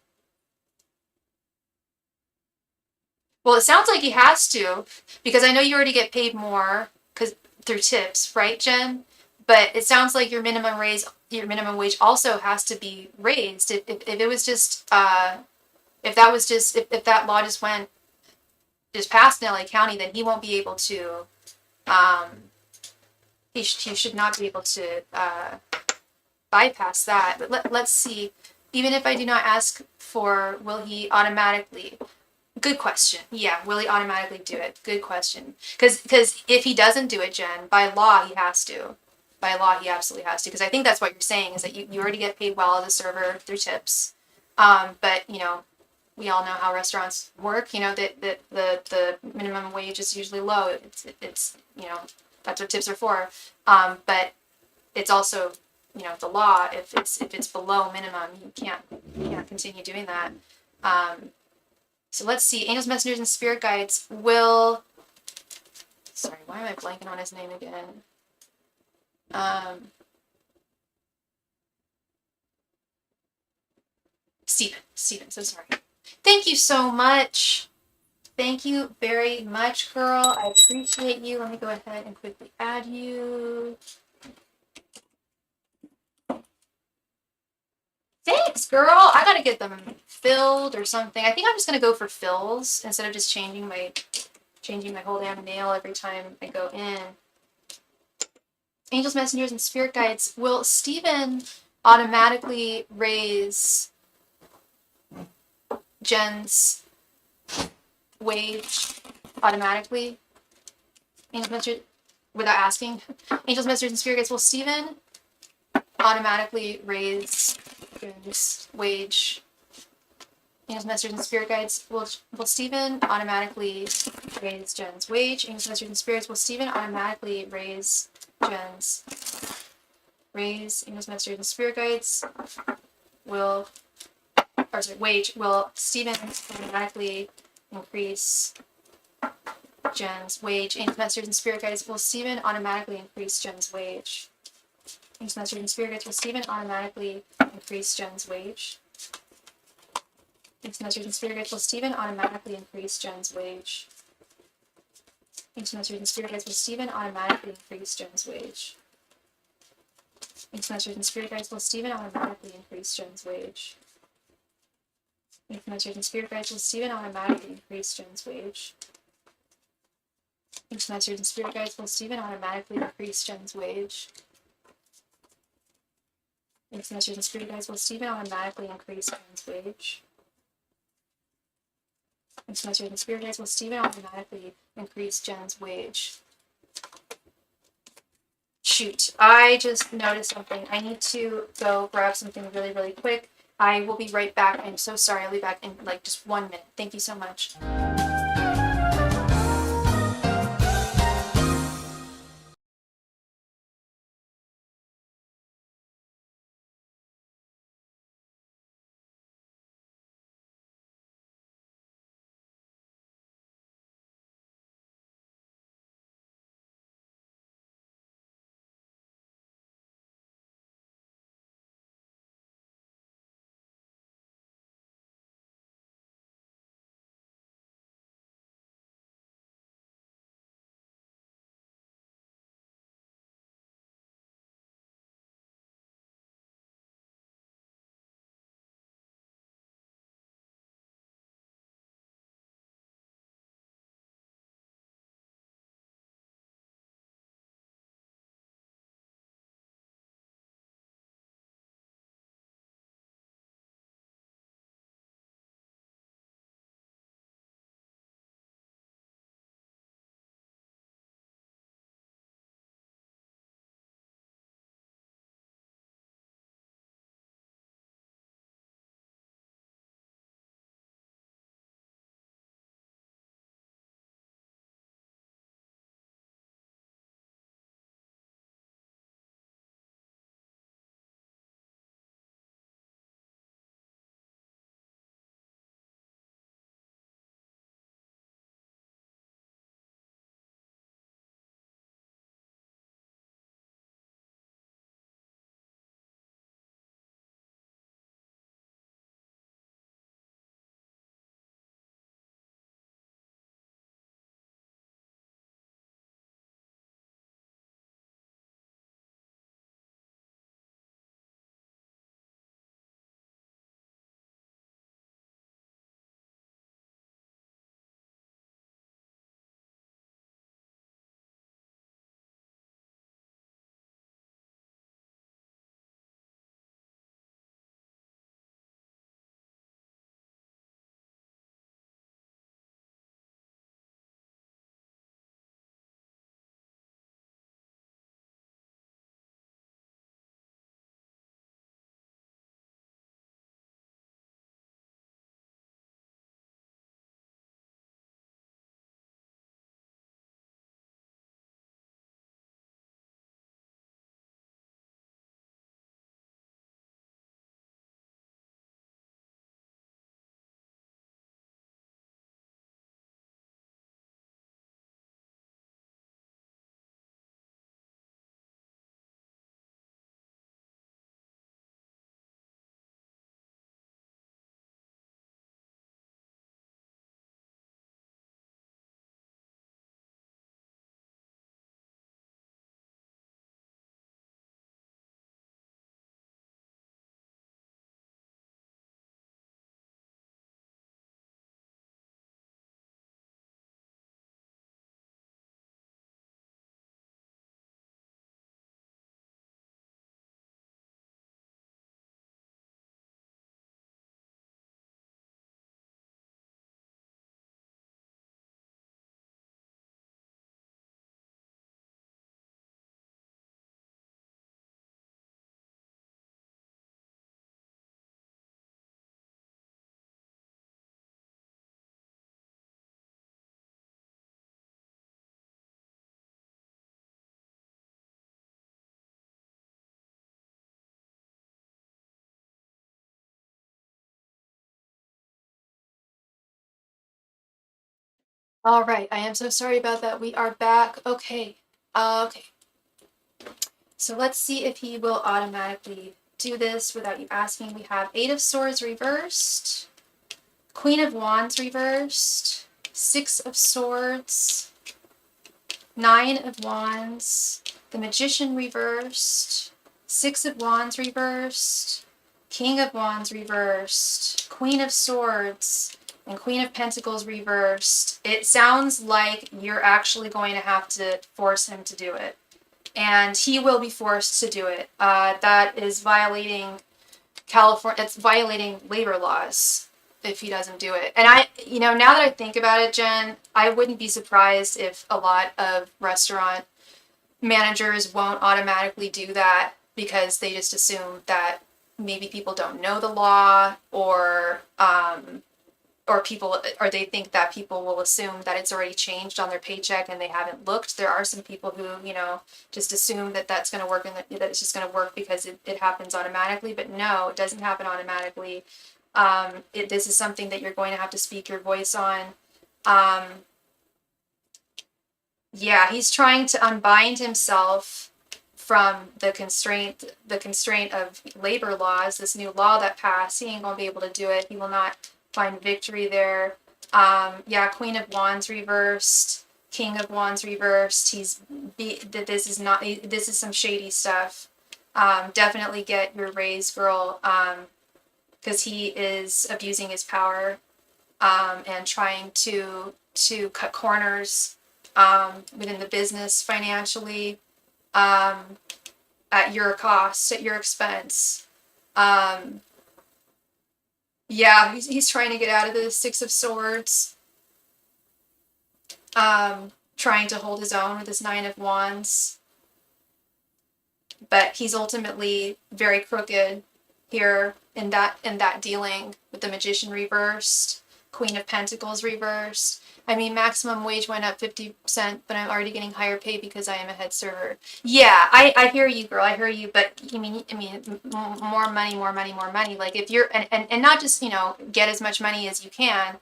Well, it sounds like he has to, because I know you already get paid more through tips, right, Jen? But it sounds like your minimum wage also has to be raised. If it was just if that law just passed in LA County, then he won't be able to. He should not be able to bypass that. But let's see. Even if I do not ask for, will he automatically? Good question. Yeah, will he automatically do it? Good question. Because if he doesn't do it, Jen, by law he has to. By law he absolutely has to. Because I think that's what you're saying, is that you already get paid well as a server through tips. But we all know how restaurants work. That the minimum wage is usually low. It's that's what tips are for. But it's also the law. If it's below minimum, you can't continue doing that. So let's see. Angels, messengers, and spirit guides will. Sorry, why am I blanking on his name again? Steven. So sorry. Thank you so much. Thank you very much, girl. I appreciate you. Let me go ahead and quickly add you. Thanks, girl. I gotta get them filled or something. I think I'm just gonna go for fills instead of just changing my whole damn nail every time I go in. Angels, messengers, and spirit guides. Will Steven automatically raise Jen's wage automatically? Angels, messengers, without asking. Angels, messengers, and spirit guides. Will Steven automatically raise Jen's wage? Angels, messengers, and spirit guides. Will Steven automatically raise Jen's wage? Angels, messengers, and spirits. Will Steven automatically raise gens raise, English masters and spirit guides will, or sorry, wage will Stephen automatically increase Jen's wage. English masters and spirit guides will Stephen automatically increase Jen's wage. English masters and spirit guides will Stephen automatically increase Jen's wage. English masters and spirit guides will Stephen automatically increase Jen's wage. English masters and spirit guides will Stephen automatically increase Jen's wage. English masters and spirit guides will Stephen automatically increase Jen's wage. English masters and spirit guides will Stephen automatically increase Jen's wage. English masters and spirit guides will Stephen automatically increase Jen's wage. English masters and spirit guides will Stephen automatically increase Jen's wage. English masters and spirit guides will Stephen automatically increase Jen's wage. Shoot, I just noticed something. I need to go grab something really, really quick. I will be right back. I'm so sorry. I'll be back in like just 1 minute. Thank you so much. All right, I am so sorry about that. We are back. Okay. Okay. So let's see if he will automatically do this without you asking. We have Eight of Swords reversed, Queen of Wands reversed, Six of Swords, Nine of Wands, the Magician reversed, Six of Wands reversed, King of Wands reversed, Queen of Swords, and Queen of Pentacles reversed. It sounds like you're actually going to have to force him to do it. And he will be forced to do it. That is violating California, it's violating labor laws if he doesn't do it. And now that I think about it, Jen, I wouldn't be surprised if a lot of restaurant managers won't automatically do that because they just assume that maybe people don't know the law, or they think that people will assume that it's already changed on their paycheck and they haven't looked. There are some people who, just assume that that's going to work and that it's just going to work because it happens automatically. But no, it doesn't happen automatically. This is something that you're going to have to speak your voice on. Yeah, he's trying to unbind himself from the constraint of labor laws, this new law that passed. He ain't gonna be able to do it. He will not find victory there. Yeah, Queen of Wands reversed, King of Wands reversed. This is some shady stuff. Definitely get your raise, girl, because he is abusing his power, and trying to cut corners within the business financially, at your cost, at your expense. Yeah, he's trying to get out of the Six of Swords, trying to hold his own with his Nine of Wands. But he's ultimately very crooked here in that dealing with the Magician reversed, Queen of Pentacles reversed. I mean, maximum wage went up 50%, but I'm already getting higher pay because I am a head server. Yeah, I hear you, girl. I hear you. But I mean, more money, more money, more money. Like if you're, and not just, get as much money as you can.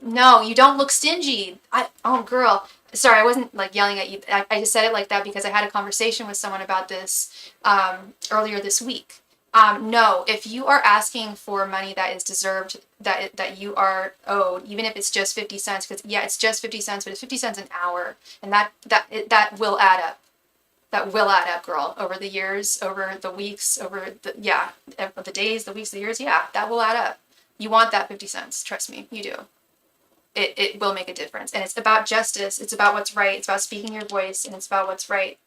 No, you don't look stingy. Oh, girl. Sorry, I wasn't like yelling at you. I just said it like that because I had a conversation with someone about this earlier this week. No, if you are asking for money that is deserved, that you are owed, even if it's just 50 cents, because yeah, it's just 50 cents, but it's 50 cents an hour, and that will add up. That will add up, girl, over the years, over the weeks, over the days, the weeks, the years. Yeah, that will add up. You want that 50 cents. Trust me, you do. It will make a difference. And it's about justice. It's about what's right. It's about speaking your voice, and it's about what's right.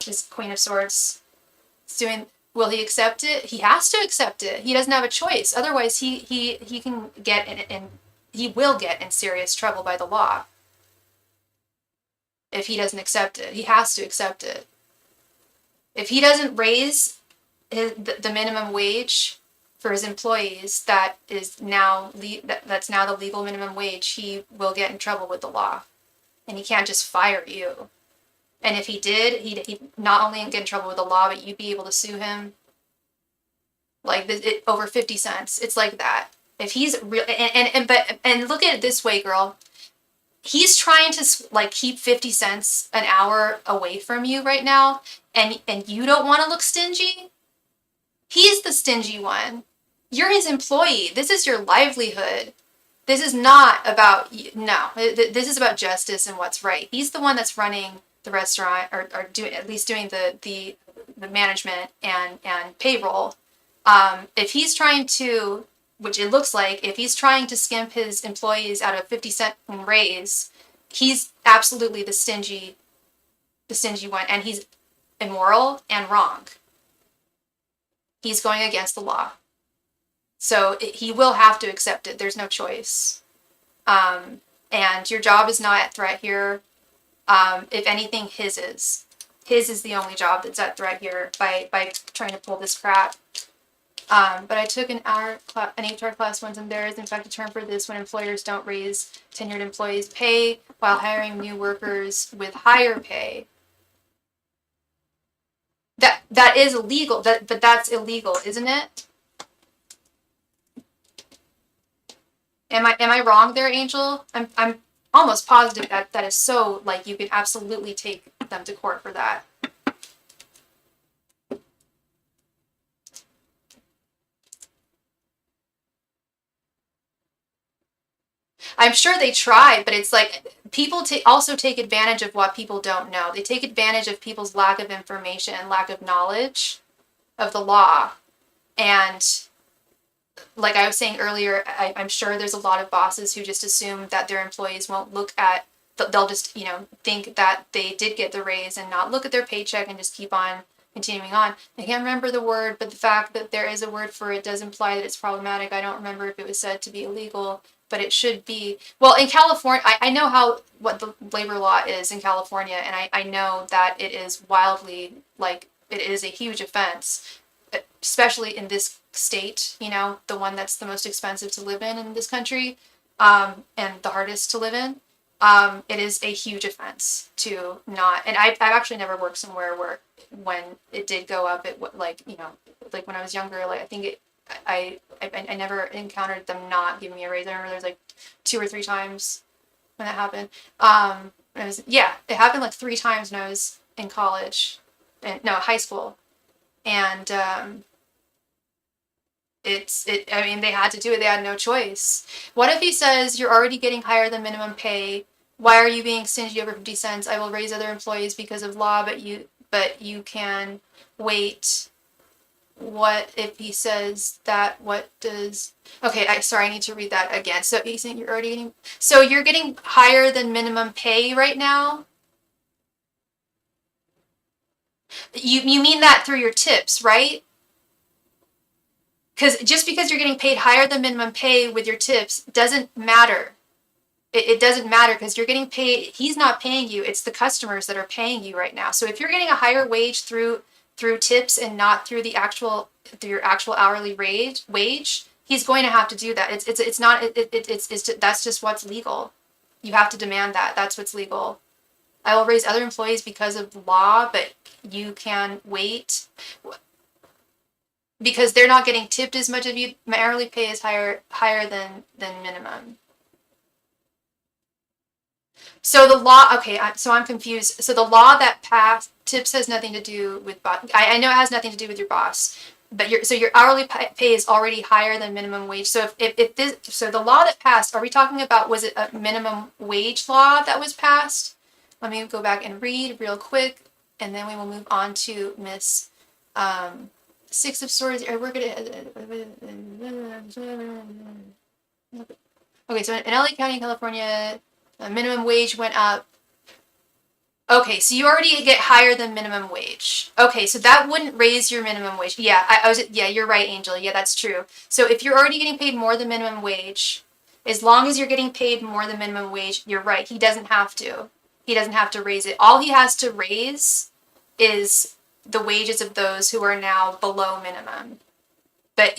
This Queen of Swords is doing. Will he accept it? He has to accept it. He doesn't have a choice. Otherwise, he can get in he will get in serious trouble by the law if he doesn't accept it. He has to accept it. If he doesn't raise the minimum wage for his employees, that's now the legal minimum wage, he will get in trouble with the law, and he can't just fire you. And if he did, he'd not only get in trouble with the law, but you'd be able to sue him. Like over 50 cents. It's like that. If he's real, and look at it this way, girl. He's trying to like keep 50 cents an hour away from you right now, and you don't want to look stingy. He's the stingy one. You're his employee. This is your livelihood. This is not about, no, this is about justice and what's right. He's the one that's running the restaurant, or doing the management and payroll. If he's trying to, which it looks like, if he's trying to skimp his employees out of 50-cent raise, he's absolutely the stingy one, and he's immoral and wrong. He's going against the law. So he will have to accept it. There's no choice. And your job is not at threat here. If anything, his is. His is the only job that's at threat here by trying to pull this crap. But I took an HR class once, and there is in fact a term for this when employers don't raise tenured employees' pay while hiring new workers with higher pay. That is illegal. But that's illegal, isn't it? Am I wrong there, Angel? almost positive that that is so, like, you can absolutely take them to court for that. I'm sure they try, but it's like people also take advantage of what people don't know. They take advantage of people's lack of information and lack of knowledge of the law. And like I was saying earlier, I'm sure there's a lot of bosses who just assume that their employees won't look at, they'll just, think that they did get the raise and not look at their paycheck and just keep on continuing on. I can't remember the word, but the fact that there is a word for it does imply that it's problematic. I don't remember if it was said to be illegal, but it should be. Well, in California, I know what the labor law is in California, and I know that it is wildly, like, it is a huge offense, especially in this state, the one that's the most expensive to live in this country, and the hardest to live in. It is a huge offense to not, and I've actually never worked somewhere where when it did go up, it like, like when I was younger, like I think I never encountered them not giving me a raise. I remember there was like 2 or 3 times when that happened. It happened like 3 times when I was in college, and no, high school. And I mean, they had to do it. They had no choice. What if he says, you're already getting higher than minimum pay? Why are you being stingy over 50 cents? I will raise other employees because of law, but you can wait. What if he says that, what does, okay, I need to read that again. So he's saying you're getting higher than minimum pay right now? You mean that through your tips, right? Because just because you're getting paid higher than minimum pay with your tips doesn't matter. It doesn't matter because you're getting paid. He's not paying you. It's the customers that are paying you right now. So if you're getting a higher wage through tips and not through your actual hourly wage, he's going to have to do that. That's just what's legal. You have to demand that. That's what's legal. I will raise other employees because of the law, but you can wait. Because they're not getting tipped as much of you. My hourly pay is higher than minimum. So the law, okay, so I'm confused. So the law that passed, tips has nothing to do with boss. I know it has nothing to do with your boss, but your hourly pay is already higher than minimum wage. So so the law that passed, are we talking about, was it a minimum wage law that was passed? Let me go back and read real quick, and then we will move on to Miss 6 of Swords. We're gonna. Okay, so in LA County, California, minimum wage went up. Okay, so you already get higher than minimum wage. Okay, so that wouldn't raise your minimum wage. Yeah, yeah, you're right, Angel. Yeah, that's true. So if you're already getting paid more than minimum wage, as long as you're getting paid more than minimum wage, you're right. He doesn't have to. He doesn't have to raise it. All he has to raise is the wages of those who are now below minimum. But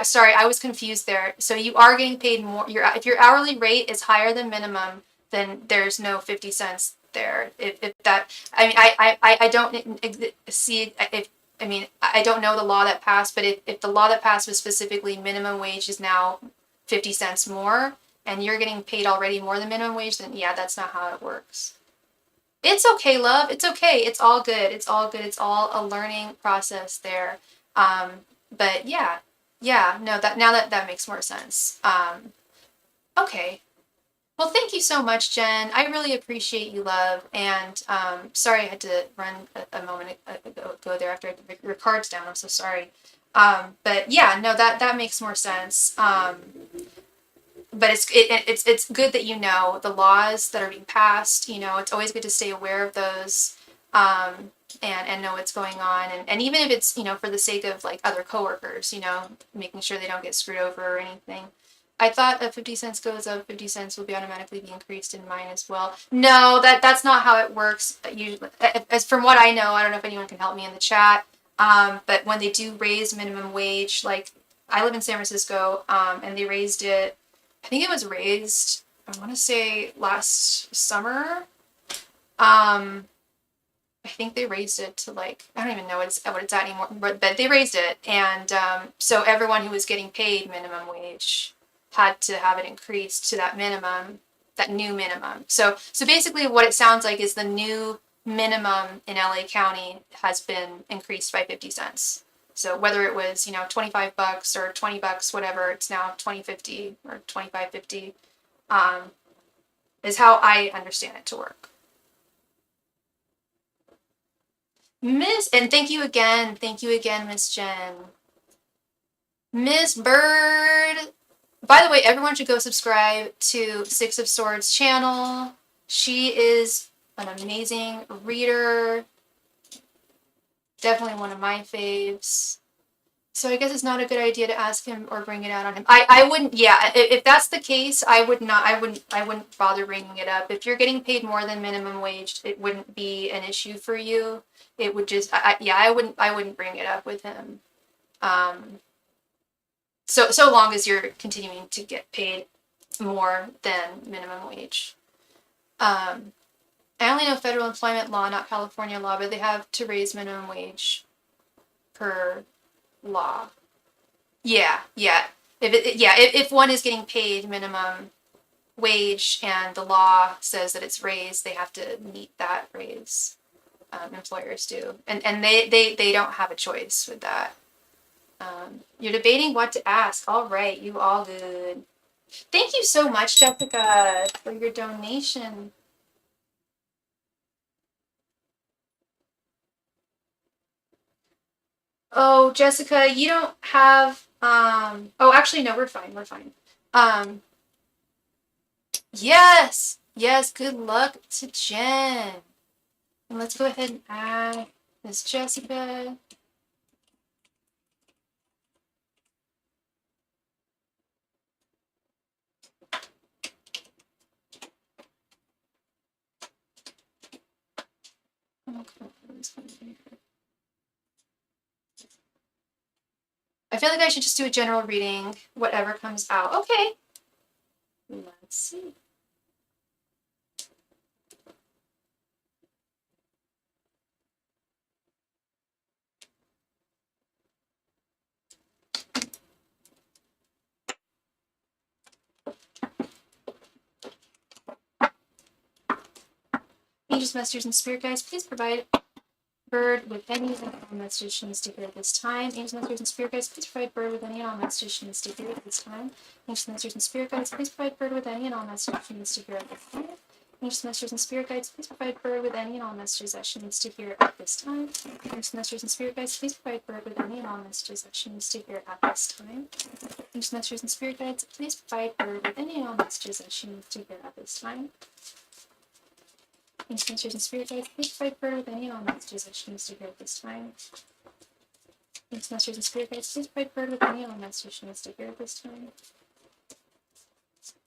sorry, I was confused there. So you are getting paid more. If your hourly rate is higher than minimum, then there's no 50 cents there. If that, I mean, I don't see if, I mean, I don't know the law that passed, but if the law that passed was specifically minimum wage is now 50 cents more, and you're getting paid already more than minimum wage, then yeah, that's not how it works. It's okay, love. It's okay. It's all good. It's all good. It's all a learning process there. But yeah, no, that makes more sense. Okay. Well, thank you so much, Jen. I really appreciate you, love. And sorry I had to run a moment ago there after I had your cards down. I'm so sorry. But yeah, no, that makes more sense. But it's good that you know the laws that are being passed. It's always good to stay aware of those, and know what's going on. And even if it's, for the sake of like other coworkers, making sure they don't get screwed over or anything. I thought if 50 cents goes up, 50 cents will be automatically be increased in mine as well. No, that's not how it works. Usually, as from what I know, I don't know if anyone can help me in the chat. But when they do raise minimum wage, like I live in San Francisco, and they raised it. I think it was raised, I want to say last summer. I think they raised it to like, I don't even know what it's at anymore, but they raised it. And so everyone who was getting paid minimum wage had to have it increased to that minimum. that new minimum. So basically what it sounds like is the new minimum in LA County has been increased by 50 cents. So whether it was, 25 bucks or 20 bucks, whatever, it's now 20.50 or 25.50, is how I understand it to work. And thank you again, Miss Jen. Miss Bird. By the way, everyone should go subscribe to Six of Swords channel. She is an amazing reader. Definitely one of my faves. So I guess it's not a good idea to ask him or bring it out on him. I wouldn't, yeah, if that's the case, I wouldn't bother bringing it up. If you're getting paid more than minimum wage, it wouldn't be an issue for you. It would just, I wouldn't bring it up with him. So long as you're continuing to get paid more than minimum wage. I only know federal employment law, not California law, but they have to raise minimum wage per law. Yeah. If one is getting paid minimum wage and the law says that it's raised, they have to meet that raise. Employers do, and they don't have a choice with that. You're debating what to ask. All right, you all good. Thank you so much, Jessica, for your donation. Oh, Jessica, you don't have, oh, actually, no, we're fine. Yes, good luck to Jen. And let's go ahead and add Miss Jessica. I feel like I should just do a general reading, whatever comes out. Okay. Let's see. Angels, messengers, and spirit guides, please provide Bird with any and all messages she needs to hear at this time. Angels, messengers, and spirit guides, please provide Bird with any and all messages she needs to hear at this time. Angels, messengers, and spirit guides, please provide Bird with any and all messages she needs to hear at this time. Angels, messengers, and spirit guides, please provide Bird with any and all messages that she needs to hear at this time. Angels, messengers, and spirit guides, please provide Bird with any and all messages that she needs to hear at this time. Angels, messengers, and spirit guides, please provide Bird with any and all messages that she needs to hear at this time. Angels, messengers, and spirit guides, please provide Bird with any and all messages that she needs to hear at this time. Angels, messengers, and spirit guides, please provide Bird with any and all messages she needs to hear at this time.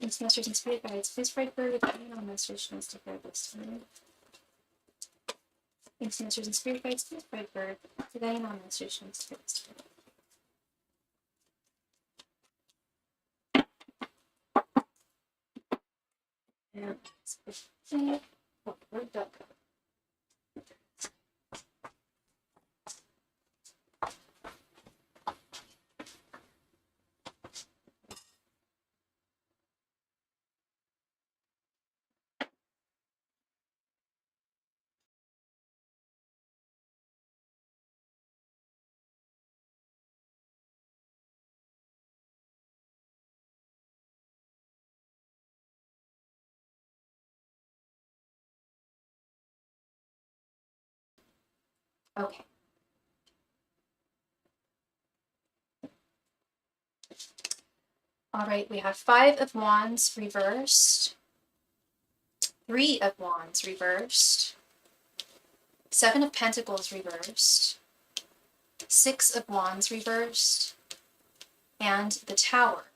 Angels, messengers, and spirit guides, please provide Bird with any and all messages she needs to hear at this time. Angels, messengers, and spirit guides, please provide Bird with any and all messages she needs to hear at this time. Oh, where'd that go? Okay. All right, we have 5 of Wands reversed, 3 of Wands reversed, 7 of Pentacles reversed, 6 of Wands reversed, and the Tower.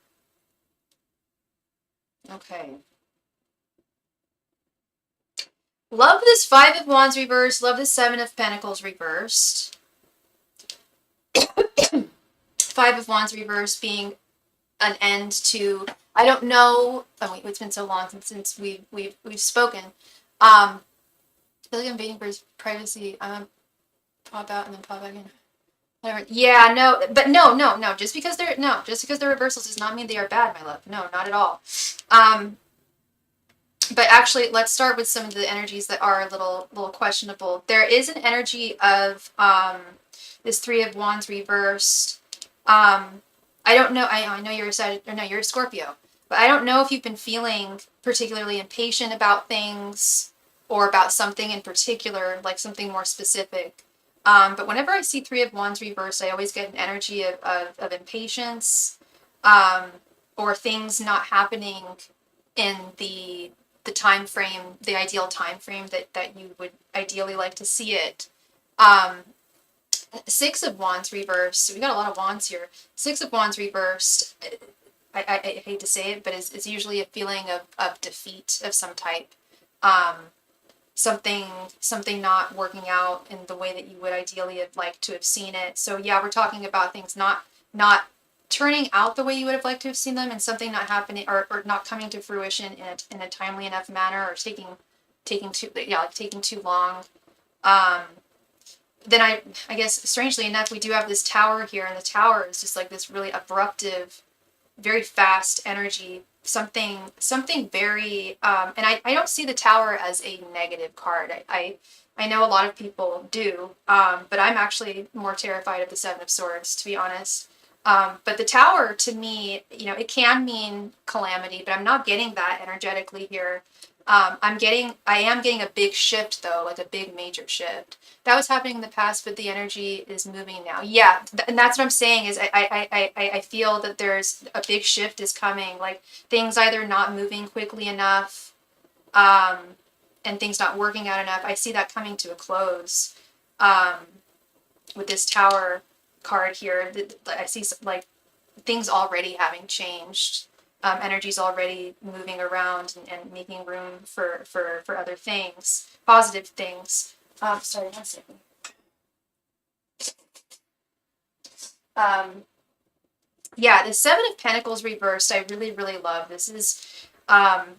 Okay. Love this 5 of Wands reversed, love this 7 of Pentacles reversed. 5 of Wands reversed being an end to, I don't know, oh wait, it's been so long since we've spoken. I feel like I'm invading Bird's privacy. I'm gonna pop out and then pop back in. Whatever. Yeah, no, but no. Just because they're reversals does not mean they are bad, my love. No, not at all. But actually, let's start with some of the energies that are a little questionable. There is an energy of this Three of Wands reversed. I don't know. I know you're a no, you're a Scorpio, but I don't know if you've been feeling particularly impatient about things or about something in particular, like something more specific. But whenever I see Three of Wands reversed, I always get an energy of impatience, or things not happening in the frame, the ideal time frame that you would ideally like to see it. Six of Wands reversed. So we got a lot of wands here. Six of Wands reversed. I hate to say it, but it's usually a feeling of defeat of some type. Something not working out in the way that you would ideally have liked to have seen it. So yeah, we're talking about things not turning out the way you would have liked to have seen them, and something not happening or not coming to fruition in a timely enough manner, or taking too long. Then I guess strangely enough, we do have this tower here, and the tower is just like this really abruptive, very fast energy. Something very and I don't see the tower as a negative card. I know a lot of people do, but I'm actually more terrified of the Seven of Swords, to be honest. But the tower, to me, it can mean calamity, but I'm not getting that energetically here. I am getting a big shift though, like a big major shift. That was happening in the past, but the energy is moving now. Yeah, and that's what I'm saying is I feel that there's a big shift is coming, like things either not moving quickly enough, and things not working out enough. I see that coming to a close, with this tower card here. I see like things already having changed. Energy's already moving around and making room for other things, positive things. Sorry, one second. Yeah, the Seven of Pentacles reversed, I really, really love. This is, well,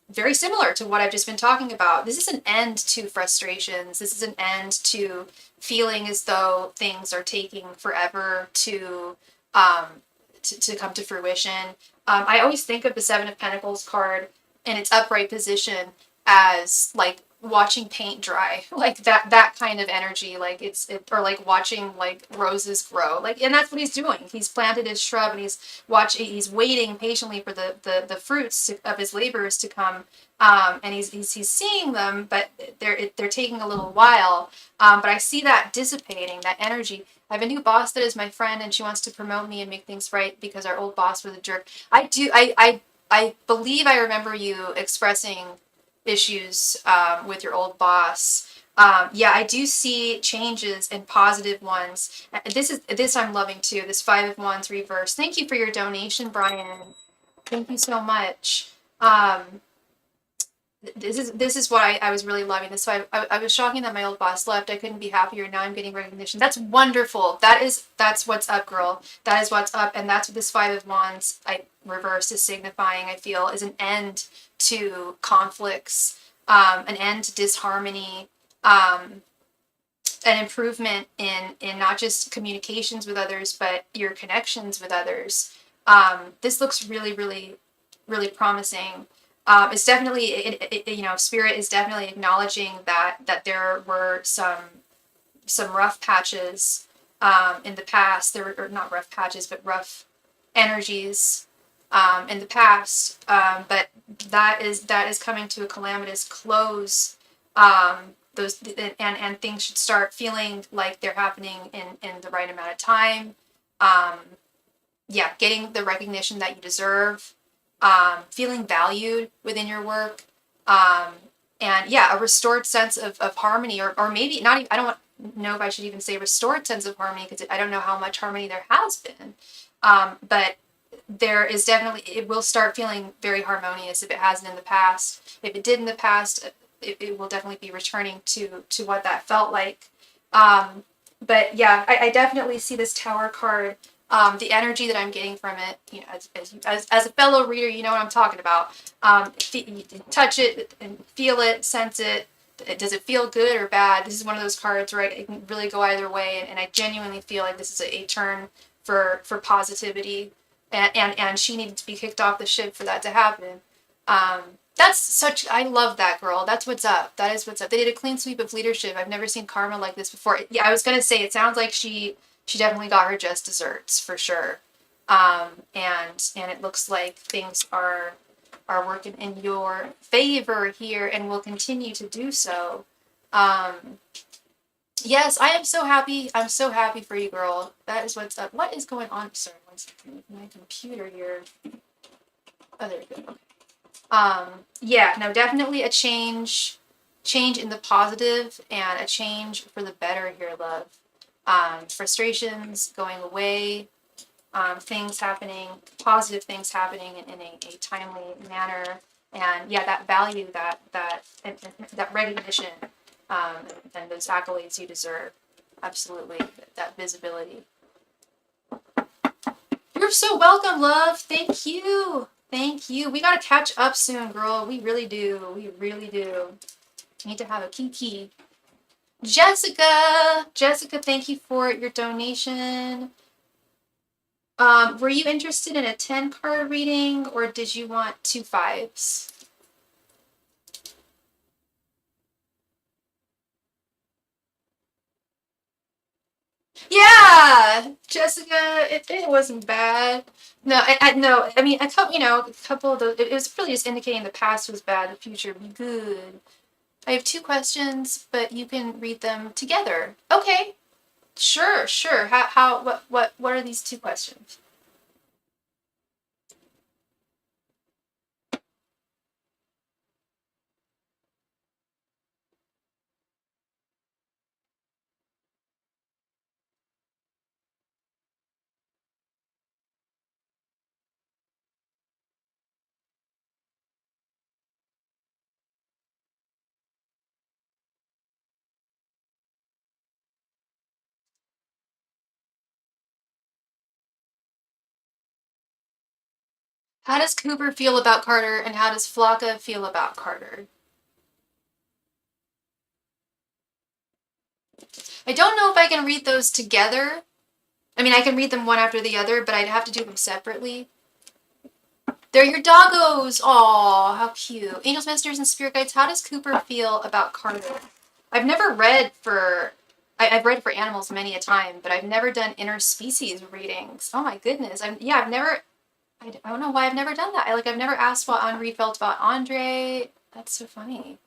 very similar to what I've just been talking about. This is an end to frustrations. This is an end to feeling as though things are taking forever to come to fruition. I always think of the Seven of Pentacles card in its upright position as like watching paint dry, like that kind of energy, like or like watching like roses grow, like, and that's what he's doing. He's planted his shrub and he's waiting patiently for the fruits of his labors to come, and he's seeing them, but they're taking a little while. But I see that dissipating, that energy. I have a new boss that is my friend, and she wants to promote me and make things right because our old boss was a jerk. I believe I remember you expressing issues with your old boss. Yeah, I do see changes and positive ones. This I'm loving too. This Five of Wands reverse. Thank you for your donation, Brian. Thank you so much. This is what I was really loving. This I was shocking that my old boss left. I couldn't be happier. Now I'm getting recognition. That's wonderful. That's what's up, girl. That is what's up, and that's what this Five of Wands reverse is signifying. I feel is an end to conflicts, an end to disharmony, an improvement in not just communications with others, but your connections with others. This looks really, really, really promising. It's definitely, Spirit is definitely acknowledging that there were some rough patches in the past. There were not rough patches, but rough energies in the past. But that is coming to a calamitous close. Those and things should start feeling like they're happening in the right amount of time. Yeah, getting the recognition that you deserve. Feeling valued within your work, and yeah, a restored sense of harmony, or maybe not even, I don't know if I should even say restored sense of harmony, because I don't know how much harmony there has been, but there is definitely, it will start feeling very harmonious if it hasn't in the past. If it did in the past, it will definitely be returning to what that felt like. But yeah, I definitely see this Tower card. The energy that I'm getting from it, as a fellow reader, you know what I'm talking about. You touch it and feel it, sense it. Does it feel good or bad? This is one of those cards, right? It can really go either way, and I genuinely feel like this is a turn for positivity and she needed to be kicked off the ship for that to happen. That's such, I love that girl. That's what's up. That is what's up. They did a clean sweep of leadership. I've never seen karma like this before. Yeah, I was gonna say, it sounds like she definitely got her just desserts for sure. And it looks like things are working in your favor here and will continue to do so. Yes, I am so happy. I'm so happy for you, girl. That is what's up. What is going on? Sorry, one second. My computer here. Oh, there we go. Yeah, no, definitely a change in the positive and a change for the better here, love. Frustrations going away, things happening, positive things happening in a timely manner, and yeah, that value, that recognition, and those accolades you deserve, absolutely, that visibility. You're so welcome, love. Thank you. Thank you. We gotta catch up soon, girl. We really do. We really do. Need to have a kiki. Jessica, thank you for your donation. Were you interested in a 10 card reading, or did you want 2 5s? Yeah, Jessica, it wasn't bad. No, no. I mean, a couple of those. It was really just indicating the past was bad, the future be good. I have 2 questions, but you can read them together. Okay, sure. What are these 2 questions? How does Cooper feel about Carter, and how does Flocka feel about Carter? I don't know if I can read those together. I mean, I can read them one after the other, but I'd have to do them separately. They're your doggos! Aw, how cute. Angels, Messengers, and Spirit Guides, how does Cooper feel about Carter? I've never read for... I've read for animals many a time, but I've never done interspecies readings. Oh my goodness. I've never... I don't know why I've never done that. I've never asked what Henri felt about Andre. That's so funny.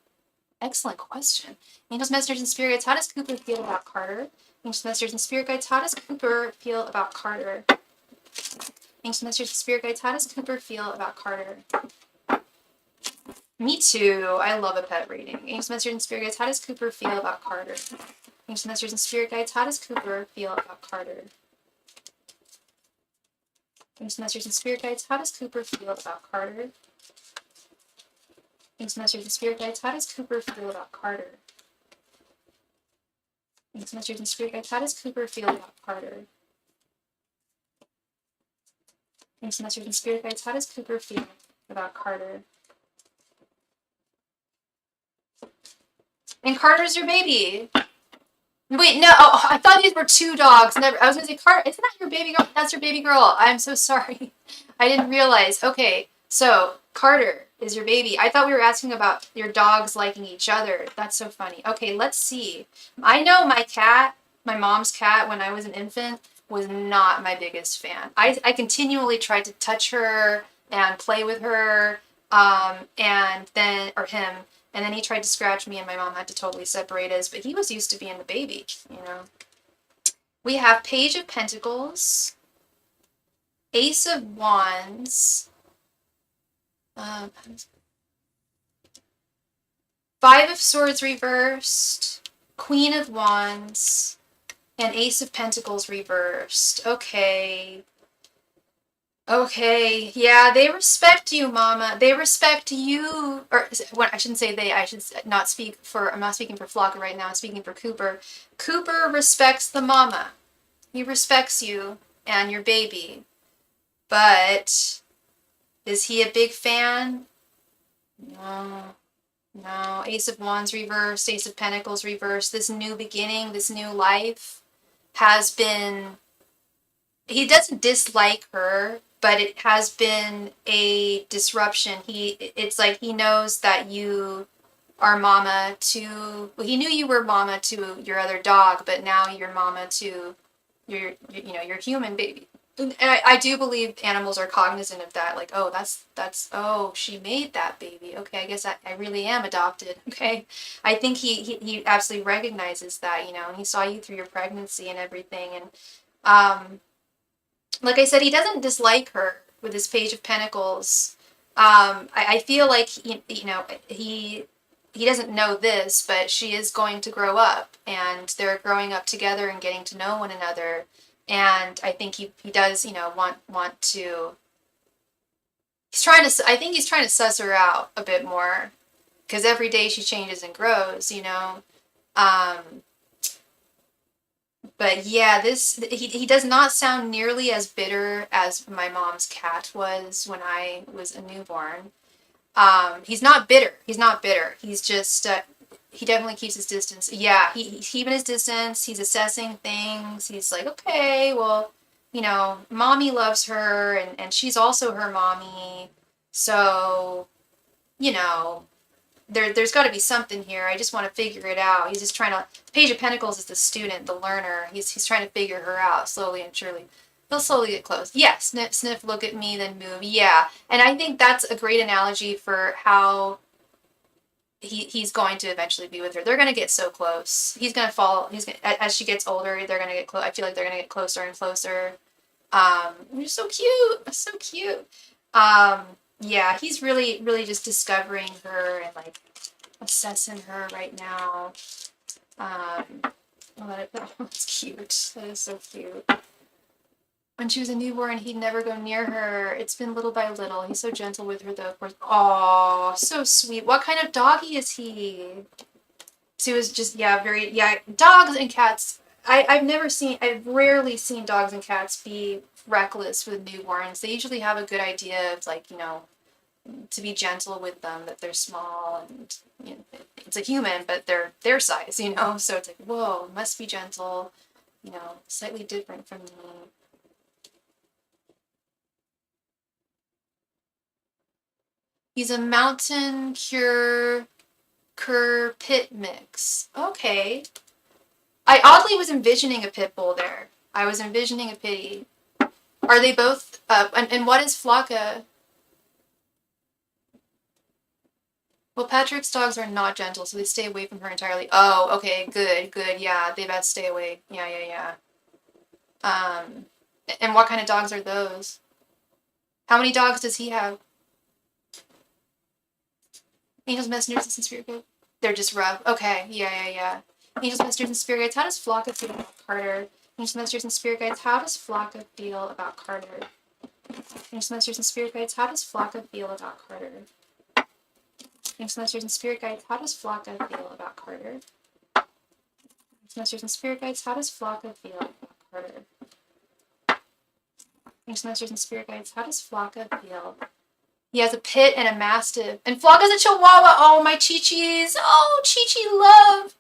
Excellent question. Angels, Messengers, and Spirit Guides, how does Cooper feel about Carter? Angels, Messengers, and Spirit Guides, how does Cooper feel about Carter? Angels, Messengers, and Spirit Guides, how does Cooper feel about Carter? Me too. I love a pet reading. Angels, Messengers, and Spirit Guides, how does Cooper feel about Carter? Angels, Messengers, and Spirit Guides, how does Cooper feel about Carter? Angels, Messengers, and Spirit Guides, how does Cooper feel about Carter? Angels, Messengers, and Spirit Guides, how does Cooper feel about Carter? Angels, Messengers, and Spirit Guides, how does Cooper feel about Carter? Angels, Messengers, and Spirit Guides, how does Cooper feel about Carter? And Carter's your baby. Wait, no. Oh, I thought these were 2 dogs. Never. I was gonna say, Carter, isn't that your baby girl? That's your baby girl. I'm so sorry. I didn't realize. Okay, so Carter is your baby. I thought we were asking about your dogs liking each other. That's so funny. Okay, let's see. I know my cat, my mom's cat, when I was an infant, was not my biggest fan. I continually tried to touch her and play with her, and then, or him, and then he tried to scratch me and my mom had to totally separate us, but he was used to being the baby, you know. We have Page of Pentacles, Ace of Wands, 5 of Swords reversed, Queen of Wands, and Ace of Pentacles reversed. Okay. Okay, yeah, they respect you, Mama. They respect you. Or, well, I shouldn't say they. I should not speak for, I'm not speaking for Flocka right now. I'm speaking for Cooper. Cooper respects the Mama. He respects you and your baby. But is he a big fan? No. No. Ace of Wands reversed, Ace of Pentacles reversed. This new beginning, this new life has been... He doesn't dislike her. but it has been a disruption. It's like he knows that you are mama to, well, he knew you were mama to your other dog, but now you're mama to your human baby. And I do believe animals are cognizant of that. Like, oh, oh, she made that baby. Okay, I guess I really am adopted. Okay. I think he absolutely recognizes that, and he saw you through your pregnancy and everything. And, like I said, he doesn't dislike her with his Page of Pentacles. I feel like he doesn't know this, but she is going to grow up, and they're growing up together and getting to know one another. And I think he does, want to. I think he's trying to suss her out a bit more, because every day she changes and grows, Um, but yeah, he does not sound nearly as bitter as my mom's cat was when I was a newborn. He's not bitter. He's not bitter. He's just he definitely keeps his distance. Yeah, he's keeping his distance. He's assessing things. He's like, okay, well, mommy loves her, and she's also her mommy. So, you know, there's got to be something here. I just want to figure it out. He's just trying to. Page of Pentacles is the student, the learner. He's trying to figure her out slowly and surely. He'll slowly get close. Yeah, sniff, sniff, look at me, then move. Yeah, and I think that's a great analogy for how he's going to eventually be with her. They're going to get so close. He's going to fall. As she gets older, they're going to get close. I feel like they're going to get closer and closer. You're so cute. So cute. Yeah, he's really, really just discovering her and like assessing her right now. That's cute. That is so cute. When she was a newborn, he'd never go near her. It's been little by little. He's so gentle with her, though, of course. Aw, so sweet. What kind of doggy is he? So he was just, dogs and cats. I've rarely seen dogs and cats be reckless with newborns. They usually have a good idea of, like, to be gentle with them, that they're small and, it's a human, but they're their size, So it's like, whoa, must be gentle, slightly different from me. He's a mountain cur pit mix. Okay. I oddly was envisioning a pit bull there. I was envisioning a pitty. Are they both, and what is Flocka? Well, Patrick's dogs are not gentle, so they stay away from her entirely. Oh, okay, good, yeah, they best stay away. Yeah. And what kind of dogs are those? How many dogs does he have? Angels, messengers, and spirit guides. They're just rough. Okay, yeah. Angels, messengers, and spirit guides. How does Flocka feel about Carter? Angels, messengers, and spirit guides. How does Flocka feel about Carter? Angels, messengers, and spirit guides. How does Flocka feel about Carter? Angels, messengers, and spirit guides. How does Flocka feel about Carter? Angels, messengers, and spirit guides. How does Flocka feel about Carter? Angels, messengers, and spirit guides. How does Flocka feel? He has a pit and a mastiff. And Flocka's a chihuahua. Oh, my Chi-Chis. Oh, Chi-Chi love.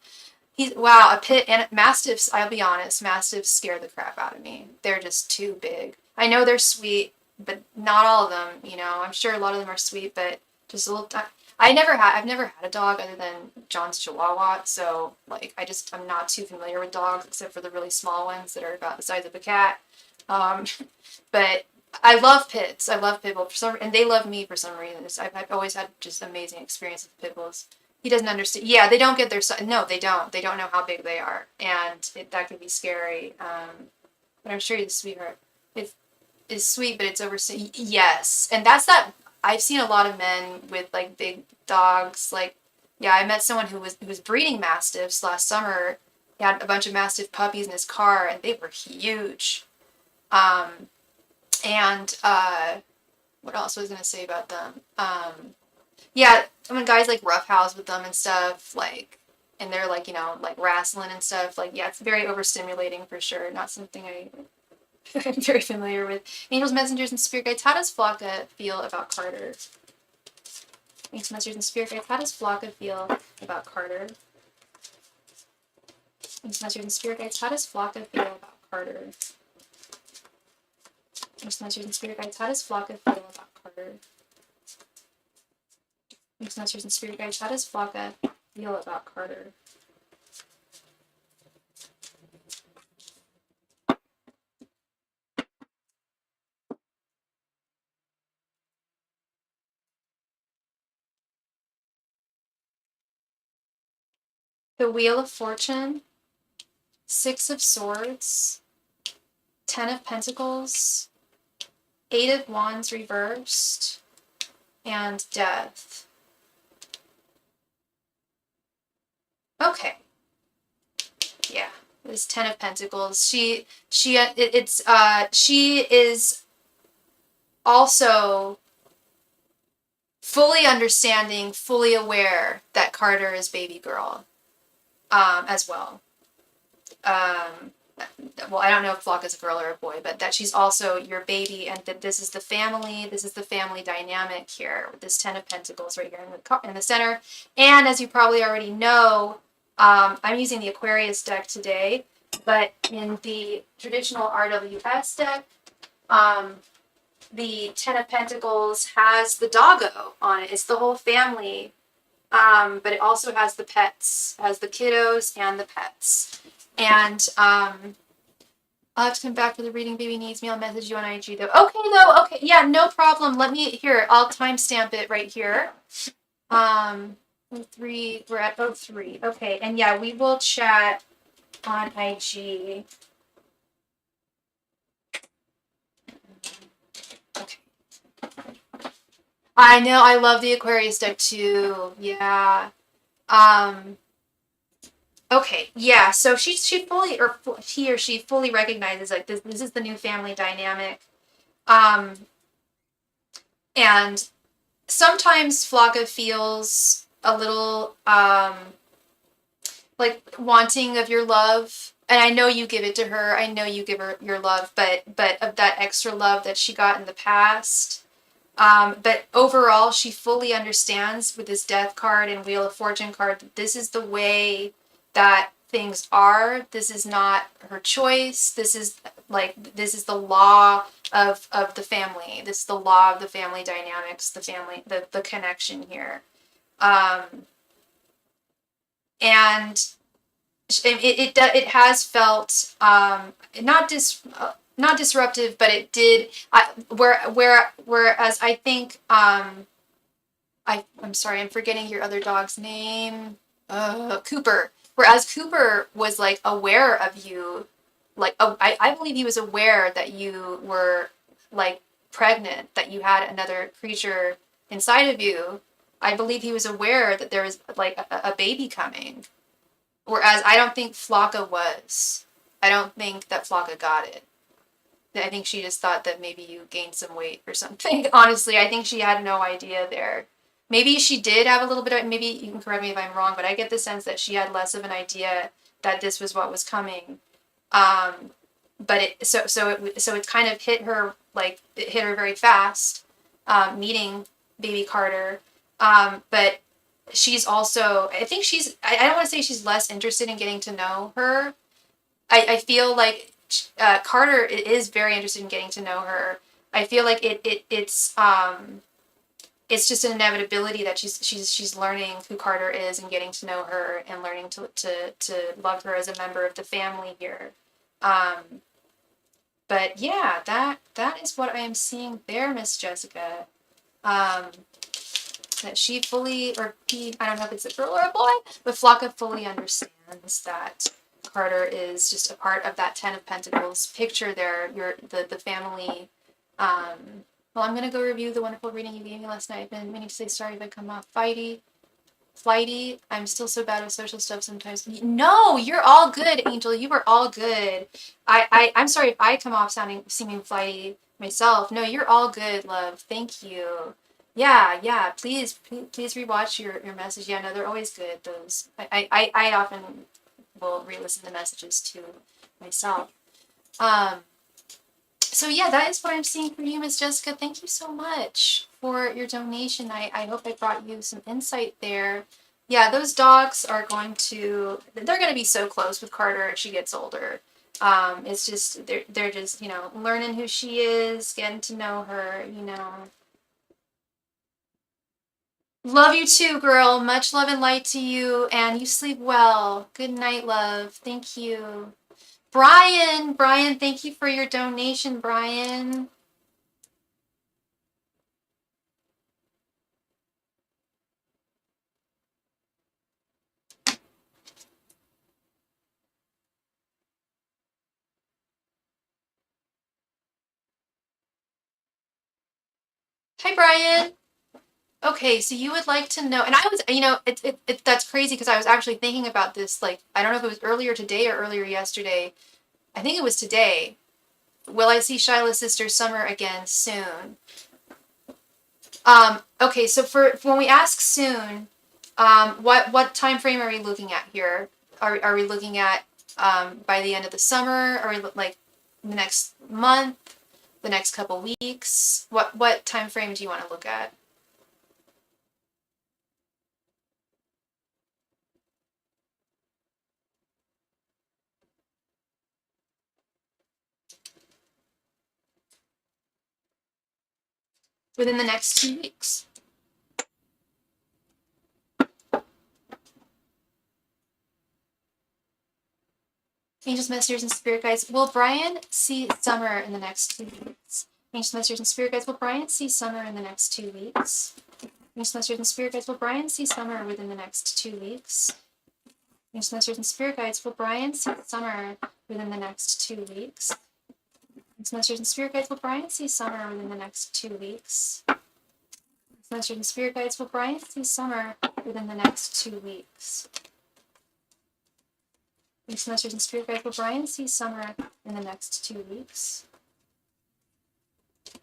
Wow, a pit and mastiffs, I'll be honest, mastiffs scare the crap out of me. They're just too big. I know they're sweet, but not all of them, I'm sure a lot of them are sweet, but just a little. I've never had a dog other than John's Chihuahua, so like I'm not too familiar with dogs except for the really small ones that are about the size of a cat. But I love pits. I love pit bulls and they love me for some reason. I've always had just amazing experience with pit bulls. He doesn't understand. Yeah, they don't get their size. No, they don't. They don't know how big they are, and that could be scary. But I'm sure he's a sweetheart. It's sweet, but it's overseen. Yes, and that's that. I've seen a lot of men with like big dogs. Like, yeah, I met someone who was breeding mastiffs last summer. He had a bunch of mastiff puppies in his car, and they were huge. And what else was I gonna say about them? Yeah, when guys like roughhouse with them and stuff, like, and they're like, like wrestling and stuff, like, yeah, it's very overstimulating for sure. Not something I'm very familiar with. Angels, messengers, and spirit guides. How does Flocka feel about Carter? Angels, messengers, and spirit guides. How does Flocka feel about Carter? Angels, messengers, and spirit guides. How does Flocka feel about Carter? Mixed messengers and spirit guides. How does Flocka feel about Carter? Mixed messengers and spirit guides. How does Flocka feel about Carter? The Wheel of Fortune, 6 of Swords, 10 of Pentacles, 8 of Wands reversed, and Death. Okay. Yeah, this 10 of Pentacles. She is also fully understanding, fully aware that Carter is baby girl, as well. Well, I don't know if Flock is a girl or a boy, but that she's also your baby, and that this is the family dynamic here with this 10 of Pentacles right here in the center. And as you probably already know, I'm using the Aquarius deck today, but in the traditional RWS deck, the 10 of Pentacles has the doggo on it. It's the whole family, but it also has the pets, has the kiddos and the pets. And I'll have to come back for the reading. Baby needs me. I'll message you on IG though. Okay, yeah, no problem. Let me, here, I'll timestamp it right here. 03, we're at 03. Okay, and yeah, we will chat on IG. Okay. I know, I love the Aquarius deck too. Yeah. Okay, yeah, so she fully, or he or she fully recognizes, like, this is the new family dynamic. And sometimes Flocka feels a little, like, wanting of your love. And I know you give it to her. I know you give her your love, but of that extra love that she got in the past. But overall, she fully understands with this Death card and Wheel of Fortune card that this is the way that things are. This is not her choice. This is the law of the family. This is the law of the family dynamics, the connection here. And it has felt not disruptive, but it did. Whereas I think I'm sorry, I'm forgetting your other dog's name. Cooper. Whereas Cooper was like aware of you, like I believe he was aware that you were like pregnant, that you had another creature inside of you. I believe he was aware that there was like a baby coming. Whereas I don't think Flocka was. I don't think that Flocka got it. I think she just thought that maybe you gained some weight or something. Honestly, I think she had no idea there. Maybe she did have a little bit of, maybe you can correct me if I'm wrong, but I get the sense that she had less of an idea that this was what was coming. But it kind of hit her, like, it hit her very fast, meeting baby Carter. But she's also, I think I don't want to say she's less interested in getting to know her. I feel like Carter is very interested in getting to know her. I feel like it's just an inevitability that she's learning who Carter is and getting to know her and learning to love her as a member of the family here. But yeah, that is what I am seeing there, Miss Jessica. That she fully, or he, I don't know if it's a girl or a boy, but Flocka fully understands that Carter is just a part of that 10 of Pentacles picture there, the family. Well, I'm going to go review the wonderful reading you gave me last night. I've been meaning to say sorry if I come off flighty. I'm still so bad with social stuff sometimes. No, you're all good, Angel. You are all good. I'm sorry if I come off seeming flighty myself. No, you're all good, love. Thank you. Yeah. Please rewatch your message. Yeah, no, they're always good. Those I often will re-listen to messages too myself. So yeah, that is what I'm seeing for you, Miss Jessica. Thank you so much for your donation. I hope I brought you some insight there. Yeah, those dogs are they're going to be so close with Carter as she gets older. It's just they're just, you know, learning who she is, getting to know her, you know. Love you too, girl. Much love and light to you, and you sleep well. Good night, love. Thank you. Brian, thank you for your donation, Brian. Hi, Brian. Okay, so you would like to know, and I was, you know, that's crazy because I was actually thinking about this, like, I don't know if it was earlier today or earlier yesterday. I think it was today. Will I see Shiloh's sister Summer again soon? Okay, so for when we ask soon, what time frame are we looking at here? Are we looking at by the end of the summer? Are we like the next month, the next couple weeks? What time frame do you want to look at? Within the next 2 weeks. Angels, messengers, and spirit guides. Will Brian see Summer in the next 2 weeks? Angels, messengers, and spirit guides. Will Brian see Summer in the next 2 weeks? Angels, messengers, and spirit guides. Will Brian see Summer within the next 2 weeks? Angels, messengers, and spirit guides. Will Brian see Summer within the next 2 weeks? Angels, messengers, and spirit guides. Will Brian see Summer within the next 2 weeks? Angels, messengers, and spirit guides. Will Brian see Summer within the next 2 weeks? Angels, messengers, and spirit guides. Will Brian see Summer in the next 2 weeks?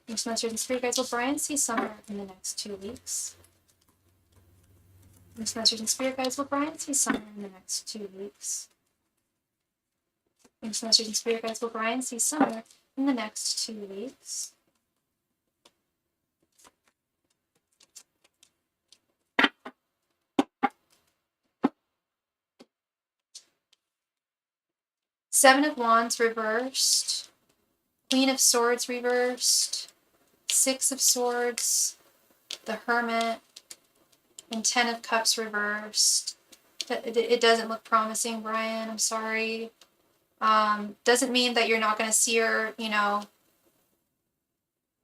Angels, messengers, and spirit guides. Will Brian see Summer in the next 2 weeks? Angels, messengers, and spirit guides. Will Brian see Summer in the next 2 weeks? Angels, messengers, and spirit guides. Will Brian see Summer in the next 2 weeks? Seven of Wands reversed. Queen of Swords reversed. Six of Swords. The Hermit. And Ten of Cups reversed. It doesn't look promising, Brian. I'm sorry. Doesn't mean that you're not going to see her, you know,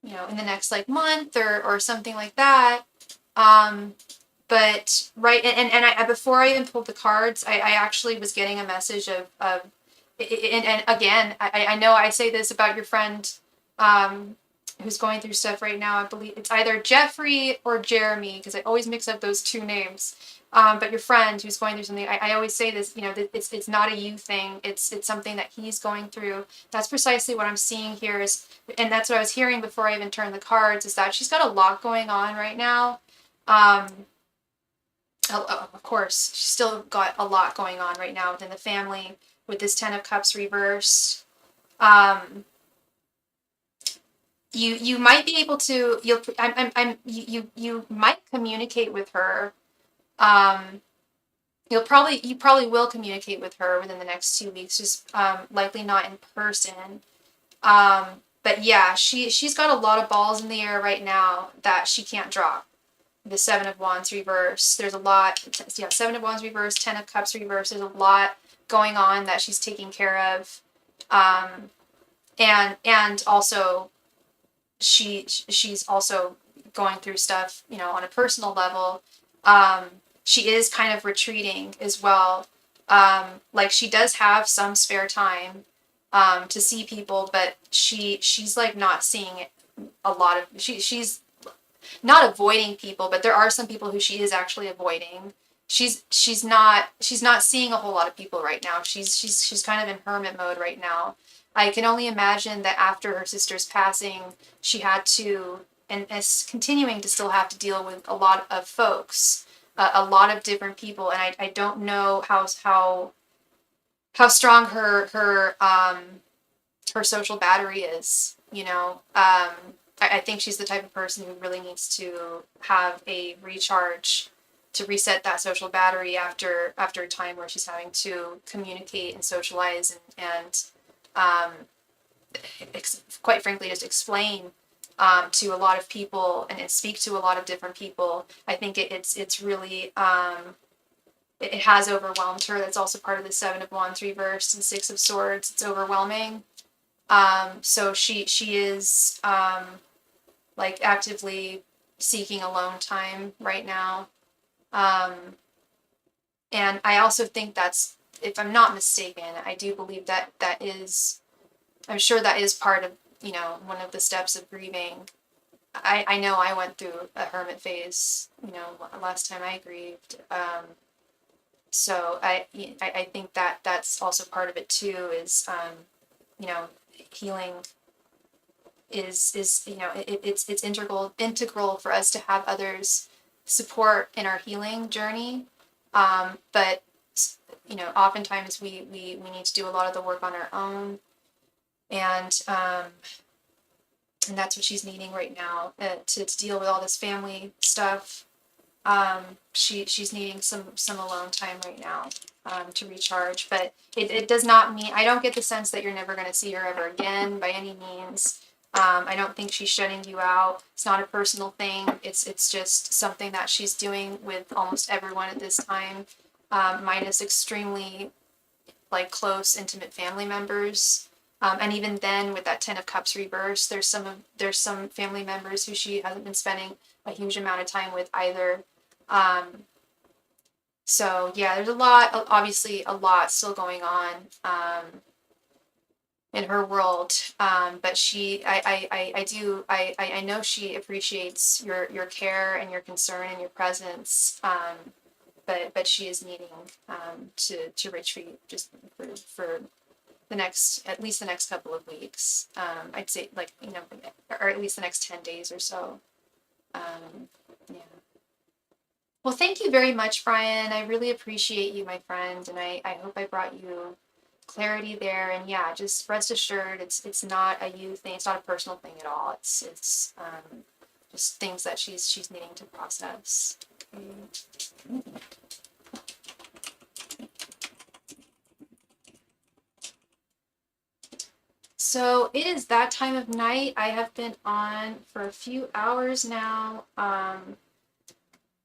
in the next like month or something like that. But right, and I before I even pulled the cards, I actually was getting a message of and again, I know I say this about your friend who's going through stuff right now. I believe it's either Jeffrey or Jeremy, because I always mix up those two names. But your friend who's going through something, I always say this, you know, it's not a you thing. It's something that he's going through. That's precisely what I'm seeing here is, and that's what I was hearing before I even turned the cards, is that she's got a lot going on right now. Of course, she's still got a lot going on right now within the family with this Ten of Cups reverse. You might be able to, you might communicate with her. You probably will communicate with her within the next 2 weeks, just likely not in person. But yeah, she's got a lot of balls in the air right now that she can't drop. The Seven of Wands reverse. There's a lot. Yeah, Seven of Wands reverse, Ten of Cups reverse. There's a lot going on that she's taking care of, and also she's also going through stuff, you know, on a personal level. She is kind of retreating as well. Like she does have some spare time to see people, but she's like not seeing a lot of she's not avoiding people, but there are some people who she is actually avoiding. She's not seeing a whole lot of people right now. She's kind of in hermit mode right now. I can only imagine that after her sister's passing, she had to, and is continuing to still have to deal with a lot of folks, a lot of different people, and I don't know how strong her social battery is. You know, I think she's the type of person who really needs to have a recharge to reset that social battery after a time where she's having to communicate and socialize and quite frankly, just explain to a lot of people and speak to a lot of different people. I think it's really it has overwhelmed her. That's also part of the Seven of Wands reversed and Six of Swords. It's overwhelming. So she is like actively seeking alone time right now. And I also think that's, if I'm not mistaken, I do believe that I'm sure that is part of, one of the steps of grieving. I know I went through a hermit phase, last time I grieved. So I think that that's also part of it too, is, healing is it's integral for us to have others support in our healing journey. But oftentimes we need to do a lot of the work on our own, and that's what she's needing right now, to deal with all this family stuff. She's needing some alone time right now, to recharge. But it does not mean, I don't get the sense that you're never going to see her ever again by any means. I don't think she's shutting you out. It's not a personal thing. It's just something that she's doing with almost everyone at this time, minus extremely like close, intimate family members. And even then, with that Ten of Cups reverse, there's some family members who she hasn't been spending a huge amount of time with either. So yeah, there's obviously a lot still going on in her world. But I know she appreciates your care and your concern and your presence. But she is needing to retreat just for at least the next couple of weeks. I'd say, like, or at least the next 10 days or so. Yeah. Well, thank you very much, Brian. I really appreciate you, my friend, and I hope I brought you clarity there. And yeah, just rest assured, it's not a you thing. It's not a personal thing at all. It's just things that she's needing to process. Okay. So it is that time of night. I have been on for a few hours now.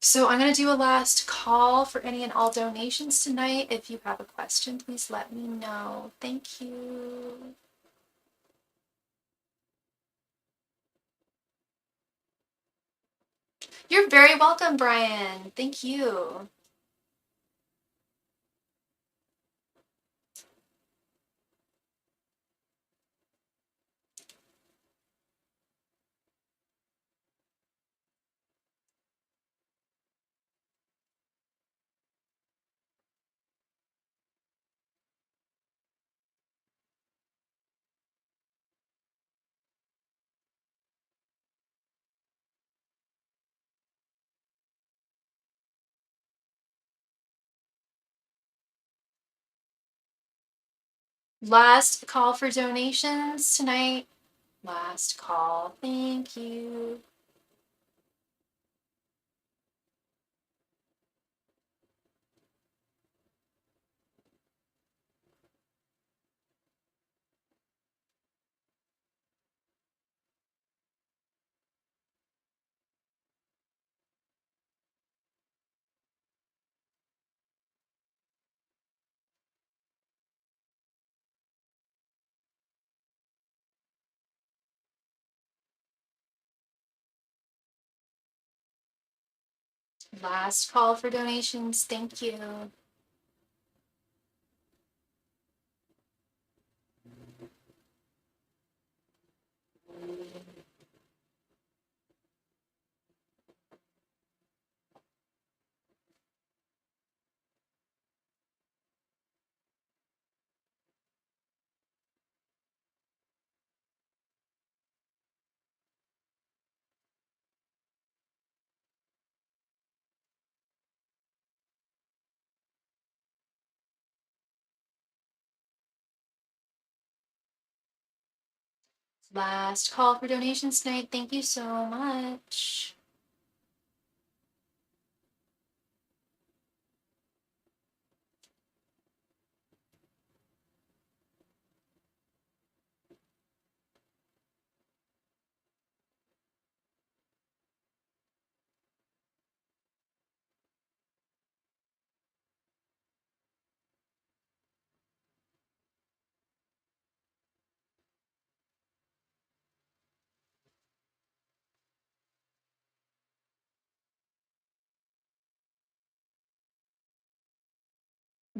So I'm going to do a last call for any and all donations tonight. If you have a question, please let me know. Thank you. You're very welcome, Brian. Thank you. Last call for donations tonight. Last call. Thank you. Last call for donations. Thank you. Last call for donations tonight. Thank you so much.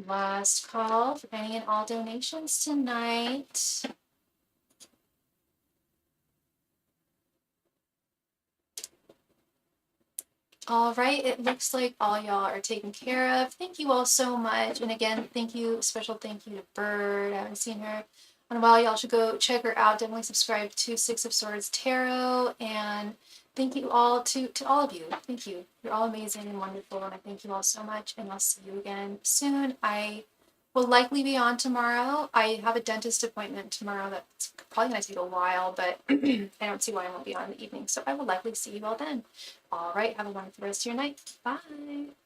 Last call for any and all donations tonight. All right, it looks like all y'all are taken care of. Thank you all so much. And again, thank you, special thank you to Bird. I haven't seen her in a while. Y'all should go check her out. Definitely subscribe to Six of Swords Tarot. And thank you all to all of you. Thank you. You're all amazing and wonderful. And I thank you all so much. And I'll see you again soon. I will likely be on tomorrow. I have a dentist appointment tomorrow that's probably going to take a while, but I don't see why I won't be on in the evening. So I will likely see you all then. All right, have a wonderful rest of your night. Bye.